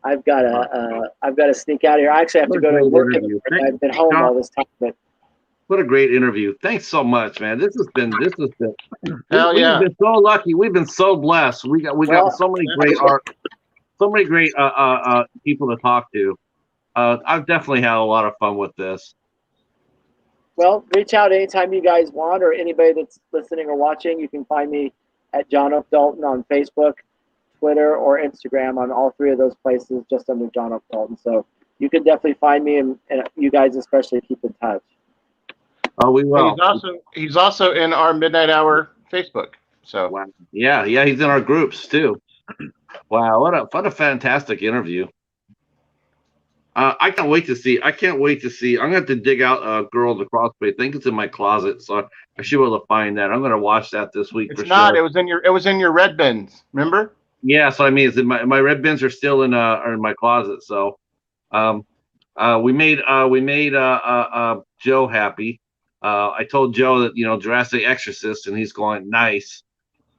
I've got to sneak out of here. I actually have to go to work. I've been home all this time, but what a great interview! Thanks so much, man. This has been. Hell yeah. We've been so lucky. We've been so blessed. We got so many great people to talk to. I've definitely had a lot of fun with this. Well, reach out anytime you guys want, or anybody that's listening or watching. You can find me at John Oak Dalton on Facebook, Twitter, or Instagram, on all three of those places, just under John Oak Dalton. So you can definitely find me, and you guys especially keep in touch. Oh, we will. He's also in our Midnight Hour Facebook. So wow. Yeah, he's in our groups too. Wow, what a fantastic interview. I can't wait to see. I'm gonna have to dig out Girl of the Crawlspace. I think it's in my closet, so I should be able to find that. I'm gonna watch that this week. It's not. Sure. It was in your red bins. Remember? Yeah. So I mean, my red bins are still in my closet. So, we made Joe happy. I told Joe that Jurassic Exorcist, and he's going nice.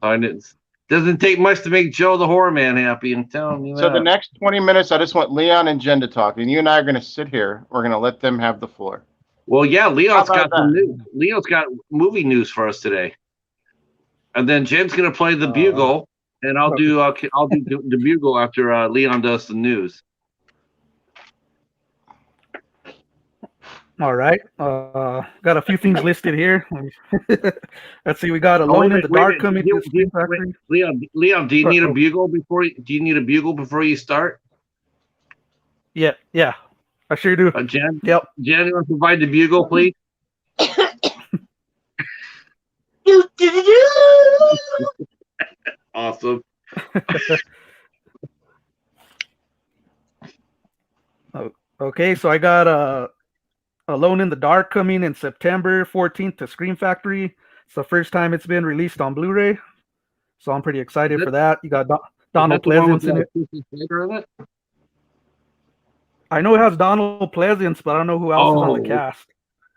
And it doesn't take much to make Joe the horror man happy. I'm telling you. So the next 20 minutes, I just want Leon and Jen to talk, and you and I are going to sit here. We're going to let them have the floor. Well, yeah, Leon's How got about some that? news. Leon's got movie news for us today, and then Jen's gonna play the bugle, and I'll do the bugle after Leon does the news. All right. Got a few things listed here. Let's see. We got Alone in the Dark coming to Screen Factory. Leon, do you need a bugle before you start? Yeah. I sure do. Jen? Yep. Jen, you want to provide the bugle, please? Awesome. Okay, so I got Alone in the Dark coming in September 14th to Screen Factory. It's the first time it's been released on Blu-ray, so I'm pretty excited for that. You got Donald Pleasance in it. I know it has Donald Pleasance, but I don't know who else is on the cast.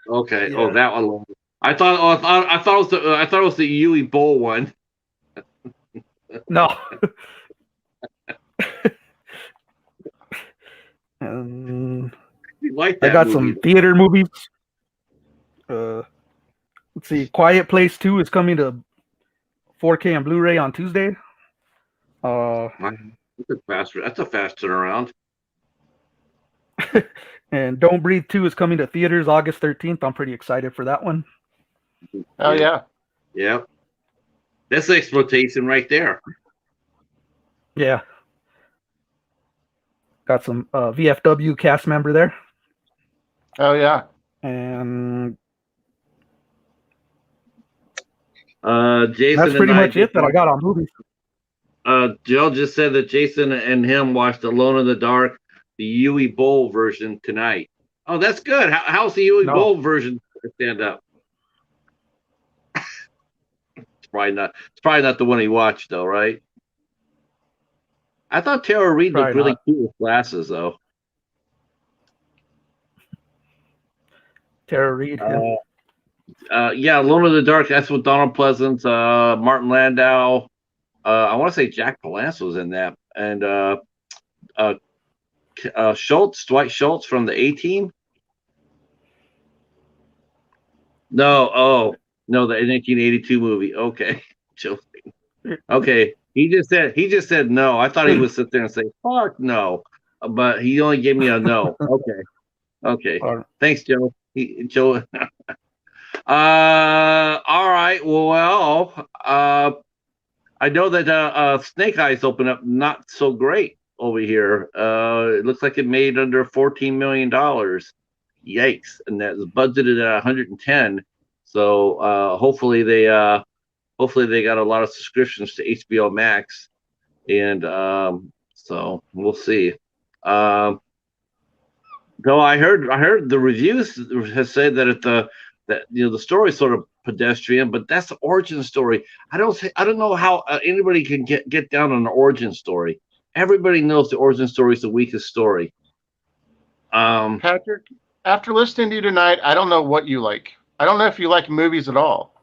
Okay. Yeah. Oh, that one. I thought it was the Yui Bowl one. No. Like I that got movie. some theater movies. Let's see. Quiet Place 2 is coming to 4K and Blu-ray on Tuesday. That's a fast turnaround. And Don't Breathe 2 is coming to theaters August 13th. I'm pretty excited for that one. Oh, yeah. Yeah. That's the exploitation right there. Yeah. Got some VFW cast member there. Oh, yeah. And Jason, that's pretty much it that I got on movies. Joe just said that Jason and him watched Alone in the Dark, the Yui Bowl version tonight. Oh, that's good. How's the Yui Bowl version stand up? It's probably not the one he watched though, right? I thought Tara Reid looked really cute with glasses though. Tara Reid. Yeah, Alone in the Dark. That's with Donald Pleasance, Martin Landau. I want to say Jack Palance was in that, and Dwight Schultz from the A-Team. No, the 1982 movie. Okay, okay. He just said no. I thought he would sit there and say fuck no, but he only gave me a no. Okay. Thanks, Joe. Joe. All right. Well, I know that Snake Eyes opened up not so great over here. It looks like it made under $14 million. Yikes! And that was budgeted at 110. So hopefully they got a lot of subscriptions to HBO Max, and so we'll see. Though I heard the reviews has said that the story is sort of pedestrian, but that's the origin story. I don't know how anybody can get down on an origin story. Everybody knows the origin story is the weakest story. Patrick, after listening to you tonight, I don't know what you like. I don't know if you like movies at all.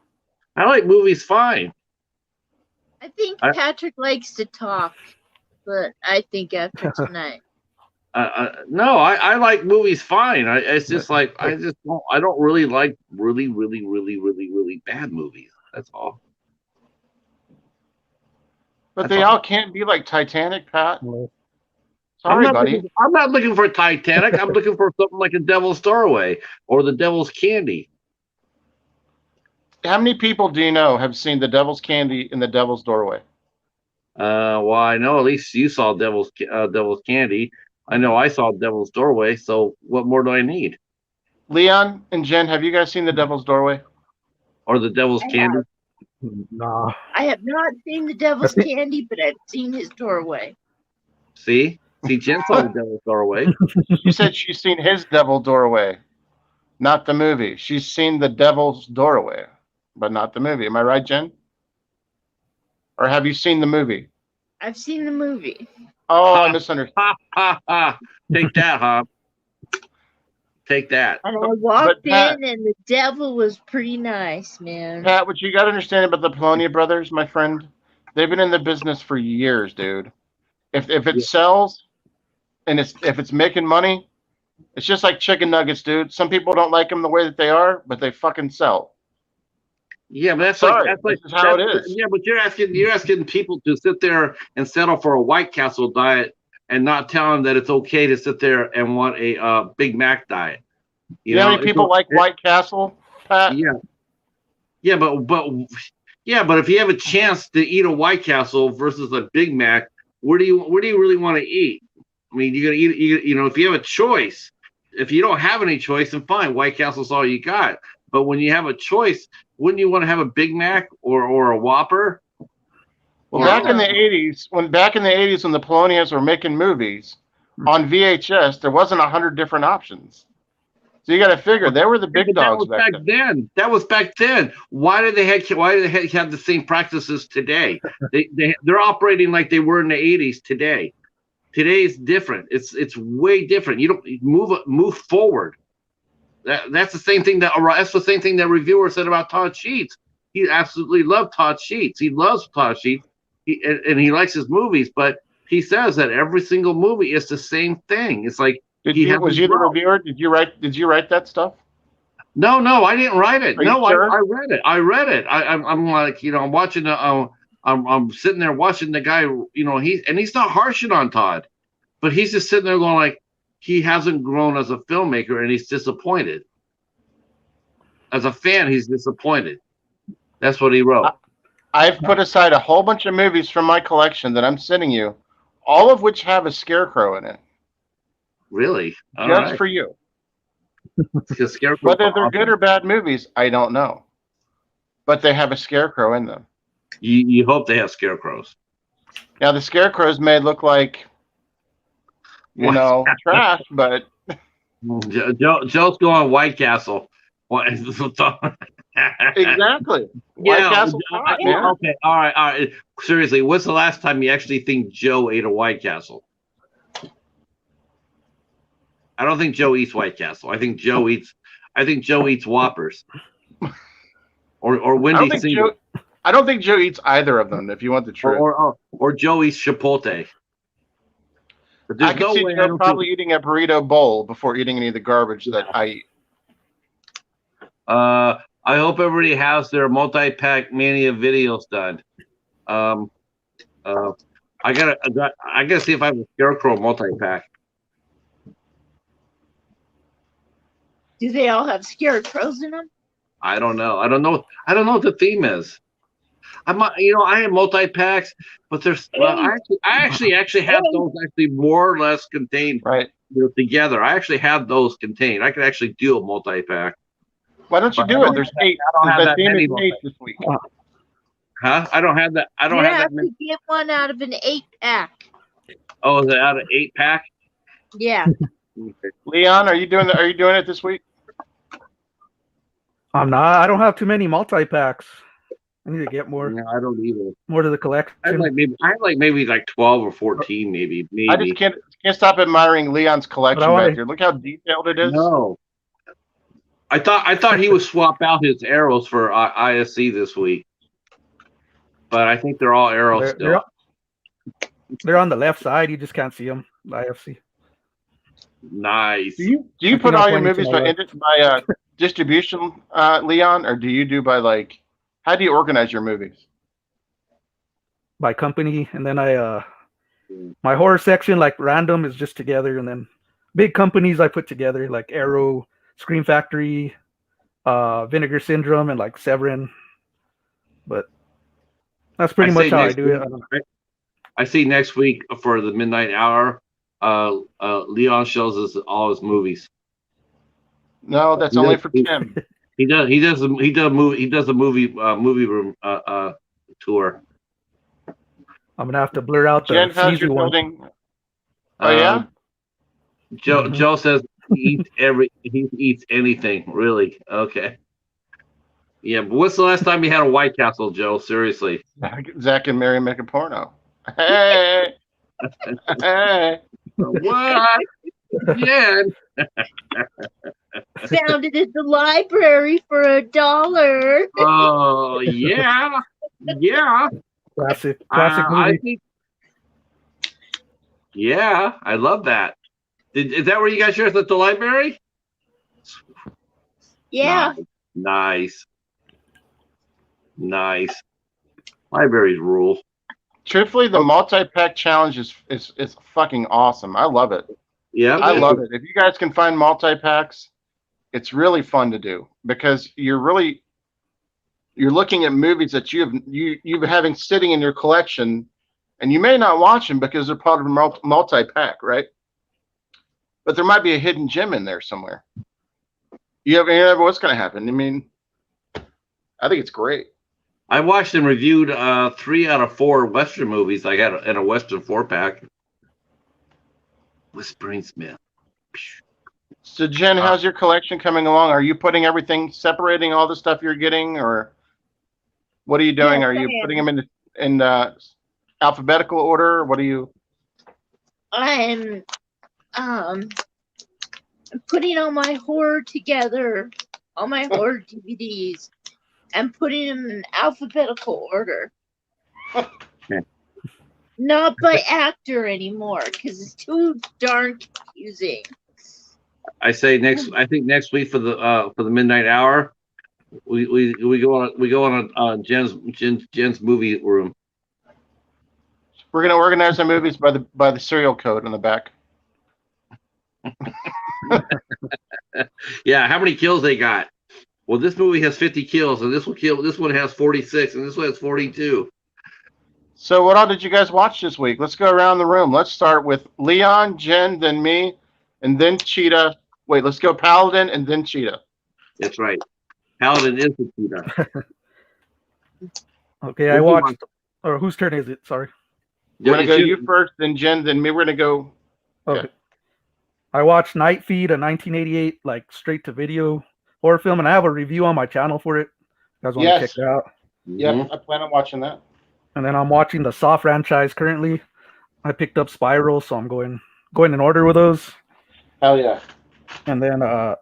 I like movies fine. I think Patrick likes to talk, but I think after tonight. No, I like movies fine. It's just like I don't really like really bad movies. That's all. But they all can't be like Titanic, Pat. Sorry, buddy. I'm not looking for Titanic. I'm looking for something like The Devil's Doorway or The Devil's Candy. How many people do you know have seen The Devil's Candy and The Devil's Doorway? Well, I know at least you saw Devil's Candy. I know I saw Devil's Doorway, so what more do I need? Leon and Jen, have you guys seen The Devil's Doorway? Or The Devil's Candy? Nah. I have not seen The Devil's Candy, but I've seen his doorway. See, Jen saw The Devil's Doorway. She said she's seen his Devil Doorway, not the movie. She's seen The Devil's Doorway, but not the movie. Am I right, Jen? Or have you seen the movie? I've seen the movie. Oh, I misunderstood. Take that, huh? Take that. And I walked Pat- in, and the devil was pretty nice, man. Pat, what you got to understand about the Polonia brothers, my friend, they've been in the business for years, dude. If it Yeah. sells, and if it's making money, it's just like chicken nuggets, dude. Some people don't like them the way that they are, but they fucking sell. Yeah, but that's Sorry, like this is how it is. Yeah, but you're asking people to sit there and settle for a White Castle diet and not tell them that it's okay to sit there and want a Big Mac diet. You know how many people like White Castle, Pat? Yeah, but if you have a chance to eat a White Castle versus a Big Mac, where do you really want to eat? I mean, you gotta eat. If you have a choice, if you don't have any choice, then fine, White Castle's all you got. But when you have a choice, wouldn't you want to have a Big Mac or a Whopper? Well, back in the 80s, when the Polonias were making movies on VHS, there wasn't 100 different options. So you got to figure they were the big dogs back then. That was back then. Why do they have the same practices today? They're operating like they were in the 80s today. Today's different. It's way different. You don't move forward. That's the same thing that reviewer said about Todd Sheets. He absolutely loved Todd Sheets. He loves Todd Sheets. And he likes his movies, but he says that every single movie is the same thing. It's like was you the reviewer? Did you write that stuff? No, I didn't write it. No, sure? I read it. I'm like, I'm watching I'm sitting there watching the guy, he's not harshing on Todd, but he's just sitting there going like, he hasn't grown as a filmmaker and he's disappointed. As a fan, he's disappointed. That's what he wrote. I've put aside a whole bunch of movies from my collection that I'm sending you, all of which have a scarecrow in it. Really? Just for you. Whether they're good or bad movies, I don't know. But they have a scarecrow in them. You hope they have scarecrows. Now, the scarecrows may look like, trash, but... Joe's going White Castle. Exactly. White Castle's hot, man. Okay, all right. Seriously, what's the last time you actually think Joe ate a White Castle? I don't think Joe eats White Castle. I think Joe eats Whoppers. Or Wendy's single. I don't think Joe eats either of them, if you want the truth. Or Joe eats Chipotle. I can see Joe probably eating a burrito bowl before eating any of the garbage that I eat. I hope everybody has their multi-pack mania videos done. I gotta see if I have a Scarecrow multi-pack. Do they all have scarecrows in them? I don't know what the theme is. I have multi-packs, but there's I actually have those actually more or less contained together. I actually have those contained. I could actually do a multi-pack. Why don't you do it? There's 8. I don't have that many 8 this week. Huh? I don't have that. I don't have that many. You have to get one out of an 8-pack. Oh, is it out of 8-pack? Yeah. Leon, are you doing it this week? I'm not. I don't have too many multi-packs. I need to get more. No, I don't either. More to the collection. I have maybe 12 or 14, maybe. I just can't stop admiring Leon's collection back here. Look how detailed it is. No. I thought he would swap out his arrows for ISC this week, but I think they're all arrows still. They're on the left side. You just can't see them. The IFC. Nice. Do you put all your movies by distribution, Leon, or do you do by how do you organize your movies? By company, and then my horror section, random, is just together, and then big companies I put together, like Arrow, Scream Factory, Vinegar Syndrome, and Severin. But that's pretty much how I do it. I see next week for the midnight hour, Leon shows us all his movies. No, that's only for Tim. He does a movie room tour. I'm gonna have to blur out the Jen, one. Oh yeah. Joe says he eats anything, really. Okay. Yeah, but what's the last time you had a White Castle, Joe? Seriously. Zach and Mary make a porno. Hey. Hey. What? Jen. Found it at the library for $1. Oh yeah, yeah. Classic I movie. think. Yeah, I love that. Is that where you got yours at the library? Yeah. Nice. Libraries rule. Truthfully, the multi-pack challenge is fucking awesome. I love it. Yeah, I love it. If you guys can find multi-packs, it's really fun to do because you're looking at movies that you've having sitting in your collection, and you may not watch them because they're part of a multi-pack, right? But there might be a hidden gem in there somewhere. You never know what's going to happen. I mean, I think it's great. I watched and reviewed 3 out of 4 Western movies I had in a Western 4-pack. Whispering Smith. So, Jen, how's your collection coming along? Are you putting everything, separating all the stuff you're getting, or what are you doing? Yes, are you I putting them in alphabetical order? Or what are you? I'm putting all my horror together, all my horror DVDs, and putting them in alphabetical order. Okay. Not by actor anymore, because it's too darn confusing. I think next week for the midnight hour, we go on Jen's movie room. We're gonna organize the movies by the serial code on the back. Yeah, how many kills they got? Well, this movie has 50 kills, and this one has 46, and this one has 42. So what all did you guys watch this week? Let's go around the room. Let's start with Leon, Jen, then me, and then Cheetah. Wait, let's go Paladin and then Cheetah. That's right. Paladin is the Cheetah. Okay, I watched. Or whose turn is it? Sorry. We're gonna go you first, then Jen, then me. We're gonna go. Okay. I watched Night Feed, a 1988 straight to video horror film, and I have a review on my channel for it. You guys want to check it out? Yeah, I plan on watching that. And then I'm watching the Saw franchise currently. I picked up Spiral, so I'm going in order with those. Hell yeah. And then I'm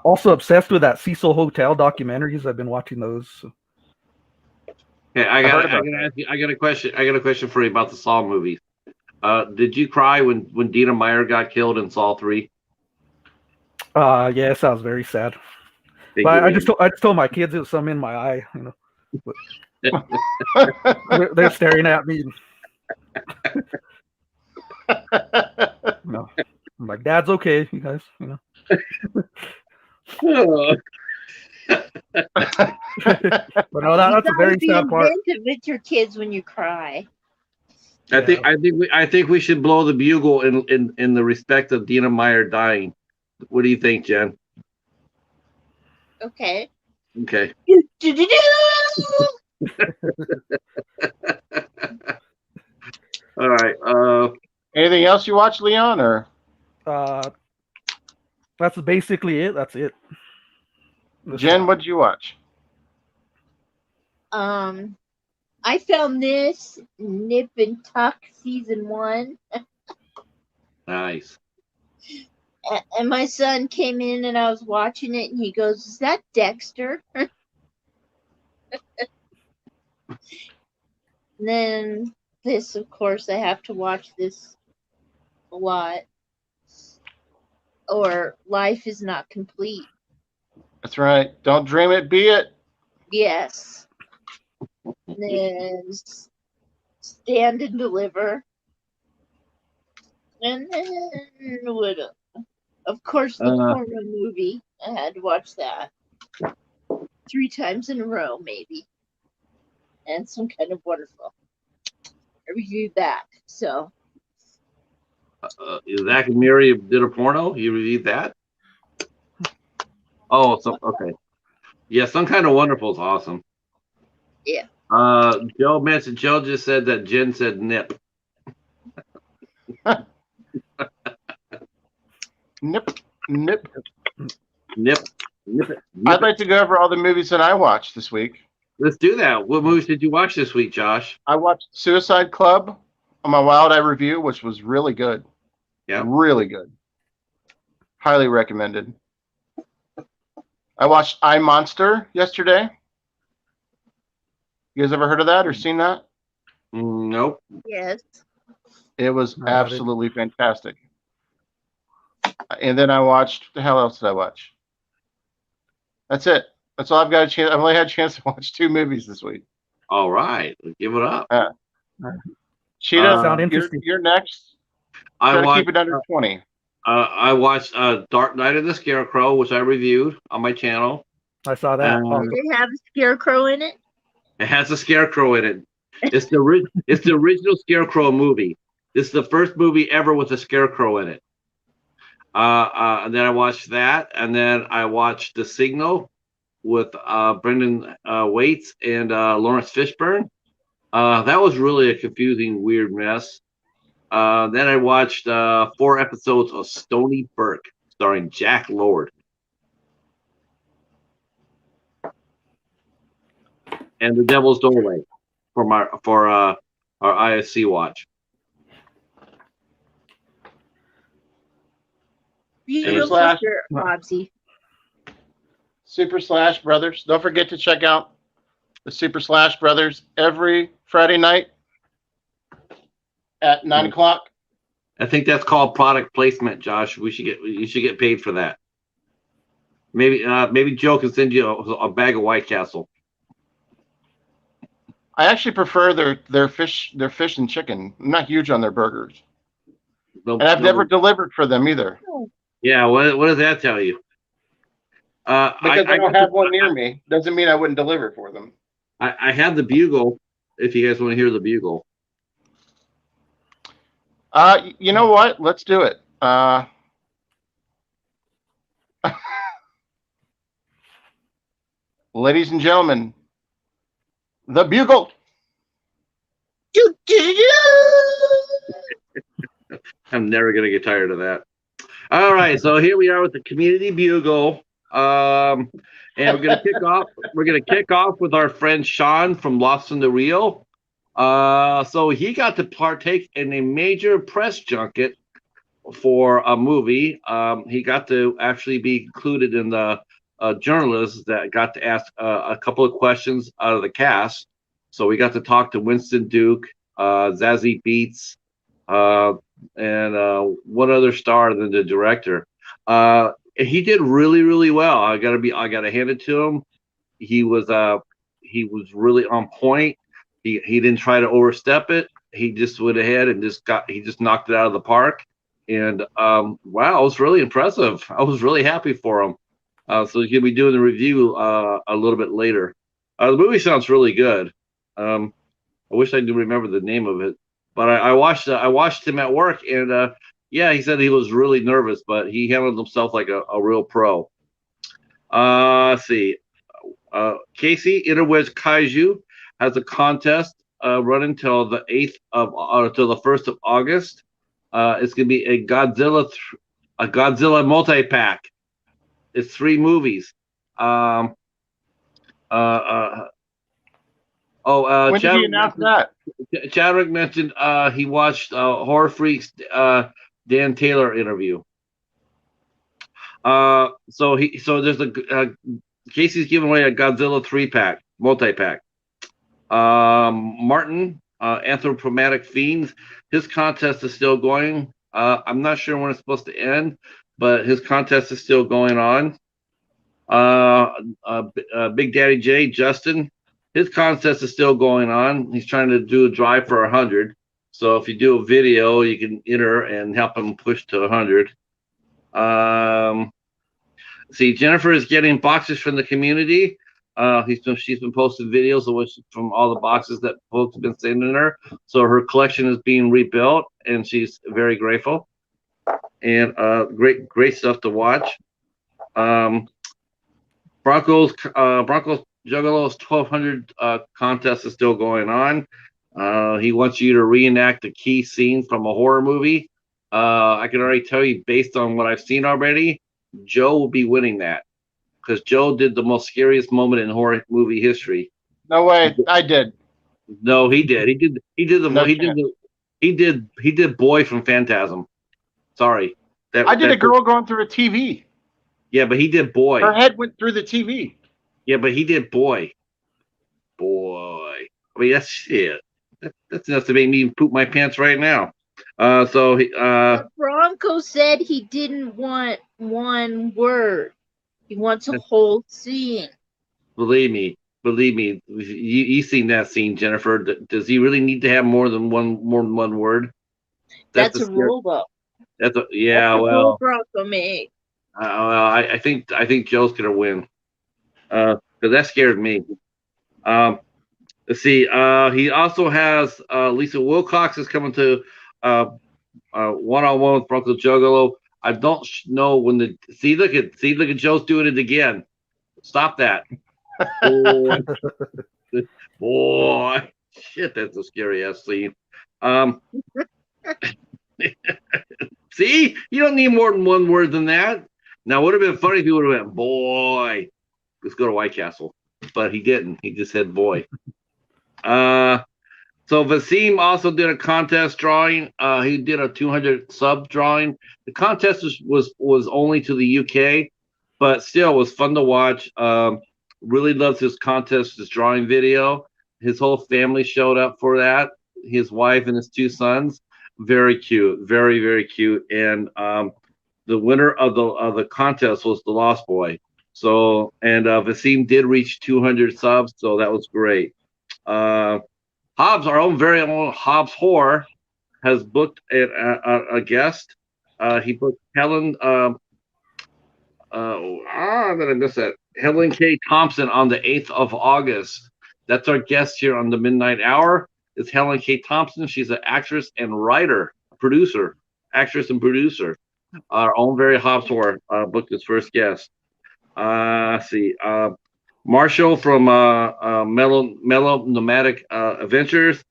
also obsessed with that Cecil Hotel documentaries. I've been watching those. So. Okay, I got a question. I got a question for you about the Saw movies. Did you cry when Dina Meyer got killed in Saw 3? Yes, I was very sad. But I just told my kids it was something in my eye, you know. They're staring at me. No, I'm like, Dad's okay, you guys, you know. But no, that's a very sad part. With your kids when you cry. I think we should blow the bugle in the respect of Dina Meyer dying. What do you think, Jen? Okay. Okay. All right. Anything else you watch, Leon, or? That's basically it. That's it. Jen, what did you watch? I found this Nip and Tuck season 1. Nice. And my son came in and I was watching it and he goes, "Is that Dexter?" And then this, of course, I have to watch this a lot. Or Life is Not Complete. That's right. Don't dream it, be it. Yes. And then Stand and Deliver. And then what? Of course, the porno movie. I had to watch that 3 times in a row, maybe. And Some Kind of Wonderful. I reviewed that. So. Zach and Miri did a porno. You reviewed that? Oh, okay. Yeah, Some Kind of Wonderful is awesome. Yeah. Joe just said that Jen said nip. Nip. I'd like to go over all the movies that I watched this week. Let's do that. What movies did you watch this week, Josh? I watched Suicide Club on my Wild Eye review, which was really good. Yeah. Really good. Highly recommended. I watched I Monster yesterday. You guys ever heard of that or seen that? Nope. Yes. It was No, I didn't. absolutely fantastic. And then I watched, the hell else did I watch? That's it. That's all I've got a chance. I've only had a chance to watch 2 movies this week. All right. Give it up. Cheetah, Sound interesting. you're next. I Try to watched, keep it under 20. I watched Dark Knight of the Scarecrow, which I reviewed on my channel. I saw that. Um, Did it have a scarecrow in it? It has a scarecrow in it. It's the original Scarecrow movie. This is the first movie ever with a scarecrow in it. And then I watched that, and then I watched The Signal with Brendan Waits and Lawrence Fishburne. That was really a confusing, weird mess. Then I watched 4 episodes of Stony Burke, starring Jack Lord. And The Devil's Doorway for our ISC watch. Beautiful Slash. shirt, Bobsy. Super Slash Brothers. Don't forget to check out the Super Slash Brothers every Friday night at 9 o'clock. I think that's called product placement, Josh. You should get paid for that. Maybe Joe can send you a bag of White Castle. I actually prefer their fish and chicken. I'm not huge on their burgers. And I've never delivered for them either. Yeah, what does that tell you? Because I don't have one near me doesn't mean I wouldn't deliver for them. I have the Bugle, if you guys want to hear the Bugle. You know what? Let's do it. Ladies and gentlemen, the Bugle. I'm never gonna get tired of that. All right, so here we are with the Community Bugle, and we're gonna kick off. We're gonna kick off with our friend Sean from Lost in the Rio. So he got to partake in a major press junket for a movie. He got to actually be included in the journalists that got to ask a couple of questions out of the cast. So we got to talk to Winston Duke, Zazie Beetz, and one other star than the director. He did really, really well. I gotta hand it to him. He was really on point. He didn't try to overstep it. He just went ahead and just knocked it out of the park. And wow, it was really impressive. I was really happy for him. So he's gonna be doing the review a little bit later. The movie sounds really good. I wish I could remember the name of it, but I watched him at work, and yeah, he said he was really nervous, but he handled himself like a real pro. Let's see. Casey Interwedge Kaiju has a contest running till the 1st of August. It's gonna be a Godzilla multi-pack. It's 3 movies. When did he announce that? Chadwick mentioned he watched Horror Freaks Dan Taylor interview. So there's Casey's giving away a Godzilla 3-pack, multi-pack. Martin, Anthropomatic Fiends, his contest is still going. I'm not sure when it's supposed to end, but his contest is still going on. Big Daddy J, Justin, his contest is still going on. He's trying to do a drive for 100. So if you do a video, you can enter and help him push to 100. See, Jennifer is getting boxes from the community. She's been posting videos from all the boxes that folks have been sending her. So her collection is being rebuilt, and she's very grateful. And great stuff to watch. Broncos Juggalos 1200 contest is still going on. He wants you to reenact a key scene from a horror movie. I can already tell you, based on what I've seen already, Joe will be winning that, because Joe did the most scariest moment in horror movie history. No way, I did. No, he did. He did Boy from Phantasm. Sorry, That I did a girl going through a TV. Yeah, but he did boy. Her head went through the TV. Yeah, but he did boy. Boy. I mean, that's shit. That's enough to make me poop my pants right now. Bronco said he didn't want one word. He wants a whole scene. Believe me, you seen that scene, Jennifer. Does he really need to have more than one word? That's a rule, though. That's a rule Bronco made. I think Joe's gonna win. Because that scared me. Let's see. He also has Lisa Wilcox is coming to one-on-one with Bronco Juggalo. I don't know when the look at Joe's doing it again. Stop that. Boy. Shit, that's a scary ass scene. See, you don't need more than one word than that. Now, it would have been funny if he would have went, boy, let's go to White Castle. But he didn't. He just said boy. So Vasim also did a contest drawing. He did a 200 sub drawing. The contest was only to the UK, but still was fun to watch. Really loves his contest, his drawing video. His whole family showed up for that. His wife and his 2 sons. Very cute, very, very cute. And the winner of the contest was the Lost Boy. So, and Vasim did reach 200 subs, so that was great. Hobbs, our own very own Hobbs Horror, has booked a guest. He booked Helen. I'm gonna miss that. Helen K. Thompson on the 8th of August. That's our guest here on the Midnight Hour. Is Helen K. Thompson. She's an actress and writer, actress and producer. Our own very Hobbs Horror booked his first guest. Let's see. Marshall from Mellow Nomadic Adventures.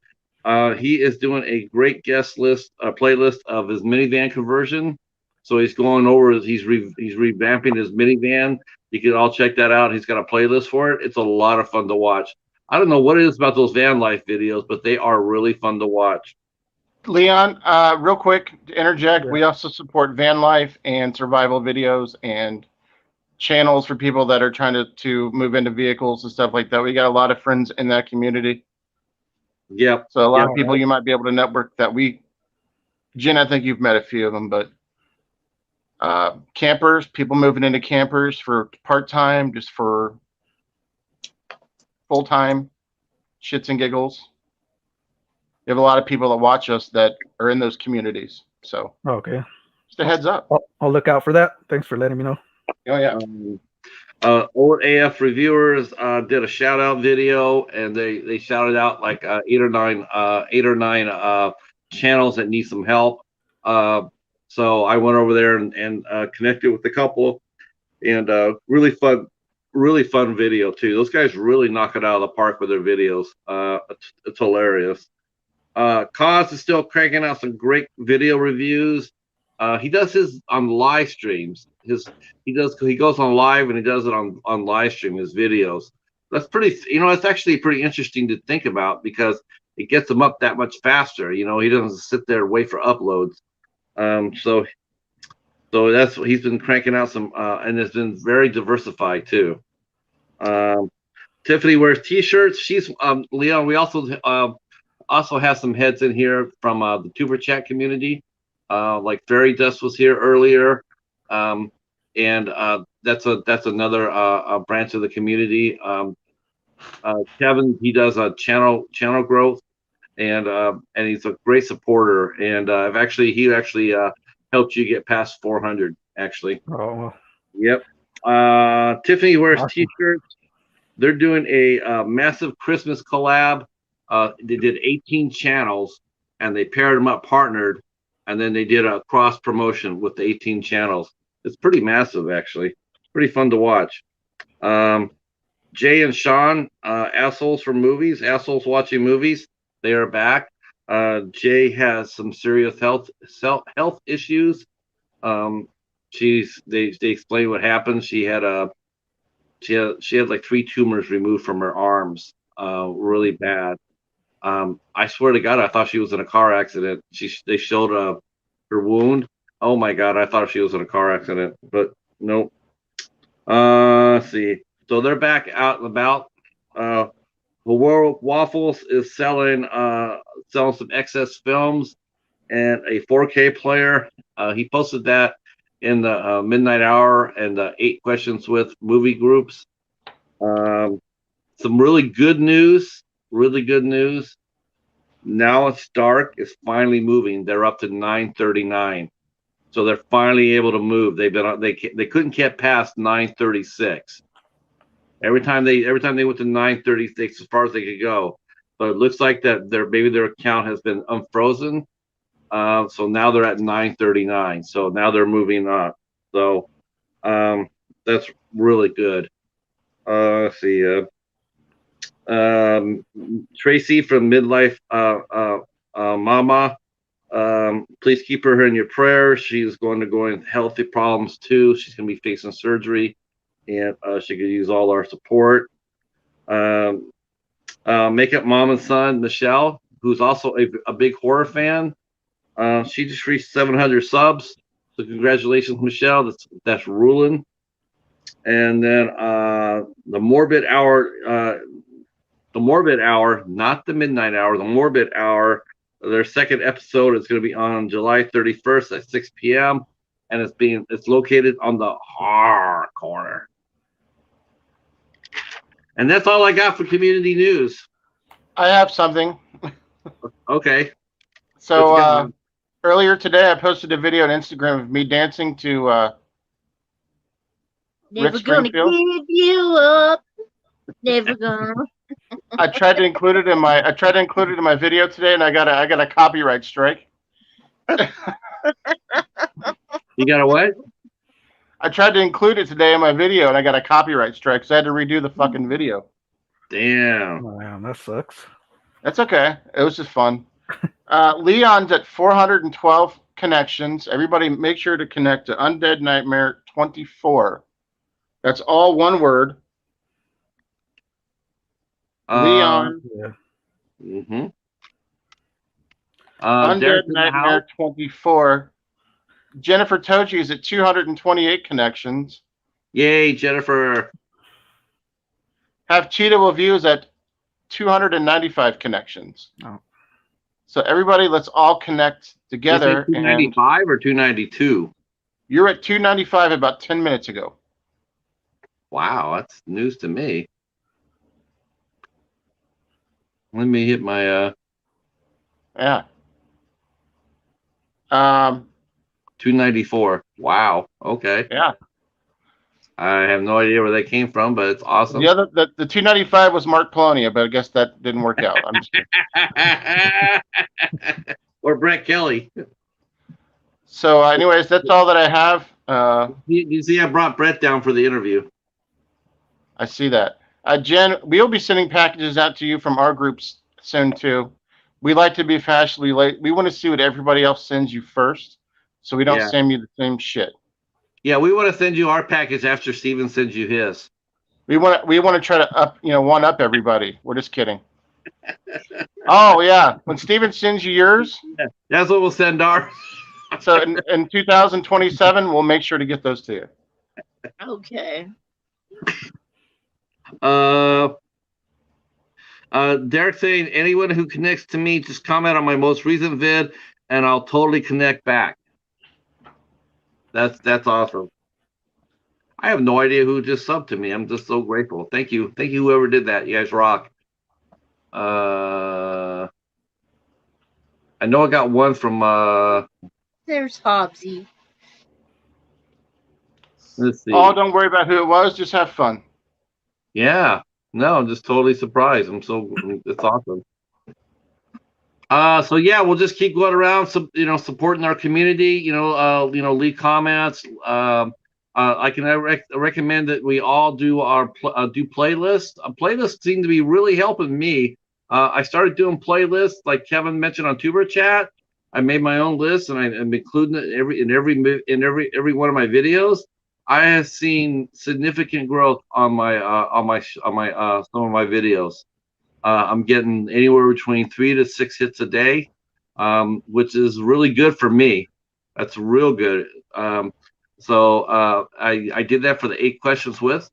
He is doing a great guest list, playlist of his minivan conversion. So he's going over, he's revamping his minivan. You can all check that out. He's got a playlist for it. It's a lot of fun to watch. I don't know what it is about those van life videos, but they are really fun to watch. Leon, real quick to interject, we also support van life and survival videos and channels for people that are trying to move into vehicles and stuff like that. We got a lot of friends in that community. Yep. So a lot of people you might be able to network that Jen, I think you've met a few of them, but campers, people moving into campers for part-time, just for full-time shits and giggles. You have a lot of people that watch us that are in those communities. So okay, just a heads up. I'll look out for that. Thanks for letting me know. Oh yeah. Old AF reviewers did a shout out video, and they shouted out like 8 or 9 channels that need some help. So I went over there and connected with a couple, and really fun video too. Those guys really knock it out of the park with their videos. It's hilarious. Cause is still cranking out some great video reviews. He does his on live streams. He goes on live and he does it on live stream, his videos. That's pretty, it's actually pretty interesting to think about because it gets him up that much faster. He doesn't sit there and wait for uploads. So that's what he's been cranking out some, and it's been very diversified too. Tiffany wears t-shirts. She's Leon. We also have some heads in here from the Tuber Chat community. Like Fairy Dust was here earlier, and that's another branch of the community. Kevin, he does a channel growth, and he's a great supporter. And he actually helped you get past 400. Actually. Oh. Yep. Tiffany wears t-shirts. They're doing a massive Christmas collab. They did 18 channels, and they paired them up, partnered. And then they did a cross promotion with the 18 channels. It's pretty massive, actually. Pretty fun to watch. Jay and Sean, assholes for movies, assholes watching movies. They are back. Jay has some serious health issues. They explain what happened. She had like 3 tumors removed from her arms. Really bad. I swear to God, I thought she was in a car accident. They showed her wound. Oh my God, I thought she was in a car accident, but nope. Let's see. So they're back out and about. The World Waffles is selling some excess films and a 4K player. He posted that in the midnight hour and the 8 questions with movie groups. Some really good news. Really good news. Now It's Dark is finally moving. They're up to 939. So they're finally able to move. They couldn't get past 936. Every time they went to 936 as far as they could go. But it looks like that maybe their account has been unfrozen. So now they're at 939. So now they're moving up. So that's really good. Let's see. Tracy from Midlife Mama. Please keep her in your prayers. She's going to go in healthy problems too. She's going to be facing surgery, and she could use all our support. Makeup Mom and Son Michelle, who's also a big horror fan. She just reached 700 subs. So congratulations, Michelle. That's ruling. And then the Morbid Hour, not the Midnight Hour, the Morbid Hour. Their second episode is going to be on July 31st at 6 p.m. and it's located on the horror corner. And that's all I got for community news. I have something. Okay. So earlier today, I posted a video on Instagram of me dancing to Never Rick gonna Springfield. give you up. Never gonna. I tried to include it in my video today, and I got a copyright strike. You got a what? I tried to include it today in my video, and I got a copyright strike, so I had to redo the fucking video. Damn. Oh, man, that sucks. That's okay. It was just fun. Leon's at 412 connections. Everybody make sure to connect to Undeadnightmare24. That's all one word. Leon. Yeah. Mm-hmm. Undead Nightmare 24. Jennifer Tochi is at 228 connections. Yay, Jennifer. Have Cheetah Reviews at 295 connections. Oh. So everybody, let's all connect together. 295 or 292? You're at 295 about 10 minutes ago. Wow, that's news to me. Let me hit my Yeah. 294. Wow. Okay. Yeah. I have no idea where they came from, but it's awesome. The 295 was Mark Polonia, but I guess that didn't work out. I'm just kidding. Or Brett Kelly. So, anyways, that's all that I have. You see, I brought Brett down for the interview. I see that. Jen, we'll be sending packages out to you from our groups soon too. We like to be fashionably late. We want to see what everybody else sends you first, so we don't send you the same shit. Yeah, we want to send you our package after Steven sends you his. We want to try to one up everybody. We're just kidding. Oh yeah, when Steven sends you yours, that's what we'll send our. So in 2027, we'll make sure to get those to you. Okay. Derek saying anyone who connects to me, just comment on my most recent vid, and I'll totally connect back. That's awesome. I have no idea who just subbed to me. I'm just so grateful. Thank you, whoever did that. You guys rock. I know I got one from. There's Hobbsy. Let's see. Oh, don't worry about who it was. Just have fun. Yeah. No, I'm just totally surprised. It's awesome. So yeah, we'll just keep going around, supporting our community. Leave comments. I can recommend that we all do our playlists. Playlists seem to be really helping me. I started doing playlists like Kevin mentioned on Tuber Chat. I made my own list and I'm including it in every one of my videos. I have seen significant growth on my some of my videos. I'm getting anywhere between 3 to 6 hits a day, which is really good for me. That's real good. So I did that for the 8 questions with,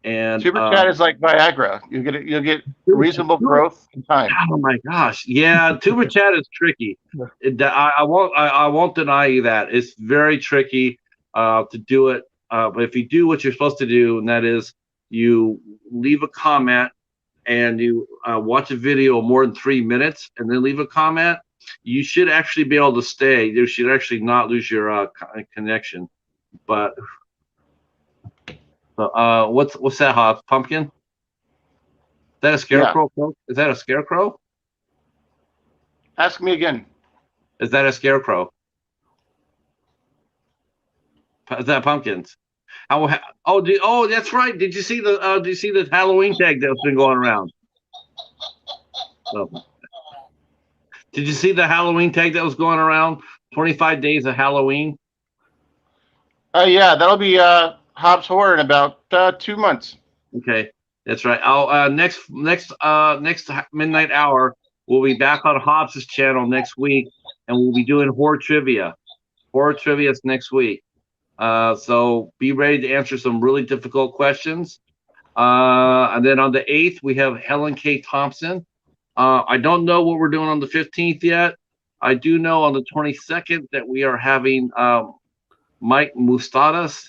and Super chat is like Viagra. You'll get reasonable growth in time. Oh my gosh, yeah, tuber chat is tricky. I won't deny you that it's very tricky to do it. But if you do what you're supposed to do, and that is you leave a comment and you watch a video more than 3 minutes and then leave a comment, you should actually be able to stay. You should actually not lose your connection. But what's that, Hobbs? Pumpkin? Is that a scarecrow? Yeah. Is that a scarecrow? Ask me again. Is that a scarecrow? Is that pumpkins? Oh, that's right. Did you see the Halloween tag that's been going around? Oh. Did you see the Halloween tag that was going around? 25 days of Halloween. Yeah, that'll be Hobbs Horror in about 2 months. Okay, that's right. I'll next midnight hour we'll be back on Hobbs's channel next week, and we'll be doing horror trivia. Horror trivia is next week. So be ready to answer some really difficult questions. And then on the 8th we have Helen K. Thompson. I don't know what we're doing on the 15th yet. I do know on the 22nd that we are having Mike Mustadas,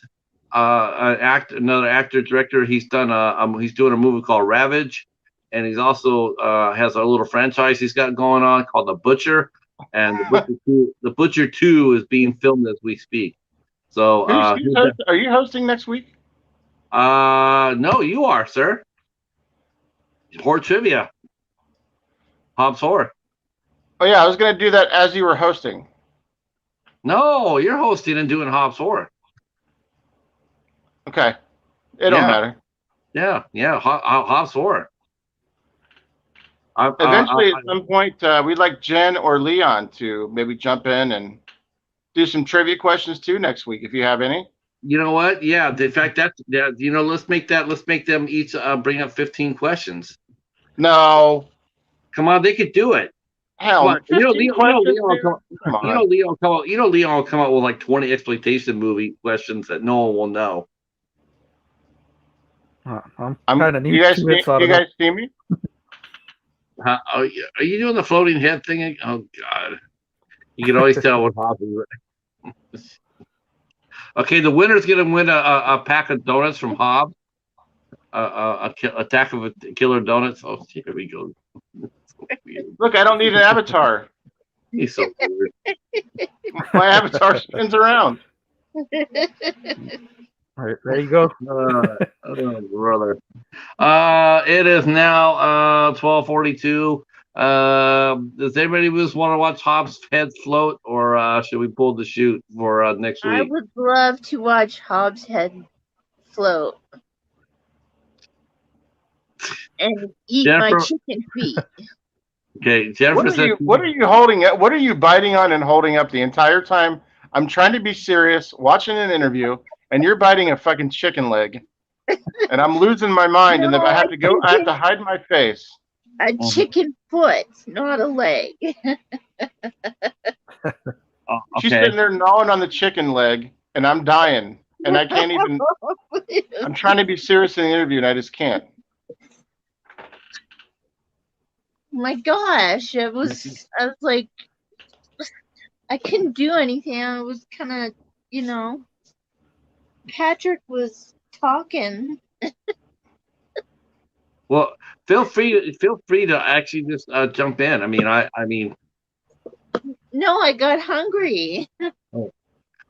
another actor director. He's done he's doing a movie called Ravage, and he's also has a little franchise he's got going on called The Butcher, and The Butcher 2 is being filmed as we speak. So are you hosting next week? No, you are, sir. Horror trivia. Hobbs Horror. Oh yeah, I was gonna do that as you were hosting. No, you're hosting and doing Hobbs Horror. Okay. It don't matter. Yeah. Hobbs Horror. Eventually, at some point, we'd like Jen or Leon to maybe jump in and do some trivia questions too next week, if you have any. You know what? Yeah. In fact, let's make them each bring up 15 questions. No. Come on, they could do it. Hell, Leon will come out with like 20 exploitation movie questions that no one will know. I'm kind of new. You guys see me? Are you doing the floating head thing? Oh God! You can always tell what Hobbs is. Okay, the winner's gonna win a pack of donuts from Hobbs. Attack of a Killer Donuts. Oh, here we go. Look, I don't need an avatar. He's so weird. My avatar spins around. All right, there you go. Oh, brother. It is now 12:42. Does anybody just want to watch Hobbs' head float, or should we pull the chute for next week? I would love to watch Hobbs' head float and eat my chicken feet. Okay, Jennifer. What are you holding up? What are you biting on and holding up the entire time? I'm trying to be serious, watching an interview, and you're biting a fucking chicken leg, and I'm losing my mind, and I have to hide my face. A chicken foot, not a leg. She's sitting there gnawing on the chicken leg, and I'm dying, and I can't even. I'm trying to be serious in the interview, and I just can't. My gosh, I was like, I couldn't do anything. I was kind of, Patrick was talking. Well, feel free to actually just jump in. I mean. No, I got hungry. Oh.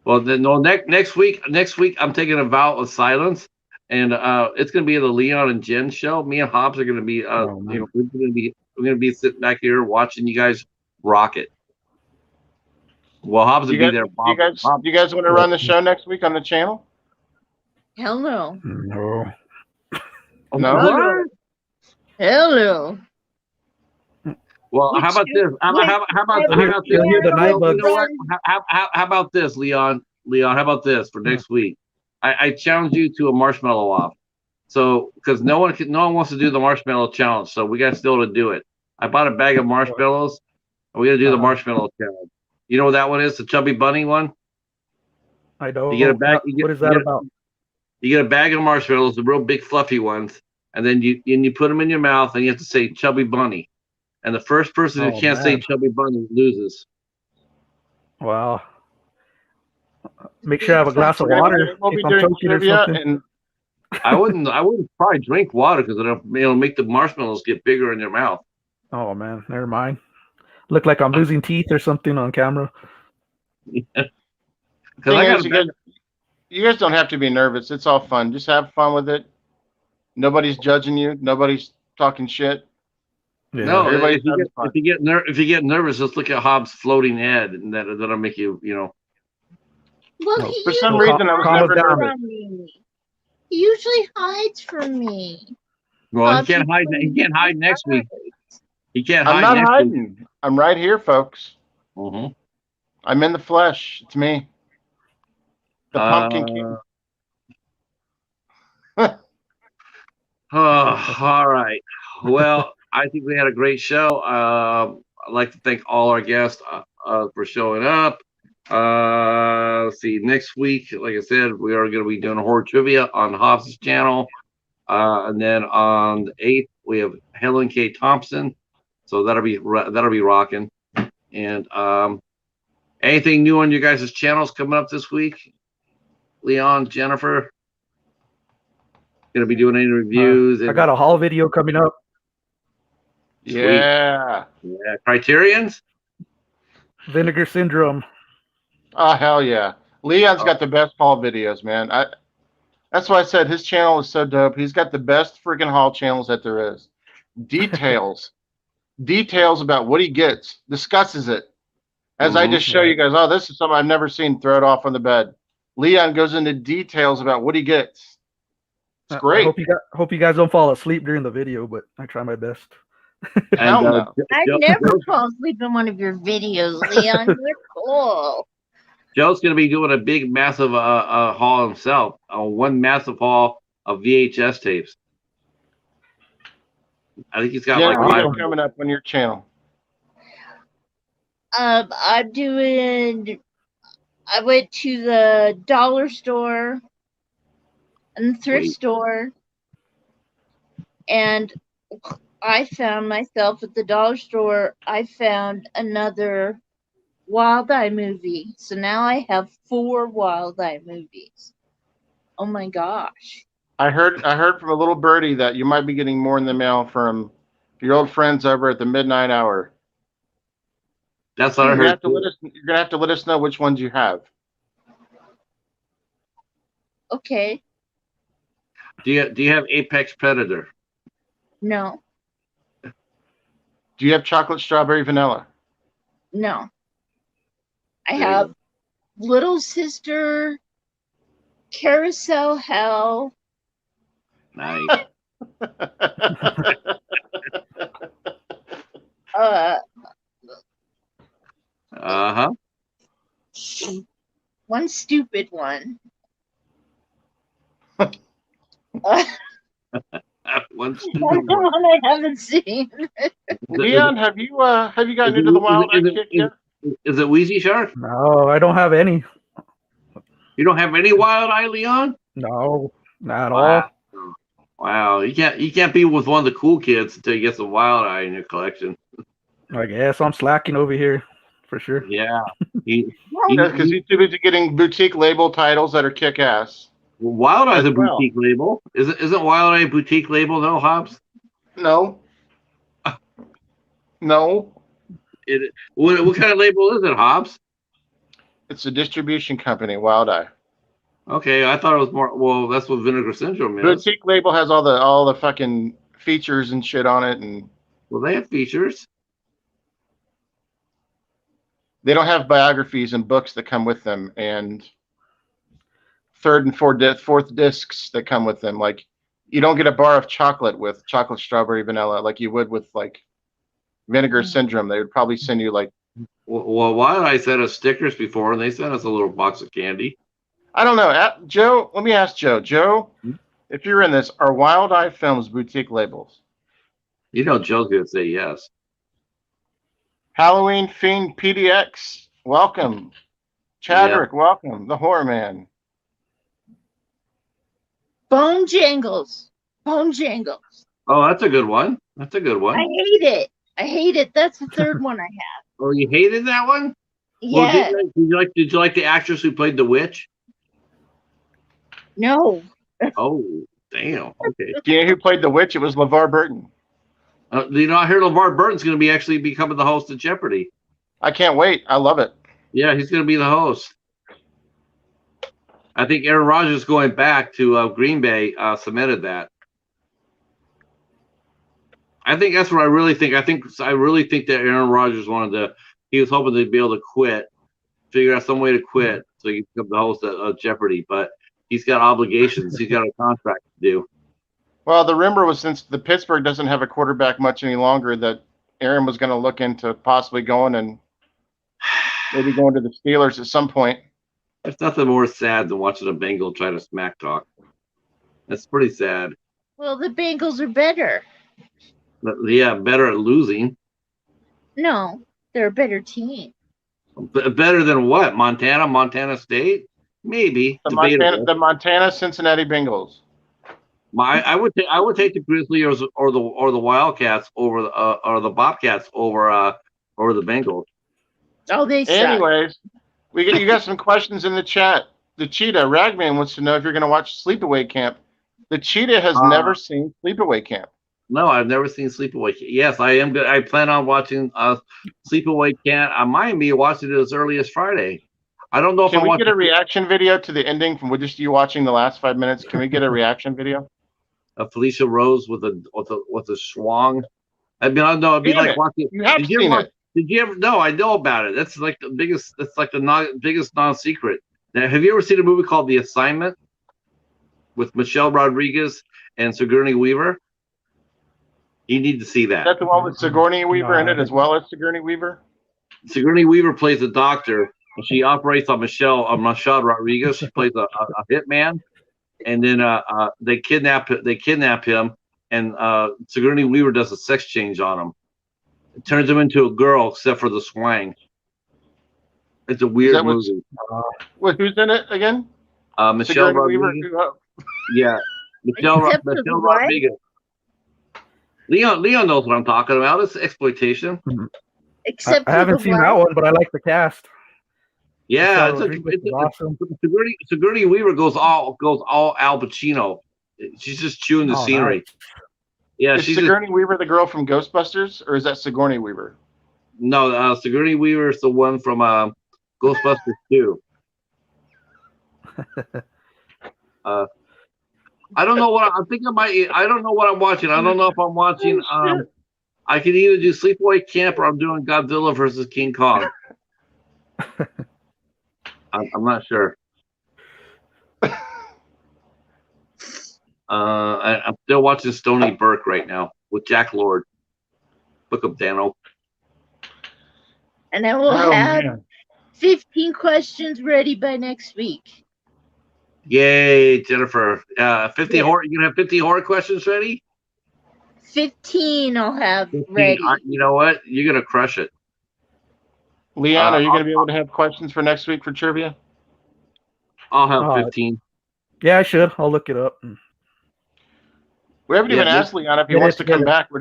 Well, then, no. Next week, I'm taking a vow of silence, and it's going to be the Leon and Jen show. Me and Hobbs are going to be, we're going to be sitting back here watching you guys rock it. Well, Hobbs will be there. You guys want to run the show next week on the channel? Hell no. No. No. Hell no. Well, how about this? How about this, Leon? Leon, how about this for next week? I challenge you to a marshmallow off. So, because no one wants to do the marshmallow challenge, so we got still to do it. I bought a bag of marshmallows, and we got to do the marshmallow challenge. You know what that one is? The Chubby Bunny one. I don't. You get a bag. What is that about? You get a bag of marshmallows, the real big fluffy ones, and then you put them in your mouth, and you have to say "Chubby Bunny," and the first person who can't say "Chubby Bunny" loses. Wow. Make sure I have a glass of water We'll be if I'm doing choking or trivia, something. and I wouldn't probably drink water because it'll make the marshmallows get bigger in your mouth. Oh man, never mind. Look like I'm losing teeth or something on camera. Because you guys don't have to be nervous. It's all fun. Just have fun with it. Nobody's judging you. Nobody's talking shit. Yeah. No, Everybody's if you get nervous, just look at Hobbs' floating head, and that'll make you Well, No. he For some usually reason, I was calm never us down. nervous. from me. He usually hides from me. Well, he can't hide. He can't hide next week. He can't hide. I'm not next hiding. I'm right here, folks. Week. Mm-hmm. I'm in the flesh. It's me. The Pumpkin King. All right. Well, I think we had a great show. I'd like to thank all our guests for showing up. Let's see. Next week, like I said, we are going to be doing horror trivia on Hobbs' channel. And then on the 8th, we have Helen K. Thompson. So that'll be rocking. And anything new on your guys' channels coming up this week? Leon, Jennifer, gonna be doing any reviews? I got a haul video coming up. Yeah. Yeah, Criterions. Vinegar Syndrome. Oh, hell yeah. Leon's got the best haul videos, man. That's why I said his channel is so dope. He's got the best freaking haul channels that there is. Details about what he gets, discusses it. As I just show you guys, oh, this is something I've never seen, throw it off on the bed. Leon goes into details about what he gets. It's great. I hope you guys don't fall asleep during the video, but I try my best. Hell no. I never fall asleep in one of your videos, Leon. You're cool. Joe's going to be doing a big, massive haul himself. One massive haul of VHS tapes. I think he's got Jennifer, like what's coming up on your channel? I went to the dollar store and the thrift store, and I found myself at the dollar store. I found another Wild Eye movie. So now I have 4 Wild Eye movies. Oh my gosh. I heard from a little birdie that you might be getting more in the mail from your old friends over at the Midnight Hour. That's what I heard. You're gonna have to let us know which ones you have. Okay. Do you have Apex Predator? No. Do you have chocolate strawberry vanilla? No. I have Little Sister, Carousel Hell. Nice. One stupid one. One one I haven't seen. Leon, have you gotten into the Wild Eye kick yet? Is it Wheezy Shark? No, I don't have any. You don't have any Wild Eye, Leon? No, not at Wow. all. Wow, you can't be with one of the cool kids until you get some Wild Eye in your collection. I guess I'm slacking over here for sure. Yeah, Because he's too busy getting boutique label titles that are kick ass. Wild Eye's a well. boutique label. Isn't Wild Eye a boutique label? No, Hobbs. No. No. What kind of label is it, Hobbs? It's a distribution company, Wild Eye. Okay, I thought it was more. Well, that's what Vinegar Syndrome is. Boutique label has all the fucking features and shit on it, and Well, they have features. they don't have biographies and books that come with them, and third and fourth discs that come with them. Like, you don't get a bar of chocolate with chocolate strawberry vanilla like you would with like Vinegar Syndrome. They would probably send you like, Well, Wild Eye sent us stickers before, and they sent us a little box of candy. I don't know. Joe, let me ask Joe. Joe, if you're in this, are Wild Eye Films boutique labels? You know, Joe's gonna say yes. Halloween Fiend PDX, welcome. Chadrick, welcome. The Horror Man. Bone Jangles. Bone Jangles. Oh, that's a good one. That's a good I one. hate it. I hate it. That's the third one I have. Oh, you hated that one? Yeah. Well, did you like the actress who played the witch? No. Oh, damn. Okay. Do you know who played the witch? It was LeVar Burton. I hear LeVar Burton's going to be actually becoming the host of Jeopardy. I can't wait. I love it. Yeah, he's going to be the host. I think Aaron Rodgers going back to Green Bay cemented that. I think that's what I really think. I really think that Aaron Rodgers he was hoping to be able to quit, figure out some way to quit so he can become the host of Jeopardy. But he's got obligations. He's got a contract to do. Well, the rumor was since the Pittsburgh doesn't have a quarterback much any longer that Aaron was going to look into possibly going and maybe going to the Steelers at some point. There's nothing more sad than watching a Bengal try to smack talk. That's pretty sad. Well, the Bengals are better. But, yeah, better at losing. No, they're a better team. Better than what? Montana State? Maybe. The Montana Cincinnati Bengals. I would take the Grizzlies or the Wildcats over or the Bobcats over the Bengals. Oh, they suck. Anyways, you got some questions in the chat. The Cheetah Ragman wants to know if you're going to watch Sleepaway Camp. The Cheetah has never seen Sleepaway Camp. No, I've never seen Sleepaway Camp. Yes, I am good. I plan on watching Sleepaway Camp. I might be watching it as early as Friday. I don't know if Can we get a reaction video to the ending from just you watching the last 5 minutes? Can we get a reaction video? Felicia Rose with a schwang. I mean, I don't know. It'd be like watching. You have seen it. Did you ever? No, I know about it. That's like the biggest. It's like the biggest non-secret. Now, have you ever seen a movie called The Assignment with Michelle Rodriguez and Sigourney Weaver? You need to see that. That's the one with Sigourney Weaver in it as well as Sigourney Weaver? Sigourney Weaver plays a doctor, and she operates on Michelle Rodriguez. She plays a hitman, and then they kidnap him, and Sigourney Weaver does a sex change on him. It turns him into a girl, except for the swang. It's a weird movie. Who's in it again? Michelle Rodriguez. Yeah, Michelle Rodriguez. Leon knows what I'm talking about. It's exploitation. Except I haven't seen that one, but I like the cast. Yeah, it's awesome. Sigourney Weaver goes all Al Pacino. She's just chewing the scenery. Nice. Yeah, is Sigourney Weaver the girl from Ghostbusters, or is that Sigourney Weaver? No, Sigourney Weaver is the one from Ghostbusters 2. I don't know what I think I might. I don't know what I'm watching. I don't know if I'm watching. I can either do Sleepaway Camp or I'm doing Godzilla versus King Kong. I'm not sure. I'm still watching Stony Burke right now with Jack Lord. Look up Dano. And I will have 15 questions ready by next week. Yay, Jennifer. 50 horror. You gonna have 50 horror questions ready? 15 I'll have 15. ready. You know what? You're gonna crush it. Leon, are you going to be able to have questions for next week for trivia? I'll have 15. Yeah, I should. I'll look it up. We haven't even asked Leon if he wants to come back. We're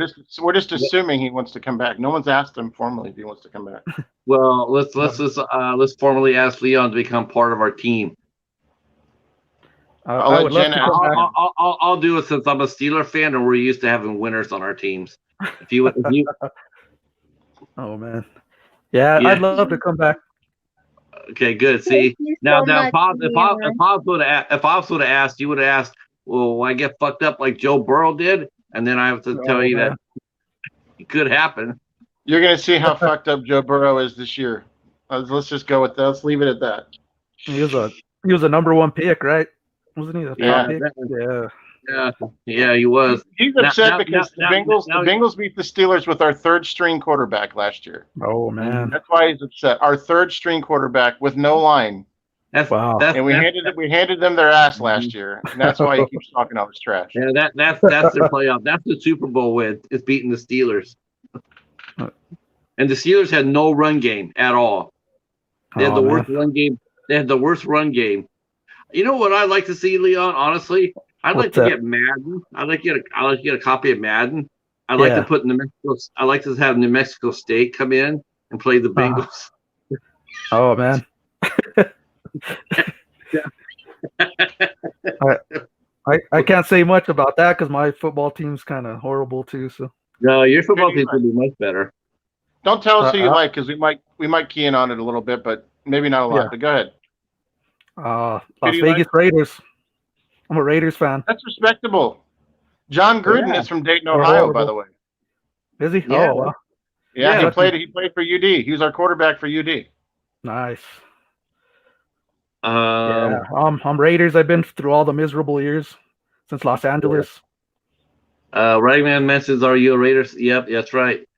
just assuming he wants to come back. No one's asked him formally if he wants to come back. Well, let's formally ask Leon to become part of our team. I'll let Jen ask. I'll do it since I'm a Steeler fan and we're used to having winners on our teams. If you Oh man. Yeah, I'd love to come back. Okay, good. See, now, if Hobbs would have asked, you would have asked, well, will I get fucked up like Joe Burrow did? And then I have to tell you that it could happen. You're going to see how fucked up Joe Burrow is this year. Let's just go with that. Let's leave it at that. He was a number one pick, right? Wasn't he the top pick? Yeah, he was. He's upset because the Bengals beat the Steelers with our third string quarterback last year. Oh man, that's why he's upset. Our third string quarterback with no line. And we handed them their ass last year, and that's why he keeps talking all this trash. Yeah, that's their playoff. That's the Super Bowl win. It's beating the Steelers. And the Steelers had no run game at all. They had the worst run game. They had the worst run game. You know what I'd like to see, Leon? Honestly, I'd like to get Madden. I'd like to get a copy of Madden. I'd like to put New Mexico. I'd like to have New Mexico State come in and play the Bengals. Oh man. I can't say much about that because my football team's kind of horrible too. So no, your football team would be much better. Don't tell us who you like, because we might key in on it a little bit, but maybe not a lot. But go ahead. Las Vegas Raiders. I'm a Raiders fan. That's respectable. John Gruden is from Dayton, Ohio, by the way. Is he? Yeah. Oh, wow. Yeah, he played for UD. He was our quarterback for UD. Nice. I'm Raiders. I've been through all the miserable years since Los Angeles. Ragman mentions, are you a Raiders? Yep, that's right.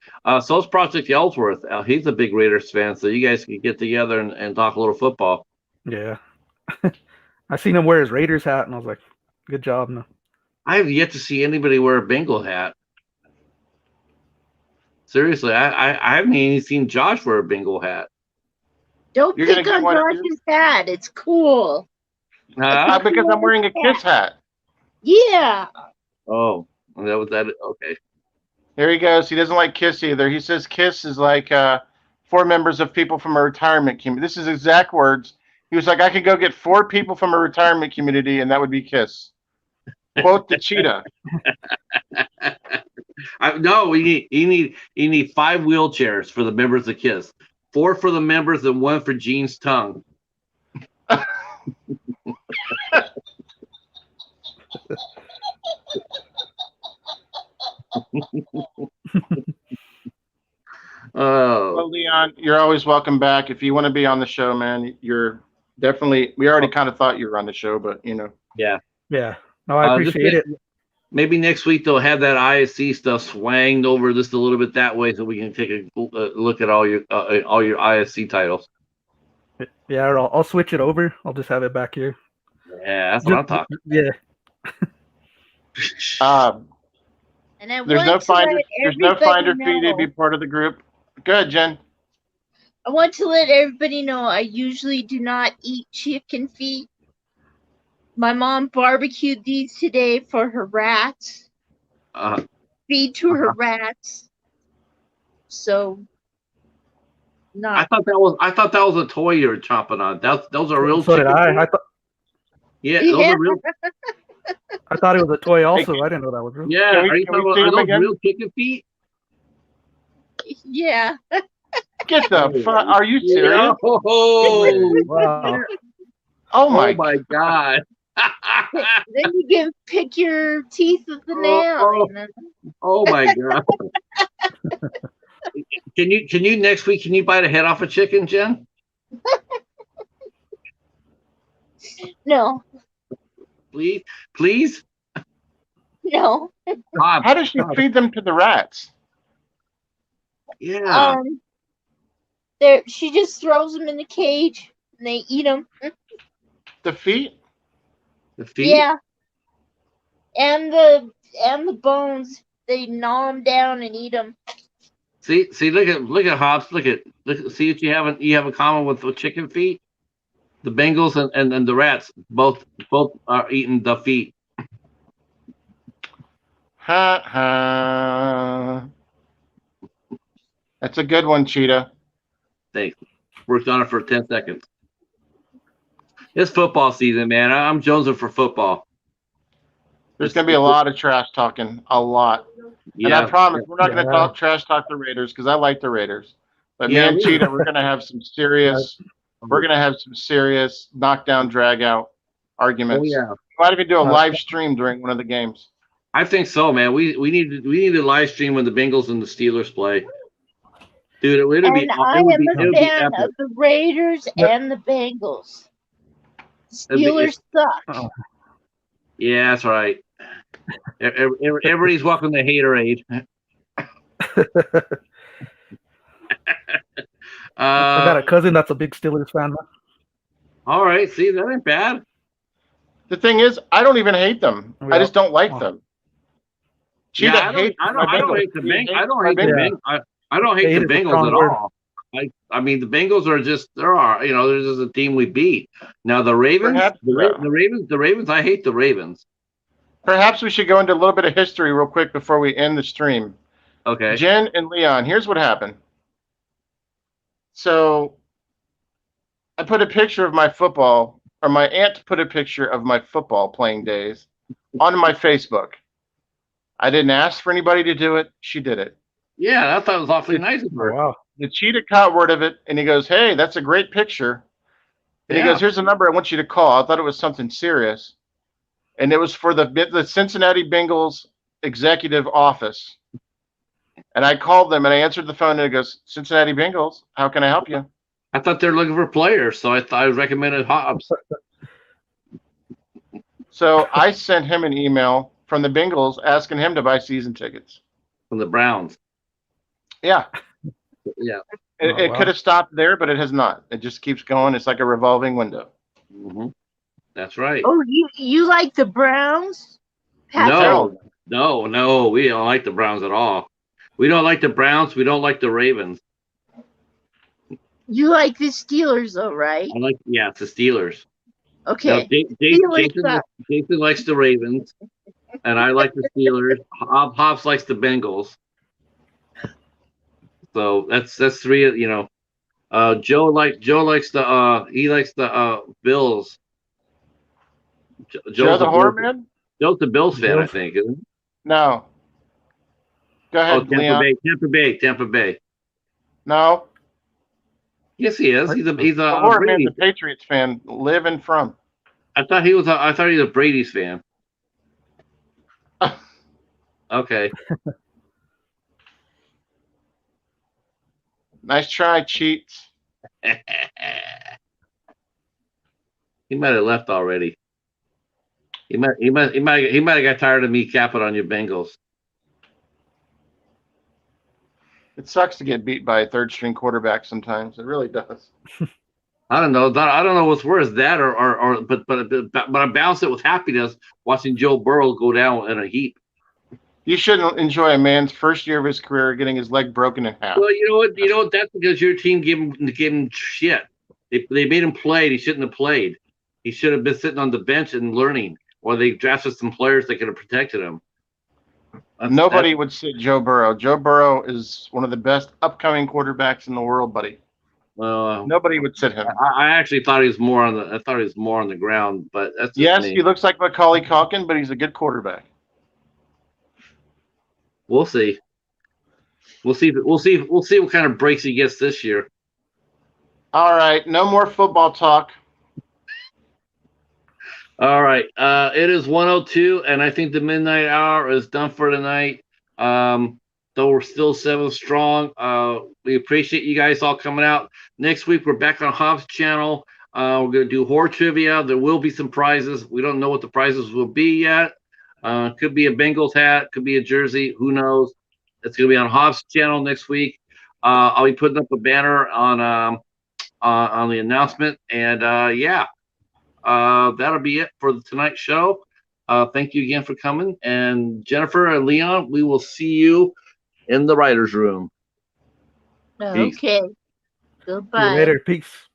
So is Project Ellsworth. He's a big Raiders fan, so you guys can get together and talk a little football. Yeah. I seen him wear his Raiders hat, and I was like, good job. No. I have yet to see anybody wear a Bengal hat. Seriously, I haven't even seen Josh wear a Bengal hat. Don't pick on Josh's hat. It's cool. Because I'm wearing a Kiss hat. Yeah. Oh, that was that. Okay. Here he goes. He doesn't like Kiss either. He says Kiss is like 4 members of people from a retirement community. This is exact words. He was like, I could go get 4 people from a retirement community, and that would be Kiss. Quote the Cheetah. No, you need 5 wheelchairs for the members of Kiss, 4 for the members, and 1 for Gene's tongue. Well, Leon, you're always welcome back. If you want to be on the show, man, you're definitely. We already kind of thought you were on the show, but you know. Yeah. No, I appreciate it. Maybe next week they'll have that ISC stuff swanged over just a little bit that way, so we can take a look at all your ISC titles. Yeah, I'll switch it over. I'll just have it back here. Yeah, that's what I'm talking. Yeah. And I there's no finder fee to be part of the group. Go ahead, Jen. I want to let everybody know I usually do not eat chicken feet. My mom barbecued these today for her rats. Feed to her rats. So, not. I thought that was a toy you were chopping on. Those are real. So did I. Yeah, those are real. I thought it was a toy also. I didn't know that was real. Yeah, are those real chicken feet? Yeah. Get the fuck? Are you serious? Oh, wow. Oh my God. Then you can pick your teeth with the nail. Oh my God. Can you next week? Can you bite a head off a chicken, Jen? No. Please. No. How does she feed them to the rats? Yeah. She just throws them in the cage and they eat them. The feet? The feet? Yeah. And the bones. They gnaw them down and eat them. See, look at Hobbs. Look, see what you have in common with the chicken feet. The Bengals and the rats both are eating the feet. Ha ha. That's a good one, Cheetah. Thanks. Worked on it for 10 seconds. It's football season, man. I'm jonesing for football. There's going to be a lot of trash talking. A lot. Yeah. And I promise we're not going to trash talk the Raiders because I like the Raiders. But me and Cheetah, we're going to have some serious knockdown, drag out arguments. Oh, yeah. We might even do a live stream during one of the games. I think so, man. We need to live stream when the Bengals and the Steelers play. Dude, it would be. I am a fan of the Raiders and the Bengals. Steelers suck. Oh. Yeah, that's right. Everybody's welcome to Haterade. I got a cousin that's a big Steelers fan. All right, see, that ain't bad. The thing is, I don't even hate them. I just don't like them. Cheetah hates. I don't hate the Bengals. I don't hate the Bengals at all. I mean, the Bengals are just they're just a team we beat. Now the Ravens, Perhaps, the Ravens. I hate the Ravens. Perhaps we should go into a little bit of history real quick before we end the stream. Okay. Jen and Leon, here's what happened. So I put a picture of my football, or my aunt put a picture of my football playing days on my Facebook. I didn't ask for anybody to do it. She did it. Yeah, I thought it was awfully nice of her. Wow. The Cheetah caught word of it, and he goes, "Hey, that's a great picture." And he goes, "Here's a number I want you to call." I thought it was something serious. And it was for the Cincinnati Bengals executive office. And I called them, and I answered the phone, and it goes, "Cincinnati Bengals, how can I help you?" I thought they were looking for players, so I thought I recommended Hobbs. So I sent him an email from the Bengals asking him to buy season tickets. From the Browns. Yeah. Yeah. It could have stopped there, but it has not. It just keeps going. It's like a revolving window. Mm-hmm. That's right. Oh, you like the Browns? Patrick? No, we don't like the Browns at all. We don't like the Browns. We don't like the Ravens. You like the Steelers, though, right? It's the Steelers. Okay. Now, Jason likes the Ravens, and I like the Steelers. Hobbs likes the Bengals. So that's three. Joe likes the Bills. Joe the Horror Man? Joe's the Bills fan, I think, isn't he? No. Go ahead, Leon. Tampa Bay. No. Yes, he is. He's a the Horror Man's a Patriots fan, live and from. I thought he was a Brady's fan. Okay. Nice try, cheats. He might have left already. He might have got tired of me capping on your Bengals. It sucks to get beat by a third string quarterback sometimes. It really does. I don't know. I don't know what's worse, that but I balance it with happiness watching Joe Burrow go down in a heap. You shouldn't enjoy a man's first year of his career getting his leg broken in half. Well, you know what? That's because your team gave him shit. They made him play. He shouldn't have played. He should have been sitting on the bench and learning, or they drafted some players that could have protected him. Nobody would sit Joe Burrow. Joe Burrow is one of the best upcoming quarterbacks in the world, buddy. Nobody would sit him. I actually thought he was more on the ground, but that's yes, he looks like Macaulay Culkin, but he's a good quarterback. We'll see. We'll see what kind of breaks he gets this year. All right, no more football talk. All right, it is 1:02, and I think the midnight hour is done for tonight. Though we're still 7 strong, we appreciate you guys all coming out. Next week we're back on Hobbs channel. We're gonna do horror trivia. There will be some prizes. We don't know what the prizes will be yet. Could be a Bengals hat, could be a jersey. Who knows? It's gonna be on Hobbs channel next week. I'll be putting up a banner on the announcement, and that'll be it for tonight's show. Thank you again for coming, and Jennifer and Leon, we will see you in the writer's room. Okay. See you Goodbye. later. Peace.